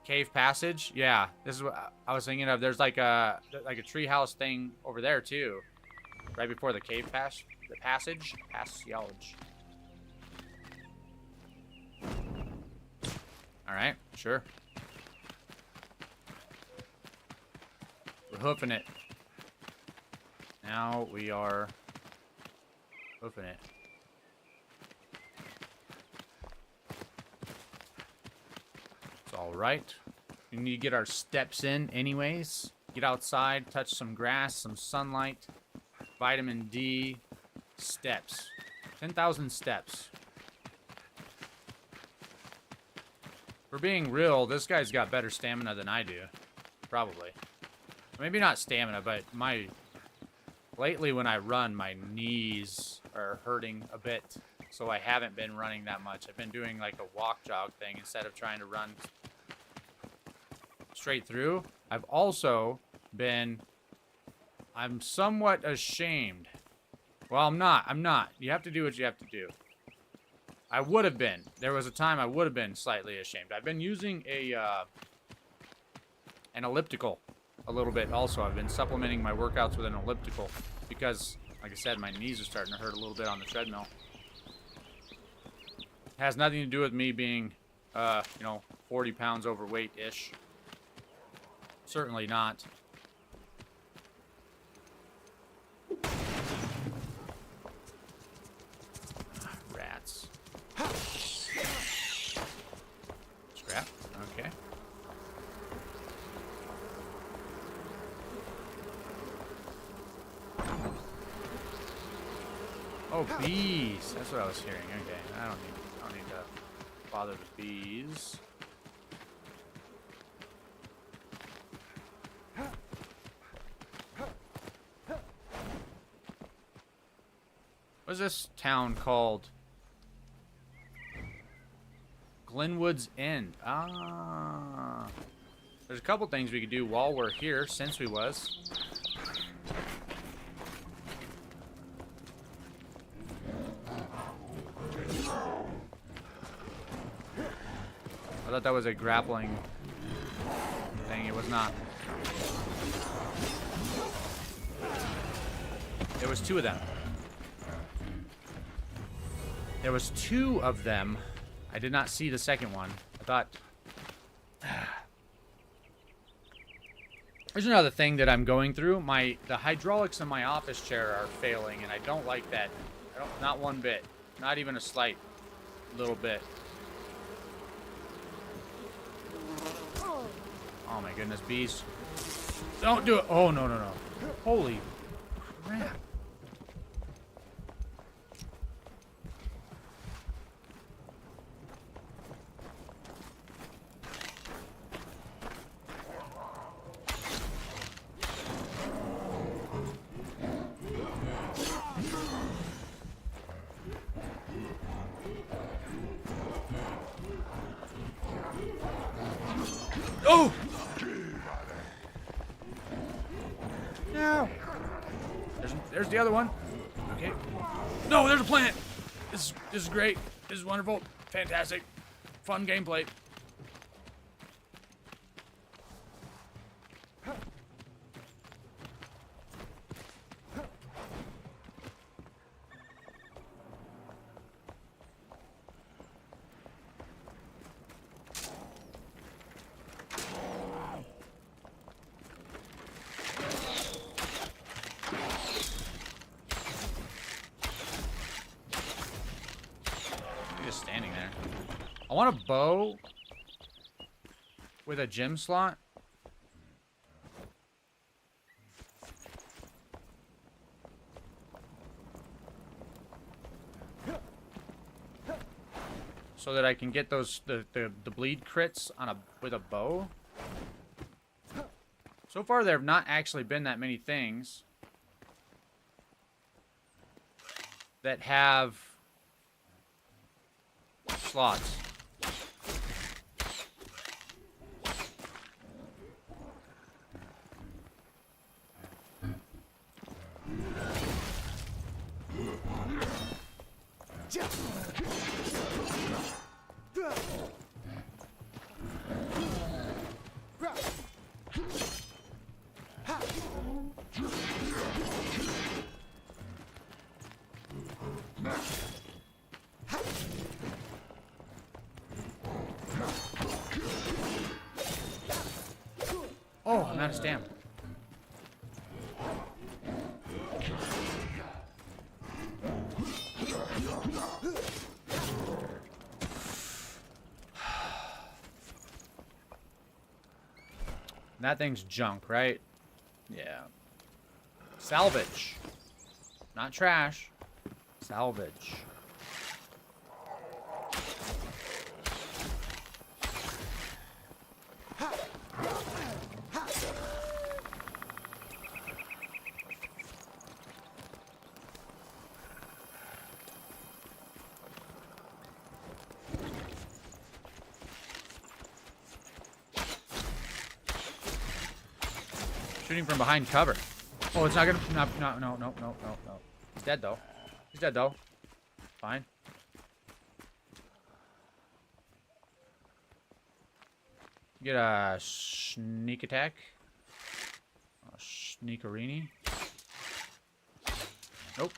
Cave passage? Yeah, this is what I was thinking of. There's like a treehouse thing over there too, right before the cave passage. Passage. All right, sure. We're hoofing it. Now we are hoofing it. All right, we need to get our steps in anyways. Get outside, touch some grass, some sunlight, vitamin D, steps. 10,000 steps. For being real, this guy's got better stamina than I do. Probably. Maybe not stamina, but lately when I run, my knees are hurting a bit. So I haven't been running that much. I've been doing like a walk jog thing instead of trying to run straight through. I've also been, I'm somewhat ashamed. Well, I'm not. You have to do what you have to do. I would have been. There was a time I would have been slightly ashamed. I've been using an elliptical a little bit also. I've been supplementing my workouts with an elliptical because, like I said, my knees are starting to hurt a little bit on the treadmill. It has nothing to do with me being, 40 pounds overweight-ish. Certainly not. Rats. Scrap. Okay. Oh, bees. That's what I was hearing. Okay. I don't need to bother the bees. What's this town called? Glenwood's End. Ah. There's a couple things we could do while we're here, since we was. I thought that was a grappling thing. It was not. There was two of them. There was two of them. I did not see the second one. I thought... There's another thing that I'm going through. The hydraulics in my office chair are failing, and I don't like that. Not one bit. Not even a slight little bit. Oh my goodness, bees. Don't do it. Oh, no. Holy crap. Oh! No! There's the other one. Okay. No, there's a plant! This is great. This is wonderful. Fantastic. Fun gameplay. Just standing there. I want a bow with a gem slot. So that I can get those the bleed crits on with a bow. So far there have not actually been that many things that have slots. Oh, I'm out of stamina. That thing's junk, right? Yeah. Salvage. Not trash. Salvage. Shooting from behind cover. Oh, it's not gonna. No. He's dead though. He's dead though. Fine. Get a sneak attack. A sneakerini. Nope.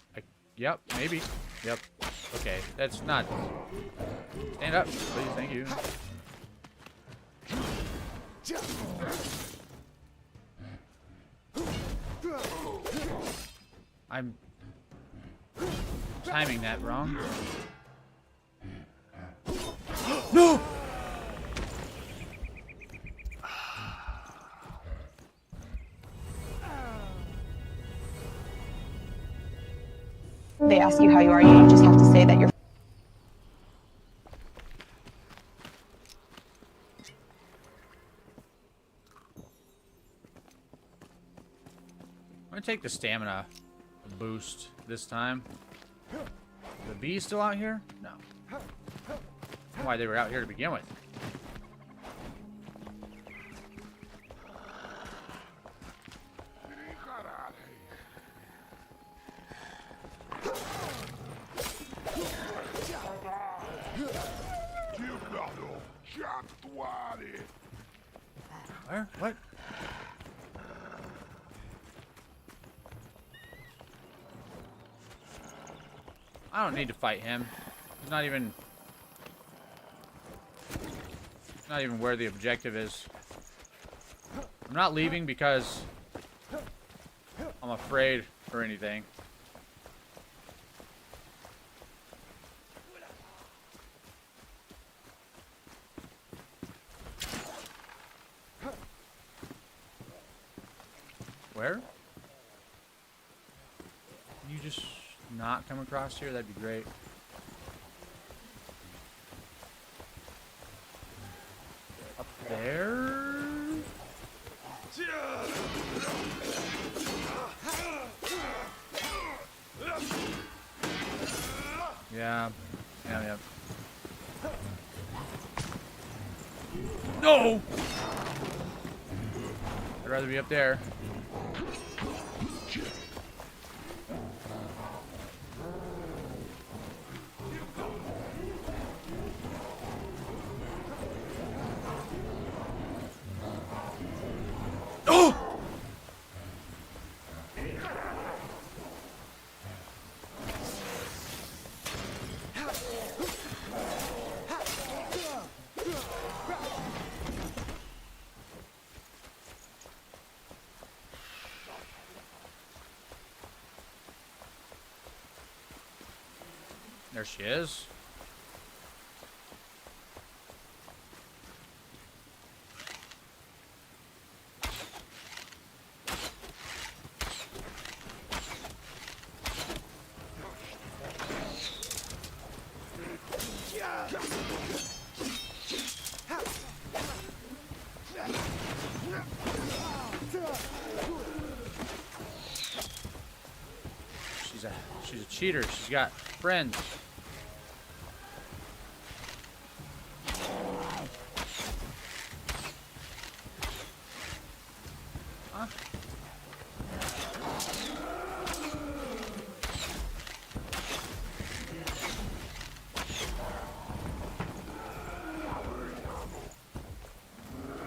Yep. Maybe. Yep. Okay. That's not. Stand up, please. Thank you. I'm timing that wrong. No! They ask you how you are, you just have to say that you're. I'm gonna take the stamina boost this time. The bees still out here? No. I don't know why they were out here to begin with. Where? What? I don't need to fight him. He's not even where the objective is. I'm not leaving because I'm afraid or anything. Where? Can you just not come across here? That'd be great. Up there? Yeah. Yeah. No! rather be up there. Oh! There she is. She's a cheater. She's got friends. Huh?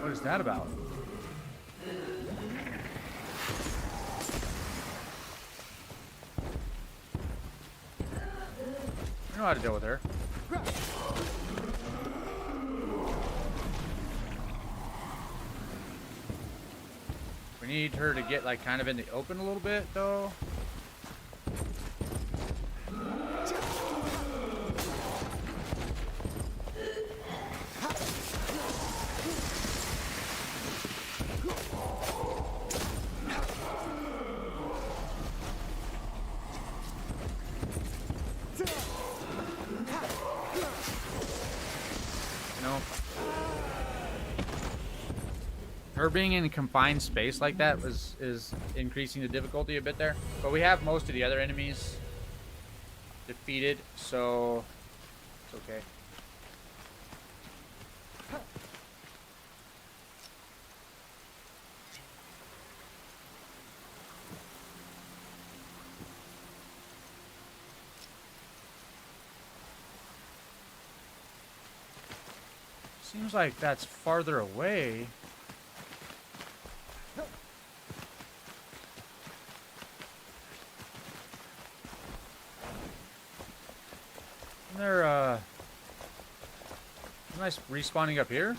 What is that about? I know how to deal with her. We need her to get like kind of in the open a little bit though. Her being in a confined space like that is increasing the difficulty a bit there. But we have most of the other enemies defeated, so it's okay. Seems like that's farther away. They're, am I respawning up here?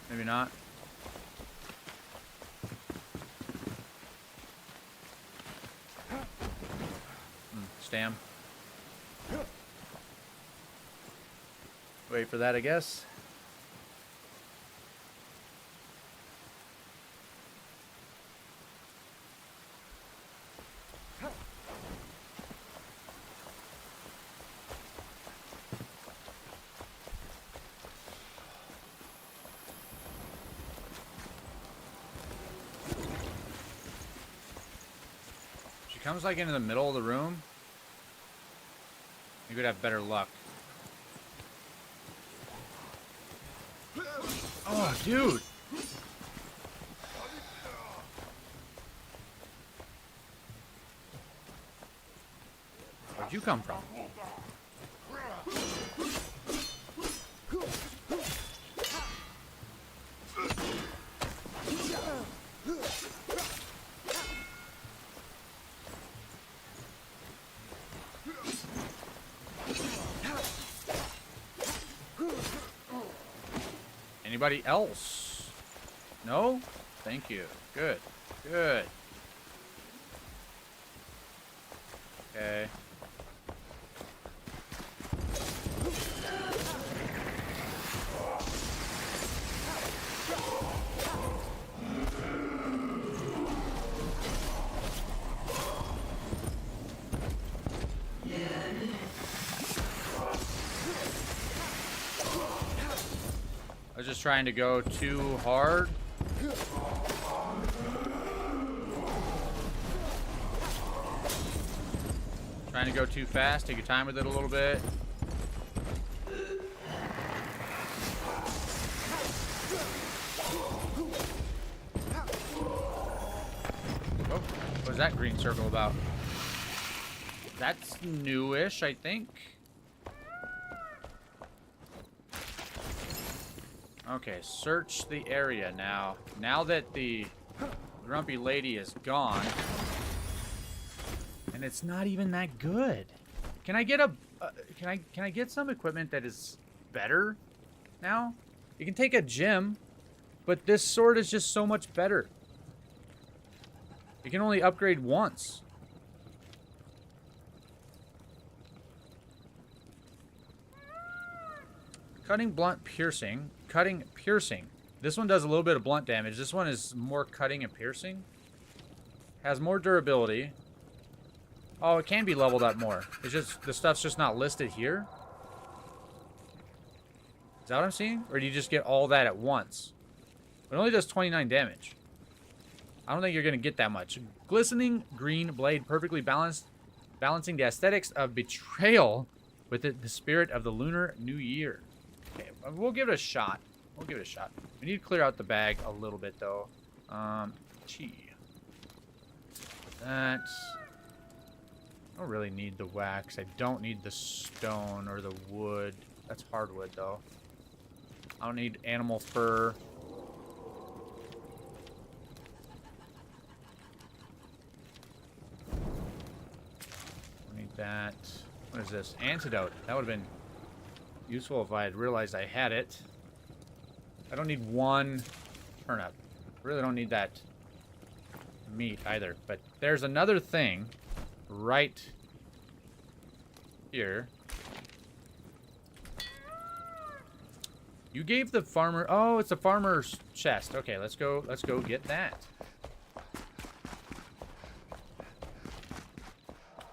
Maybe not. Stam. Wait for that, I guess. Comes like into the middle of the room, you could have better luck. Oh, dude! Where'd you come from? Anybody else? No? Thank you. Good. Good. Okay. I was just trying to go too hard. Trying to go too fast. Take your time with it a little bit. that green circle about? That's newish, I think. Okay, search the area now. Now that the grumpy lady is gone, and it's not even that good. Can I get a? Can I get some equipment that is better now? You can take a gem, but this sword is just so much better. You can only upgrade once. Cutting, blunt, piercing. Cutting, piercing. This one does a little bit of blunt damage. This one is more cutting and piercing. Has more durability. Oh, it can be leveled up more. It's just, the stuff's just not listed here. Is that what I'm seeing? Or do you just get all that at once? It only does 29 damage. I don't think you're going to get that much. Glistening green blade, perfectly balanced, balancing the aesthetics of betrayal with the spirit of the Lunar New Year. Okay, we'll give it a shot. We'll give it a shot. We need to clear out the bag a little bit, though. That. I don't really need the wax. I don't need the stone or the wood. That's hardwood, though. I don't need animal fur. I need that. What is this? Antidote. That would have been useful if I had realized I had it. I don't need one turnip. I really don't need that meat either. But there's another thing right here. You gave the farmer... Oh, it's a farmer's chest. Okay, let's go get that.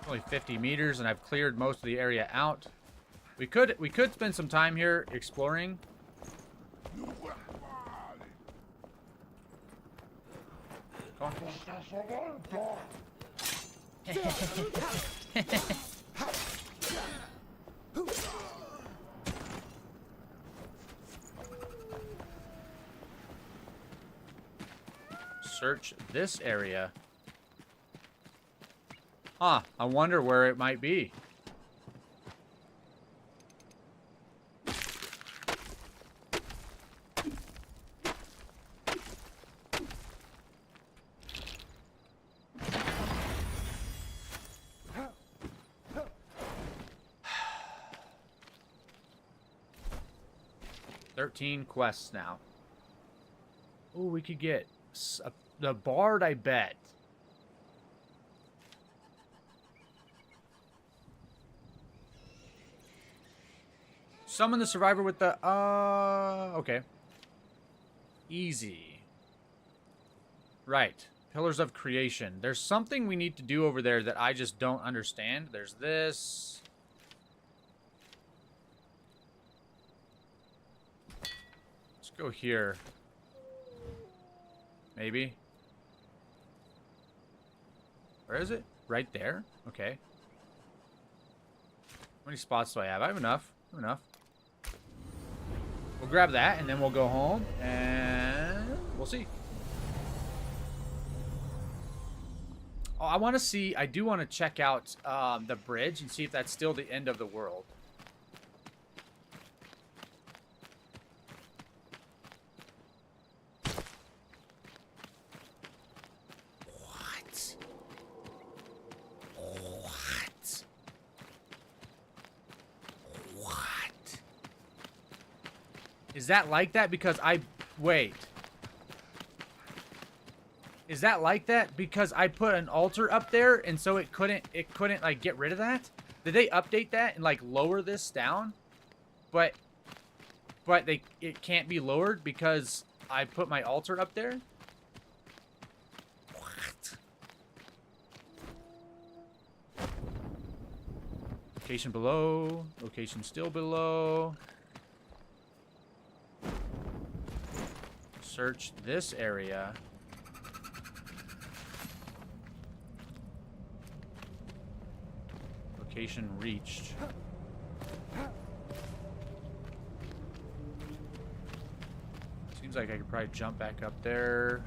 Only 50 meters, and I've cleared most of the area out. We could spend some time here exploring. Search this area. Huh, I wonder where it might be. Quests now. Oh, we could get the bard, I bet. Summon the survivor with the okay. Easy. Right. Pillars of creation. There's something we need to do over there that I just don't understand. There's this. Go here. Maybe. Where is it? Right there? Okay. How many spots do I have? I have enough. I have enough. We'll grab that and then we'll go home and we'll see. Oh, I want to see. I do want to check out the bridge and see if that's still the end of the world. Is that like that because I... Wait. Is that like that because I put an altar up there and so it couldn't like get rid of that? Did they update that and like lower this down? But it can't be lowered because I put my altar up there? What? Location below. Location still below. Search this area. Location reached. Seems like I could probably jump back up there.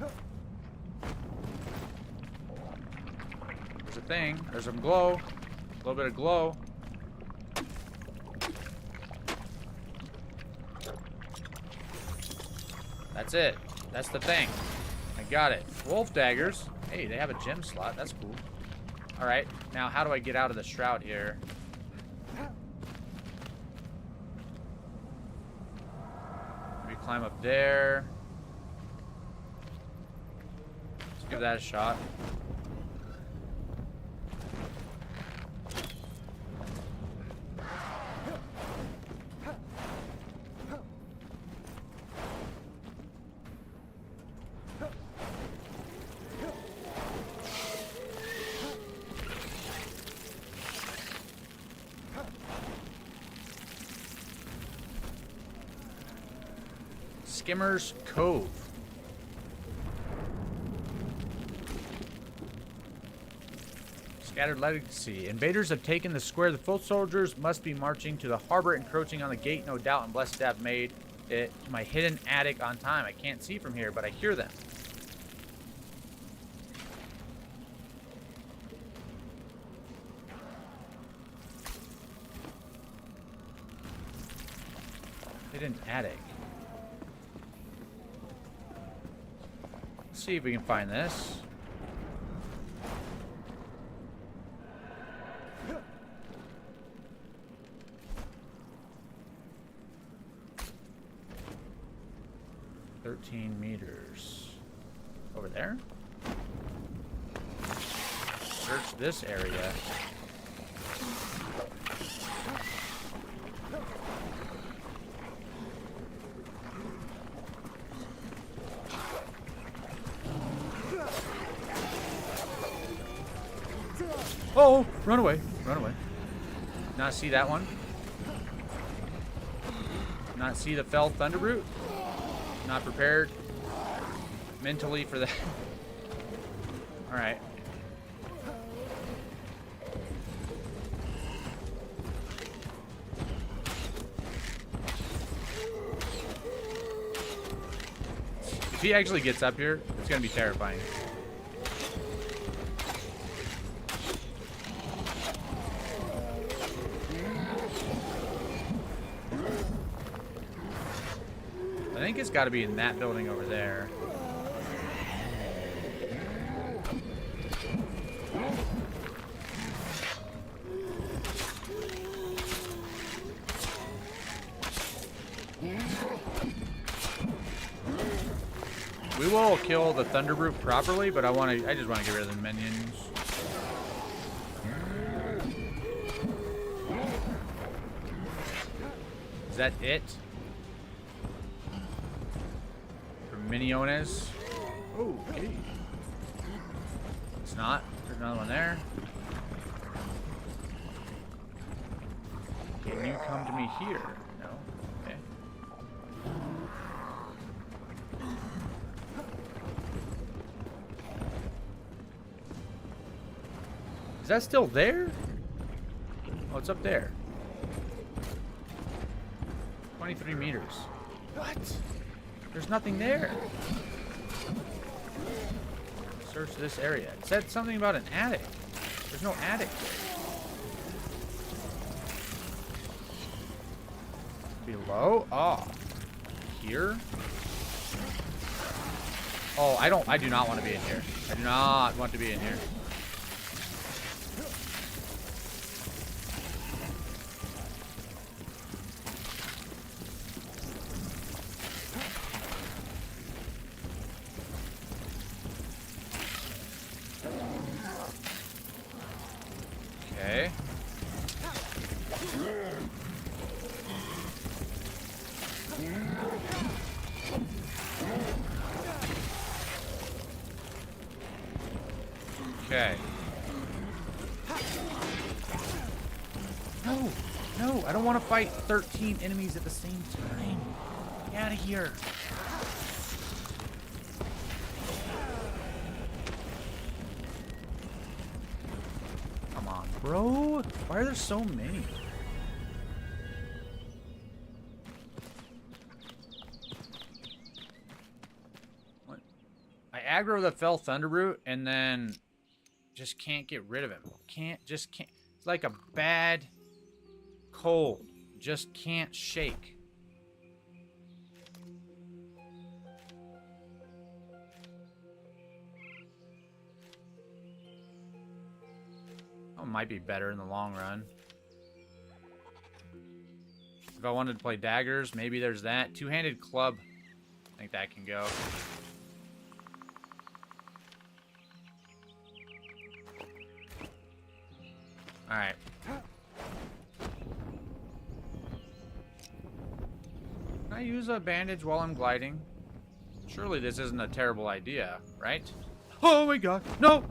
thing. There's some glow. A little bit of glow. That's it. That's the thing. I got it. Wolf daggers. Hey, they have a gem slot. That's cool. Alright, now how do I get out of the shroud here? Maybe climb up there. Let's give that a shot. Skimmer's Cove. Scattered legacy. Invaders have taken the square. The foot soldiers must be marching to the harbor, encroaching on the gate, no doubt, and blessed to have made it to my hidden attic on time. I can't see from here, but I hear them. Hidden attic. Let's see if we can find this. $13 over there. Search this area. Oh, run away. Run away. Not see that one. Not see the fell thunderroot. Not prepared mentally for that. Alright. If he actually gets up here, it's gonna be terrifying. I think it's got to be in that building over there. We will kill the thunderbrute properly, but I just want to get rid of the minions. Is that it? Miniones. Oh, okay. It's not. There's another one there. Can you come to me here? No. Okay. Is that still there? Oh, it's up there. 23 meters. What? There's nothing there. Search this area. It said something about an attic. There's no attic there. Below? Oh. Here? Oh, I do not want to be in here. I do not want to be in here. Okay. Okay. No, no, I don't want to fight 13 enemies at the same time. Get out of here. Come on, bro. Why are there so many? What? I aggro the fell thunderroot and then Just can't get rid of him. Can't. It's like a bad cold. Just can't shake. Oh, might be better in the long run. If I wanted to play daggers, maybe there's that. Two-handed club. I think that can go. Alright. Can I use a bandage while I'm gliding? Surely this isn't a terrible idea, right? Oh my god, no!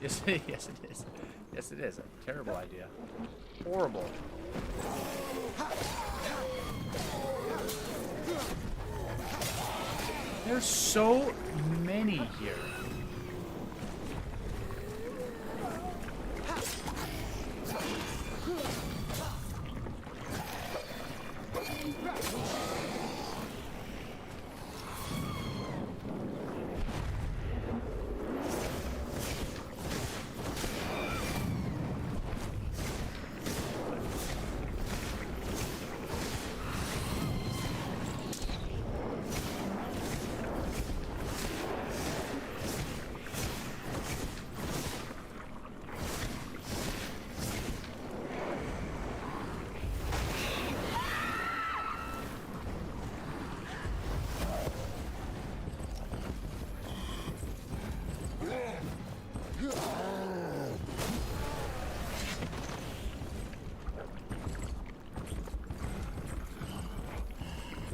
Yes, yes it is. Yes it is. A terrible idea. Horrible. There's so many here.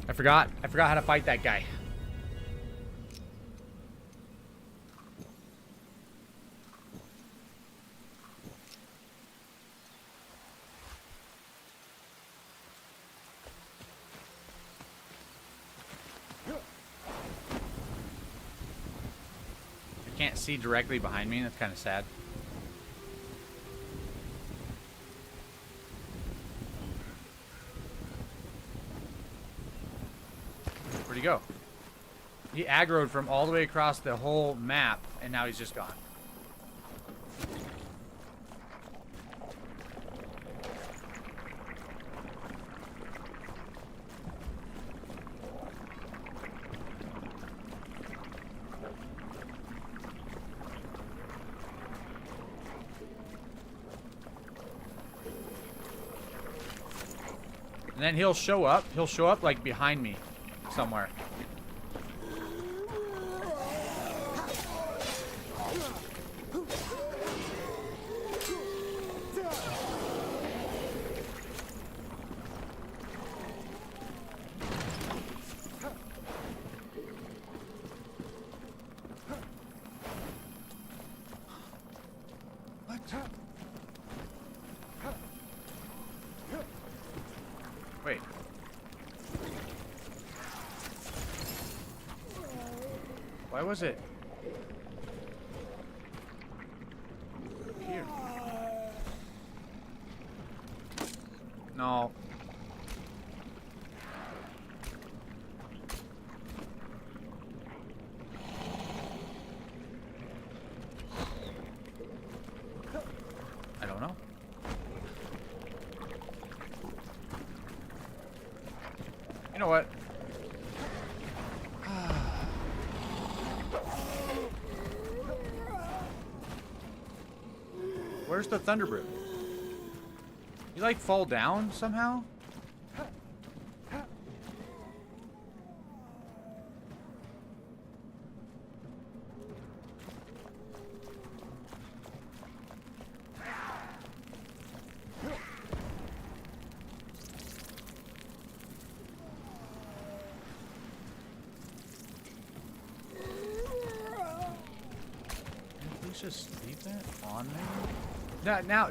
I forgot how to fight that guy. I can't see directly behind me. That's kind of sad. Where'd he go? He aggroed from all the way across the whole map, and now he's just gone. And then he'll show up. He'll show up like behind me somewhere. Wait. Why was it here? No. I don't know. You know what? Where's the Thunderbird? You like fall down somehow? Just leave that on there. Now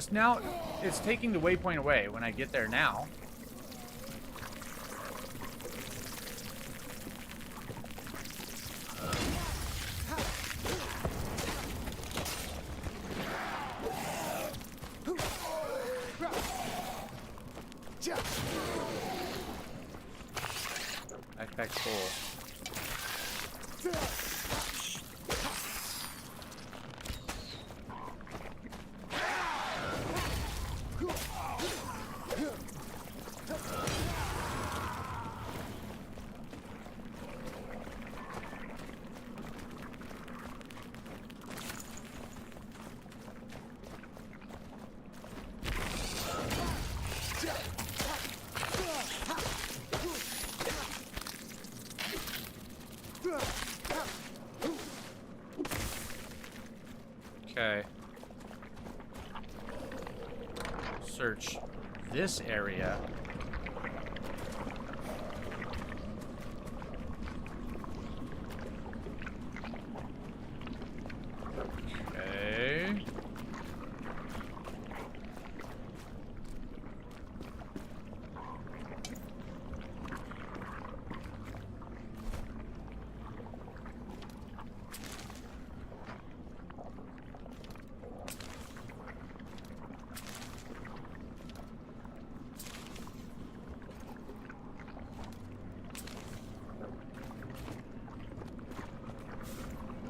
it's taking the waypoint away when I get there now. Backpack's full. search this area. Okay.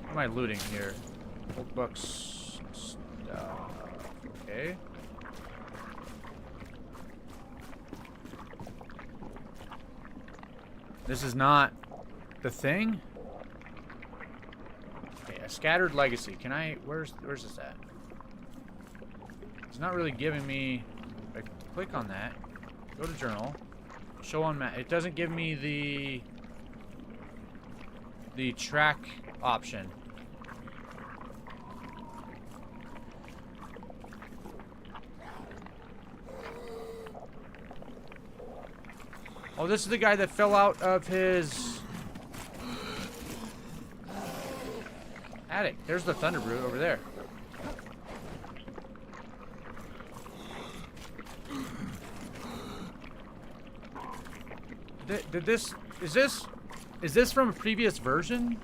What am I looting here? Old books. Stuff. Okay. This is not the thing? Okay, a scattered legacy. Can I... Where's this at? It's not really giving me... I click on that. Go to journal. Show on map. It doesn't give me the track option. Oh, this is the guy that fell out of his attic. There's the Thunderbrute over there. Did this... Is this from a previous version?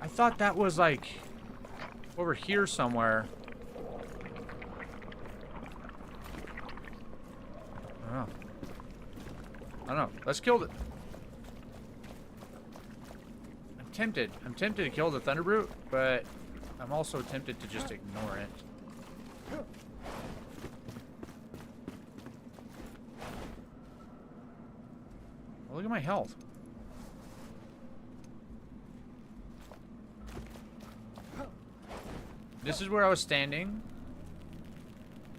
I thought that was like over here somewhere. I don't know. Let's kill the... I'm tempted to kill the Thunderbrute, but I'm also tempted to just ignore it. Oh, look at my health. This is where I was standing.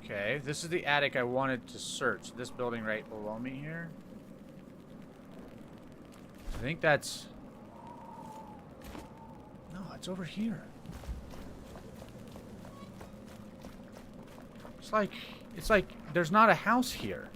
Okay, this is the attic I wanted to search. This building right below me here. I think that's... No, it's over here. It's like there's not a house here.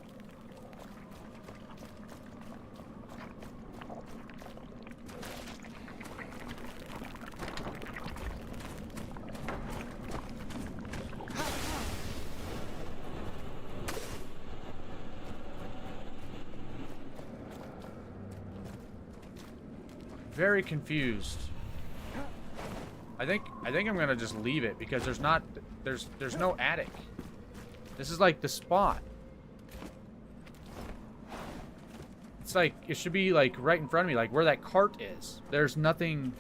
Very confused. I think I'm gonna just leave it because there's no attic. This is like the spot. It's like it should be like right in front of me, like where that cart is. There's nothing.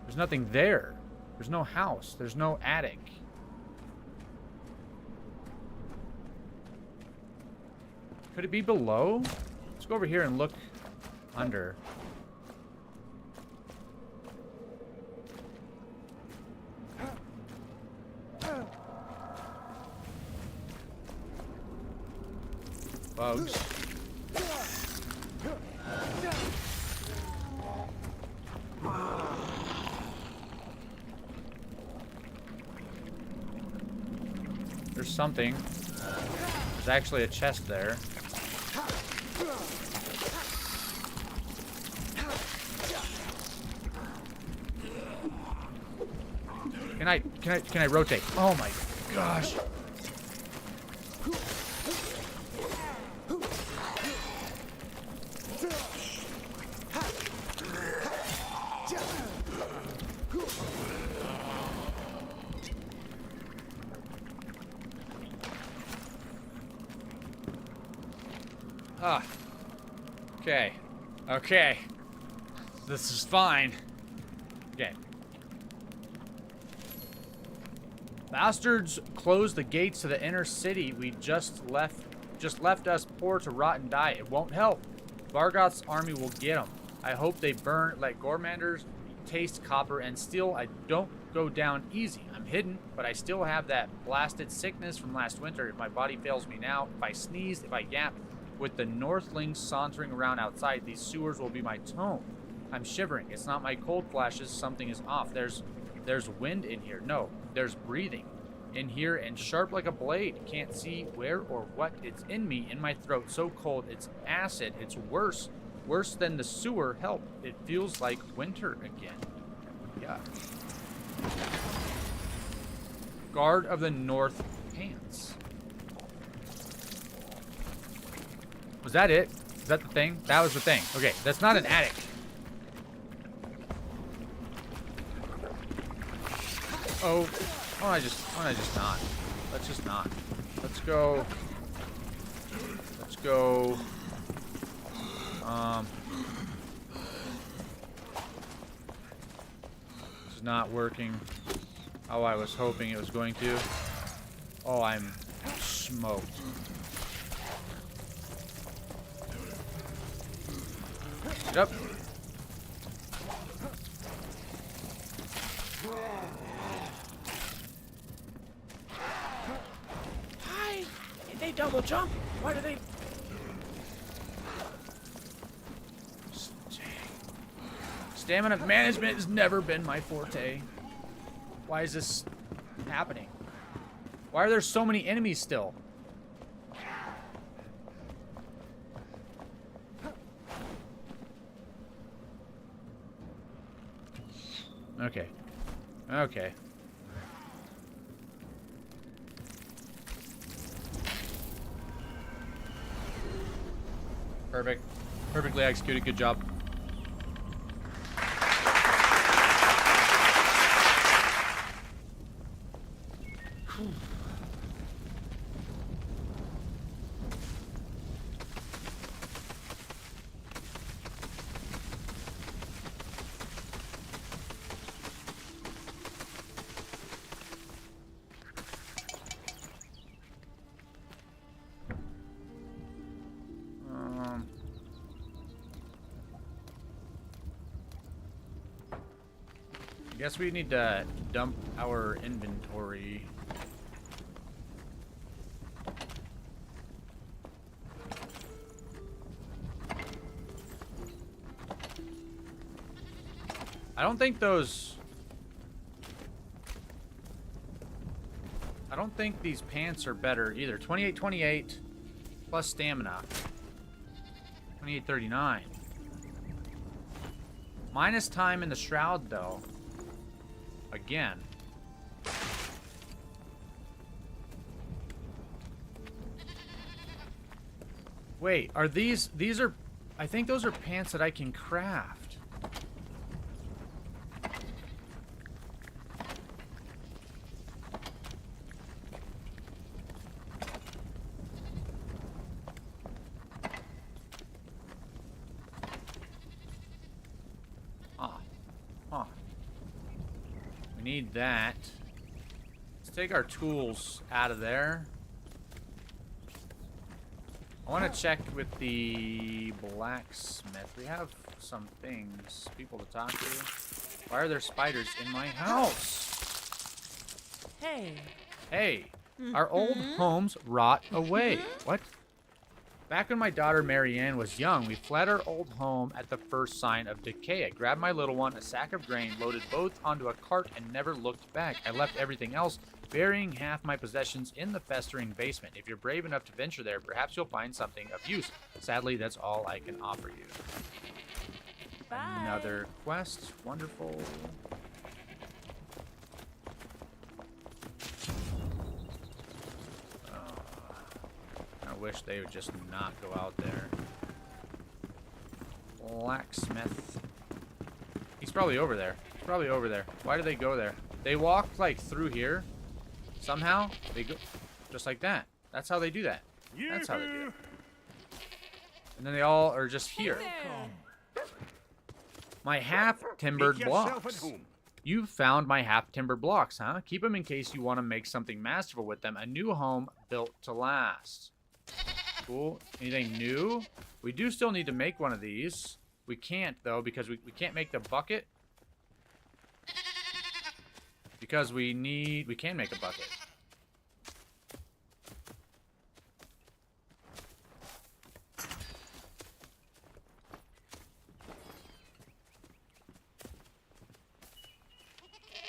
There's nothing there. There's no house. There's no attic. Could it be below? Let's go over here and look under. Bugs. There's something. There's actually a chest there. Can I rotate? Oh my gosh. Ah. Okay. Okay. This is fine. Okay. Bastards closed the gates to the inner city we just left us poor to rot and die. It won't help. Vargoth's army will get them. I hope they burn like Gormanders taste copper and steel. I don't go down easy. I'm hidden, but I still have that blasted sickness from last winter. If my body fails me now, if I sneeze, if I yap, with the Northlings sauntering around outside, these sewers will be my tomb. I'm shivering. It's not my cold flashes. Something is off. There's wind in here. No, there's breathing. in here and sharp like a blade. Can't see where or what. It's in me, in my throat. So cold. It's acid. It's worse. Worse than the sewer. Help. It feels like winter again. Yeah. Guard of the North Pants. Was that it? Is that the thing? That was the thing. Okay, that's not an attic. Oh, why don't I just not? Let's just not. Let's go. Let's go. This is not working how I was hoping it was going to. Oh, I'm smoked. Yep. Hi! Did they double jump? Why do they... Stamina management has never been my forte. Why is this happening? Why are there so many enemies still? Okay. Okay. Perfect. Perfectly executed. Good job. I guess we need to dump our inventory. I don't think these pants are better either. 2828 plus stamina. 2839. Minus time in the shroud though. Again. Wait, are these are, I think those are pants that I can craft. We need that. Let's take our tools out of there. I want to check with the blacksmith. We have some things, people to talk to. Why are there spiders in my house? Hey. Hey, our old homes rot away. What? Back when my daughter Marianne was young, we fled our old home at the first sign of decay. I grabbed my little one, a sack of grain, loaded both onto a cart, and never looked back. I left everything else, burying half my possessions in the festering basement. If you're brave enough to venture there, perhaps you'll find something of use. Sadly, that's all I can offer you. Bye. Another quest. Wonderful. I wish they would just not go out there. Blacksmith. He's probably over there. He's probably over there. Why do they go there? They walk like through here. Somehow they go just like that. That's how they do that. That's how they do it. And then they all are just here. My half-timbered blocks. You found my half-timbered blocks, huh? Keep them in case you want to make something masterful with them. A new home built to last. Cool. Anything new? We do still need to make one of these. We can't, though, because we can't make the bucket. Because we can make a bucket.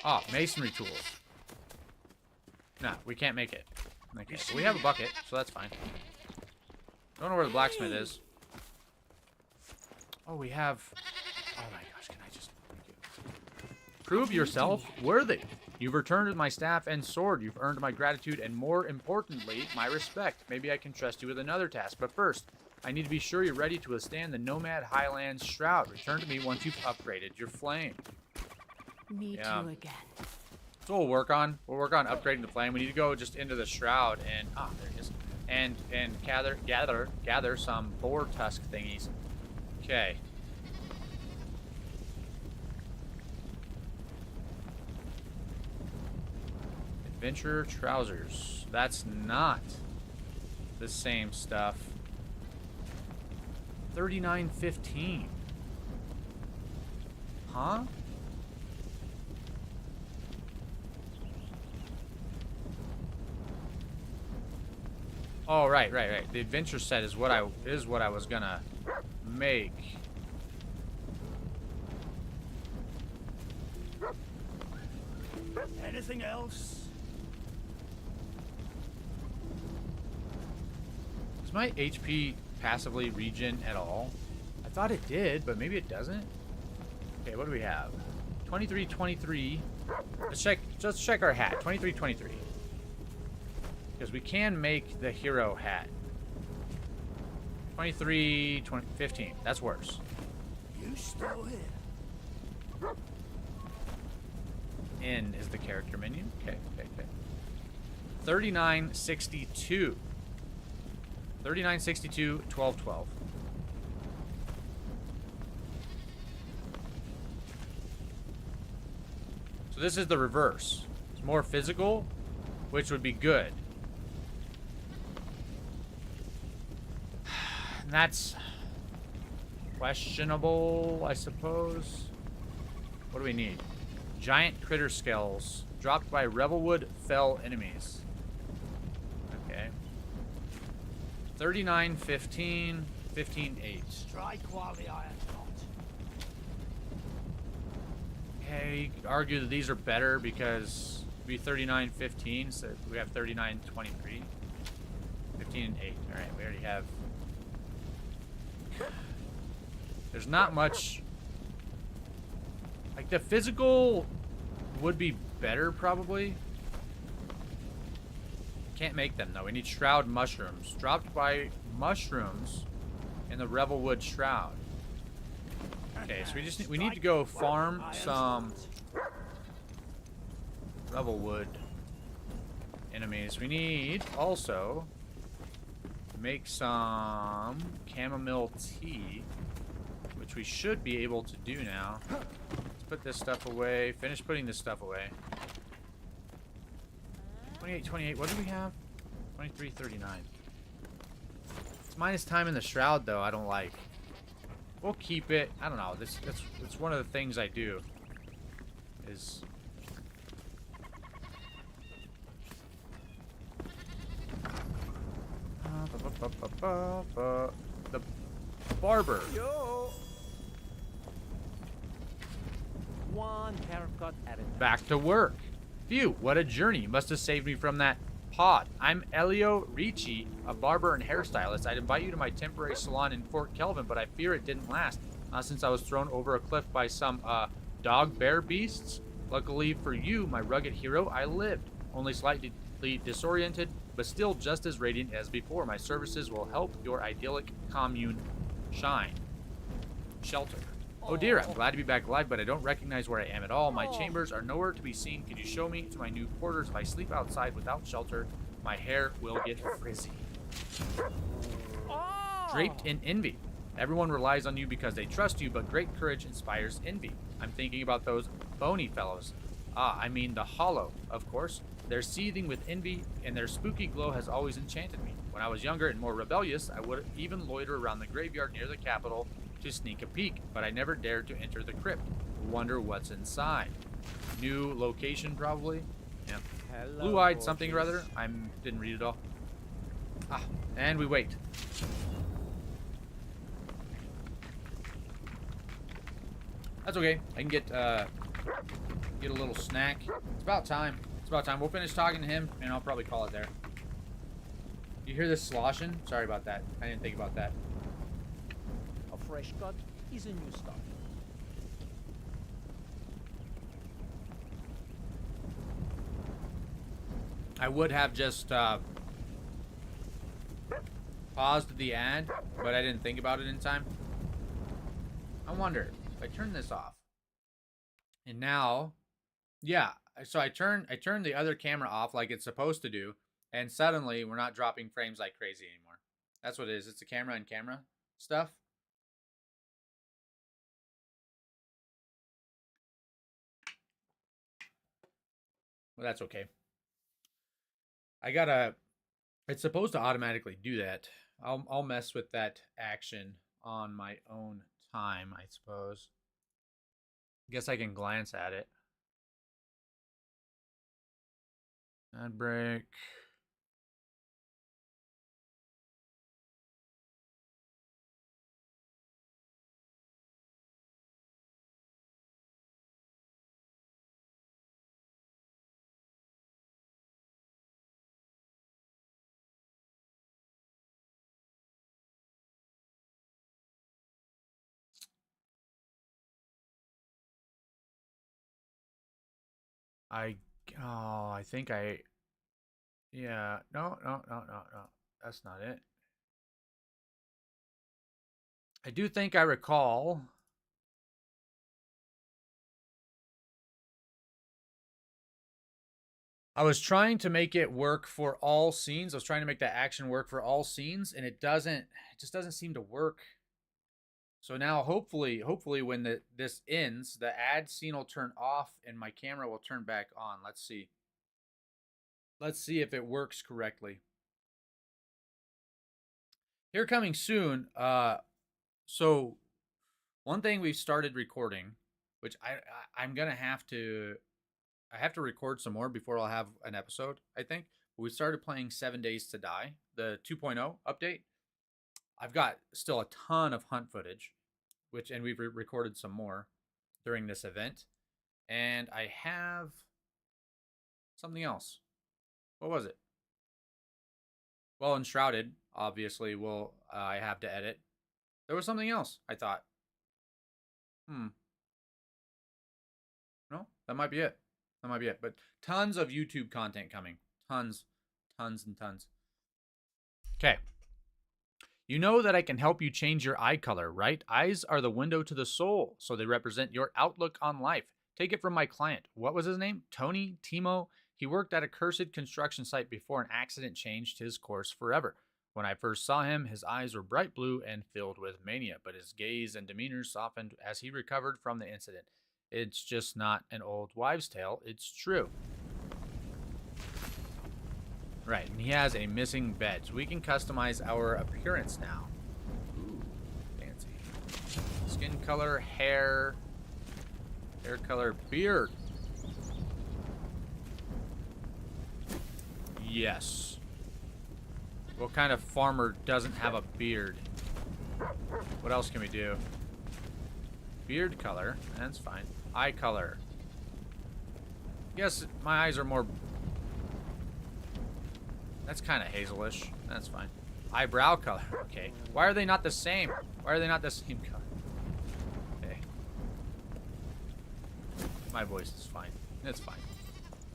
Ah, masonry tools. No, we can't make it. Okay, so we have a bucket, so that's fine. Don't know where the blacksmith is. Oh, we have... Oh my gosh, can I just... Thank you. Prove yourself worthy. You've returned my staff and sword. You've earned my gratitude and, more importantly, my respect. Maybe I can trust you with another task. But first, I need to be sure you're ready to withstand the Nomad Highlands Shroud. Return to me once you've upgraded your flame. Me Yeah. too again. So we'll work on upgrading the flame. We need to go just into the shroud and there it is. And gather some boar tusk thingies. Okay. Adventure trousers. That's not the same stuff. 39.15. Huh? Oh, right. The adventure set is what I was gonna make. Anything else? Does my HP passively regen at all? I thought it did, but maybe it doesn't. Okay, what do we have? 23.23. Let's check our hat. 23.23. Because we can make the hero hat. 15. That's worse. You still here? N is the character menu. Okay. 39.62. 39.62, 12.12. So this is the reverse. It's more physical, which would be good. And that's questionable, I suppose. What do we need? Giant critter skulls dropped by Revelwood Fell enemies. Okay. 39.15, 15.8. Strike while the iron's hot. Okay, you could argue that these are better because we 39.15, so we have 39.23. 15 and 8. Alright, we already have. There's not much. Like, the physical would be better, probably. Can't make them, though. We need shroud mushrooms. Dropped by mushrooms in the Revelwood Shroud. Okay, so we need to go farm some Revelwood enemies. We need also make some chamomile tea, which we should be able to do now. Let's put this stuff away. Finish putting this stuff away. 28, what do we have? 23.39. It's minus time in the shroud, though. I don't like. We'll keep it. I don't know. That's one of the things I do. Is the barber. Yo! One haircut at a time. Back to work. Phew, what a journey. Must have saved me from that pod. I'm Elio Ricci, a barber and hairstylist. I'd invite you to my temporary salon in Fort Kelvin, but I fear it didn't last. Not since I was thrown over a cliff by some, dog bear beasts. Luckily for you, my rugged hero, I lived. Only slightly disoriented, but still just as radiant as before. My services will help your idyllic commune shine. Shelter. Oh dear, I'm glad to be back alive, but I don't recognize where I am at all. My chambers are nowhere to be seen. Could you show me to my new quarters? If I sleep outside without shelter, my hair will get frizzy. Draped in envy. Everyone relies on you because they trust you, but great courage inspires envy. I'm thinking about those bony fellows. I mean the hollow, of course. They're seething with envy, and their spooky glow has always enchanted me. When I was younger and more rebellious, I would even loiter around the graveyard near the capital to sneak a peek, but I never dared to enter the crypt. Wonder what's inside. New location, probably. Yeah. Blue-eyed something or other. I didn't read it all. And we wait. That's okay. I can get a little snack. It's about time. It's about time. We'll finish talking to him, and I'll probably call it there. You hear this sloshing? Sorry about that. I didn't think about that. A fresh cut is a new start. I would have just paused the ad, but I didn't think about it in time. I wonder if I turn this off. And now, yeah, so I turn the other camera off like it's supposed to do, and suddenly we're not dropping frames like crazy anymore. That's what it is. It's the camera and camera stuff. Well, that's okay. It's supposed to automatically do that. I'll mess with that action on my own time, I suppose. Guess I can glance at it. Ad break. I think yeah, no. That's not it. I do think I recall. I was trying to make it work for all scenes. I was trying to make that action work for all scenes, and it just doesn't seem to work. So now hopefully when this ends, the ad scene will turn off and my camera will turn back on. Let's see. Let's see if it works correctly. Here coming soon. So one thing we've started recording, which I'm gonna have to record some more before I'll have an episode, I think. We started playing 7 Days to Die, the 2.0 update. I've got still a ton of hunt footage, and we've recorded some more during this event. And I have something else. What was it? Well, Enshrouded, obviously, I have to edit. There was something else, I thought. No, that might be it. That might be it. But tons of YouTube content coming. Tons and tons. Okay. You know that I can help you change your eye color, right? Eyes are the window to the soul, so they represent your outlook on life. Take it from my client. What was his name? Tony? Timo? He worked at a cursed construction site before an accident changed his course forever. When I first saw him, his eyes were bright blue and filled with mania, but his gaze and demeanor softened as he recovered from the incident. It's just not an old wives' tale, it's true. Right, and he has a missing bed, so we can customize our appearance now. Ooh, fancy. Skin color, hair color, beard. Yes. What kind of farmer doesn't have a beard? What else can we do? Beard color, that's fine. Eye color. Yes, my eyes are more... That's kind of hazelish. That's fine. Eyebrow color. Okay. Why are they not the same? Why are they not the same color? Okay. My voice is fine. It's fine.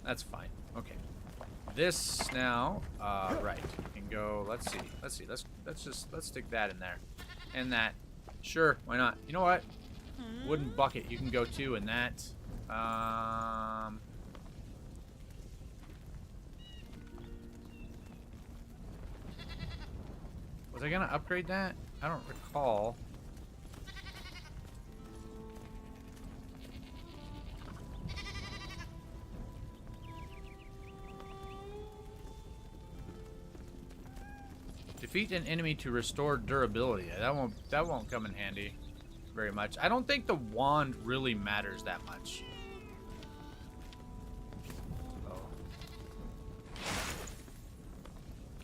That's fine. Okay. This now, right. We can go, let's see. Let's stick that in there. And that. Sure, why not? You know what? Wooden bucket, you can go too in that. Was I gonna upgrade that? I don't recall. Defeat an enemy to restore durability. That won't come in handy very much. I don't think the wand really matters that much. So.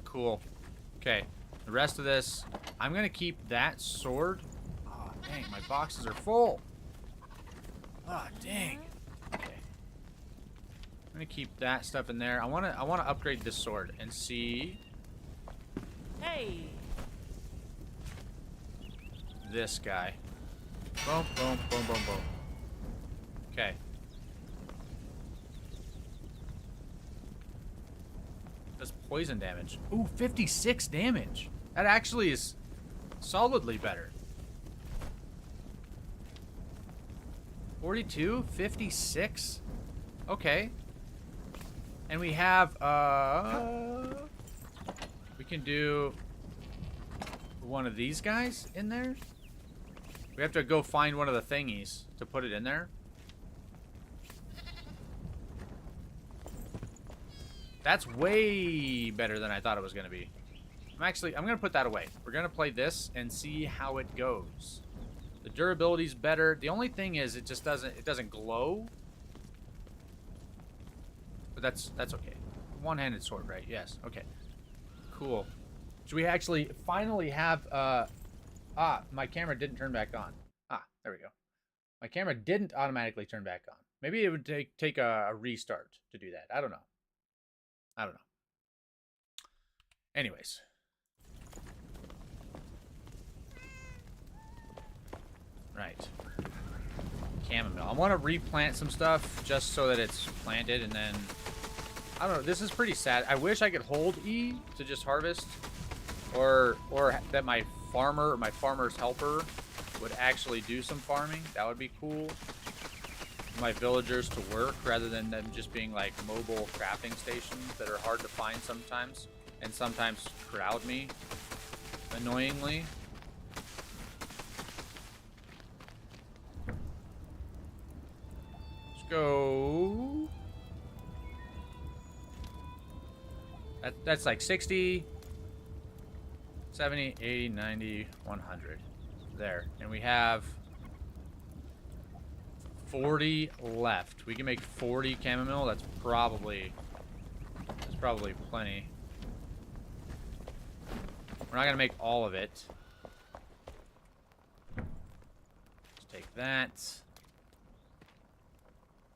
Cool. Okay. The rest of this, I'm gonna keep that sword. Oh, dang, my boxes are full. Oh, dang. Okay. I'm gonna keep that stuff in there. I wanna upgrade this sword and see Hey. this guy. Boom, boom, boom, boom, boom. Okay. Does poison damage. Ooh, 56 damage. That actually is solidly better. 42, 56. Okay. And we have we can do one of these guys in there. We have to go find one of the thingies to put it in there. That's way better than I thought it was going to be. I'm going to put that away. We're going to play this and see how it goes. The durability's better. The only thing is it just doesn't glow. But that's okay. One-handed sword, right? Yes. Okay. Cool. Should we actually finally have my camera didn't turn back on. There we go. My camera didn't automatically turn back on. Maybe it would take a restart to do that. I don't know. Anyways. Right. Chamomile. I want to replant some stuff just so that it's planted, and then I don't know. This is pretty sad. I wish I could hold E to just harvest, or that my farmer or my farmer's helper would actually do some farming. That would be cool. My villagers to work rather than them just being like mobile crafting stations that are hard to find sometimes, and sometimes crowd me annoyingly. Let's go. That's like 60, 70, 80, 90, 100. There. And we have 40 left. We can make 40 chamomile. That's probably plenty. We're not gonna make all of it. Let's take that.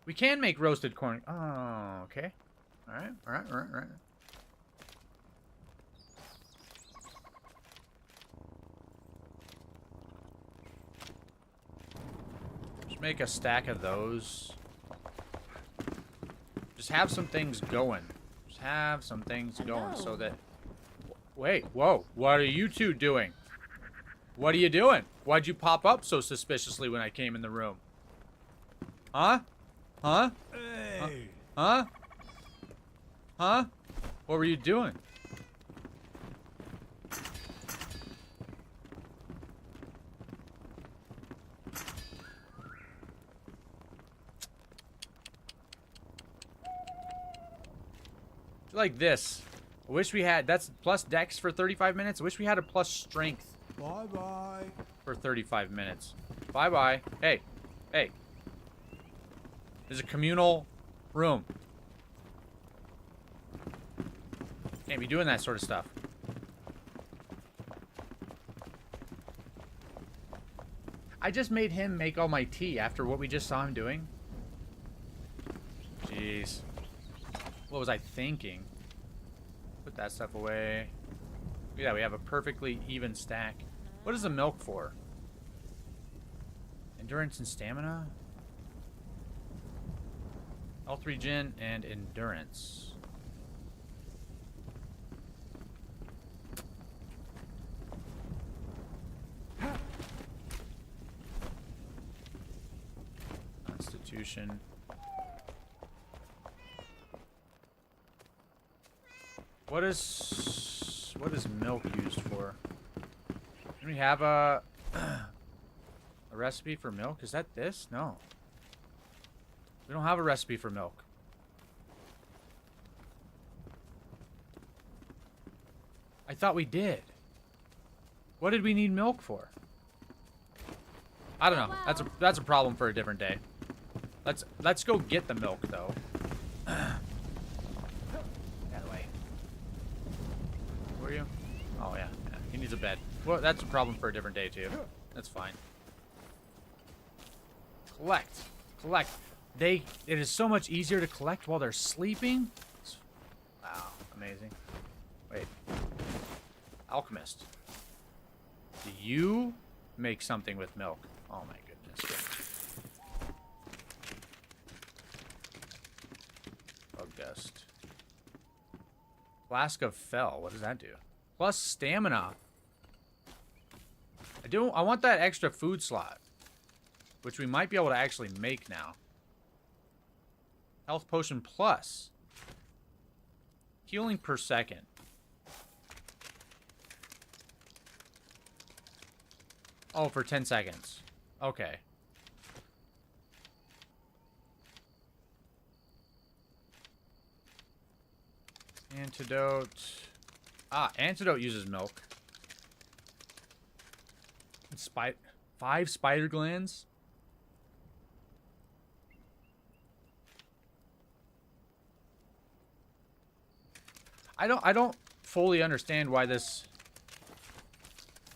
We can make roasted corn. Oh, okay. All right. Just make a stack of those. Just have some things going. Just have some things going so that... Wait, whoa. What are you two doing? What are you doing? Why'd you pop up so suspiciously when I came in the room? Huh? Huh? Hey. Huh? Huh? What were you doing? Like this. I wish we had... That's plus dex for 35 minutes. I wish we had a plus strength. Bye-bye. For 35 minutes. Bye-bye. Hey. Hey. There's a communal room. Can't be doing that sort of stuff. I just made him make all my tea after what we just saw him doing. Jeez. What was I thinking? Put that stuff away. Yeah, we have a perfectly even stack. What is the milk for? Endurance and stamina? Health regen and endurance. Constitution. What is milk used for? Do we have a recipe for milk? Is that this? No. We don't have a recipe for milk. I thought we did. What did we need milk for? I don't know. That's a problem for a different day. Let's go get the milk though. That way. Where are you? Oh yeah. He needs a bed. Well, that's a problem for a different day too. That's fine. Collect. it is so much easier to collect while they're sleeping. Wow, amazing. Wait. Alchemist. Do you make something with milk? Oh my goodness. Bug dust. Flask of Fel. What does that do? Plus stamina. I want that extra food slot, which we might be able to actually make now. Health potion plus. Healing per second. Oh, for 10 seconds. Okay. Antidote. Ah, antidote uses milk. 5 spider glands. I don't fully understand why this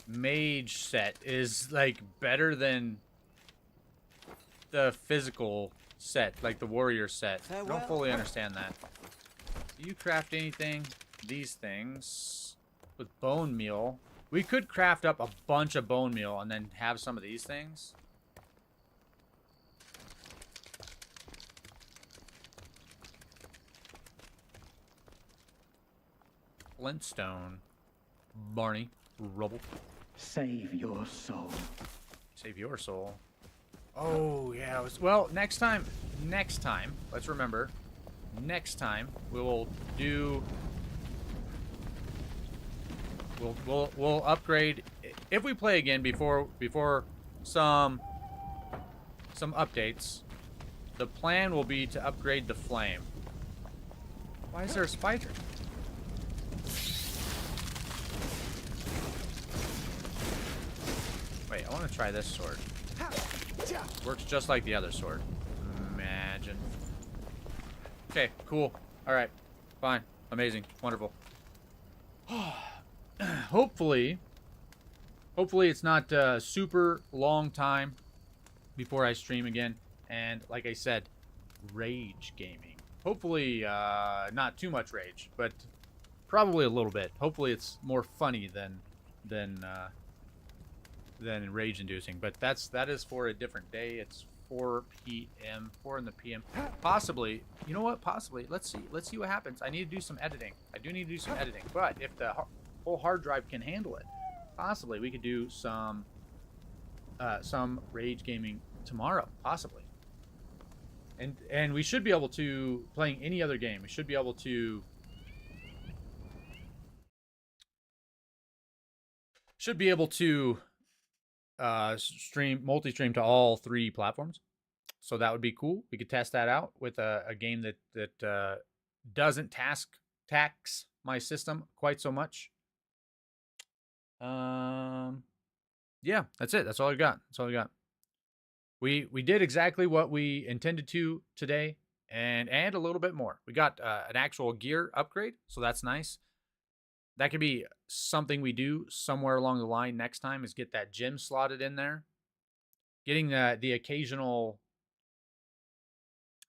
mage set is like better than the physical set, like the warrior set. I don't fully understand that. Do you craft anything? These things with bone meal. We could craft up a bunch of bone meal and then have some of these things. Flintstone. Barney. Rubble. Save your soul. Save your soul. Oh, yeah. Well, next time, let's remember, next time we will do... We'll upgrade if we play again before some updates. The plan will be to upgrade the flame. Why is there a spider? Wait, I want to try this sword. Works just like the other sword. Imagine. Okay, cool. All right, fine, amazing, wonderful. Hopefully it's not a super long time before I stream again. And like I said, rage gaming. Hopefully not too much rage, but probably a little bit. Hopefully it's more funny than rage inducing. But that is for a different day. It's 4 p.m. 4 in the p.m. Possibly, you know what? Possibly. Let's see what happens. I need to do some editing. I do need to do some editing. But if the whole hard drive can handle it, possibly we could do some rage gaming tomorrow, possibly. And we should be able to, playing any other game, we should be able to multi-stream to all 3 platforms. So that would be cool. We could test that out with a game that doesn't tax my system quite so much. Yeah, that's it. That's all I got. That's all I got. We did exactly what we intended to today, and a little bit more. We got an actual gear upgrade, so that's nice. That could be something we do somewhere along the line next time, is get that gym slotted in there. Getting the occasional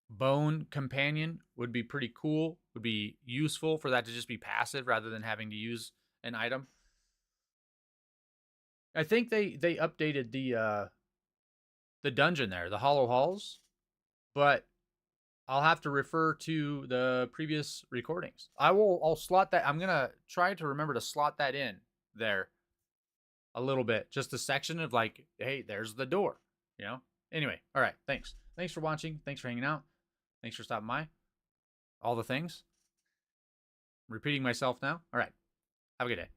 bone companion would be pretty cool. Would be useful for that to just be passive rather than having to use an item. I think they updated the dungeon there, the Hollow Halls, but I'll have to refer to the previous recordings. I'll slot that. I'm gonna try to remember to slot that in there a little bit, just a section of like, hey, there's the door, you know. Anyway, all right, thanks for watching, thanks for hanging out, thanks for stopping by, all the things. I'm repeating myself now. All right, have a good day.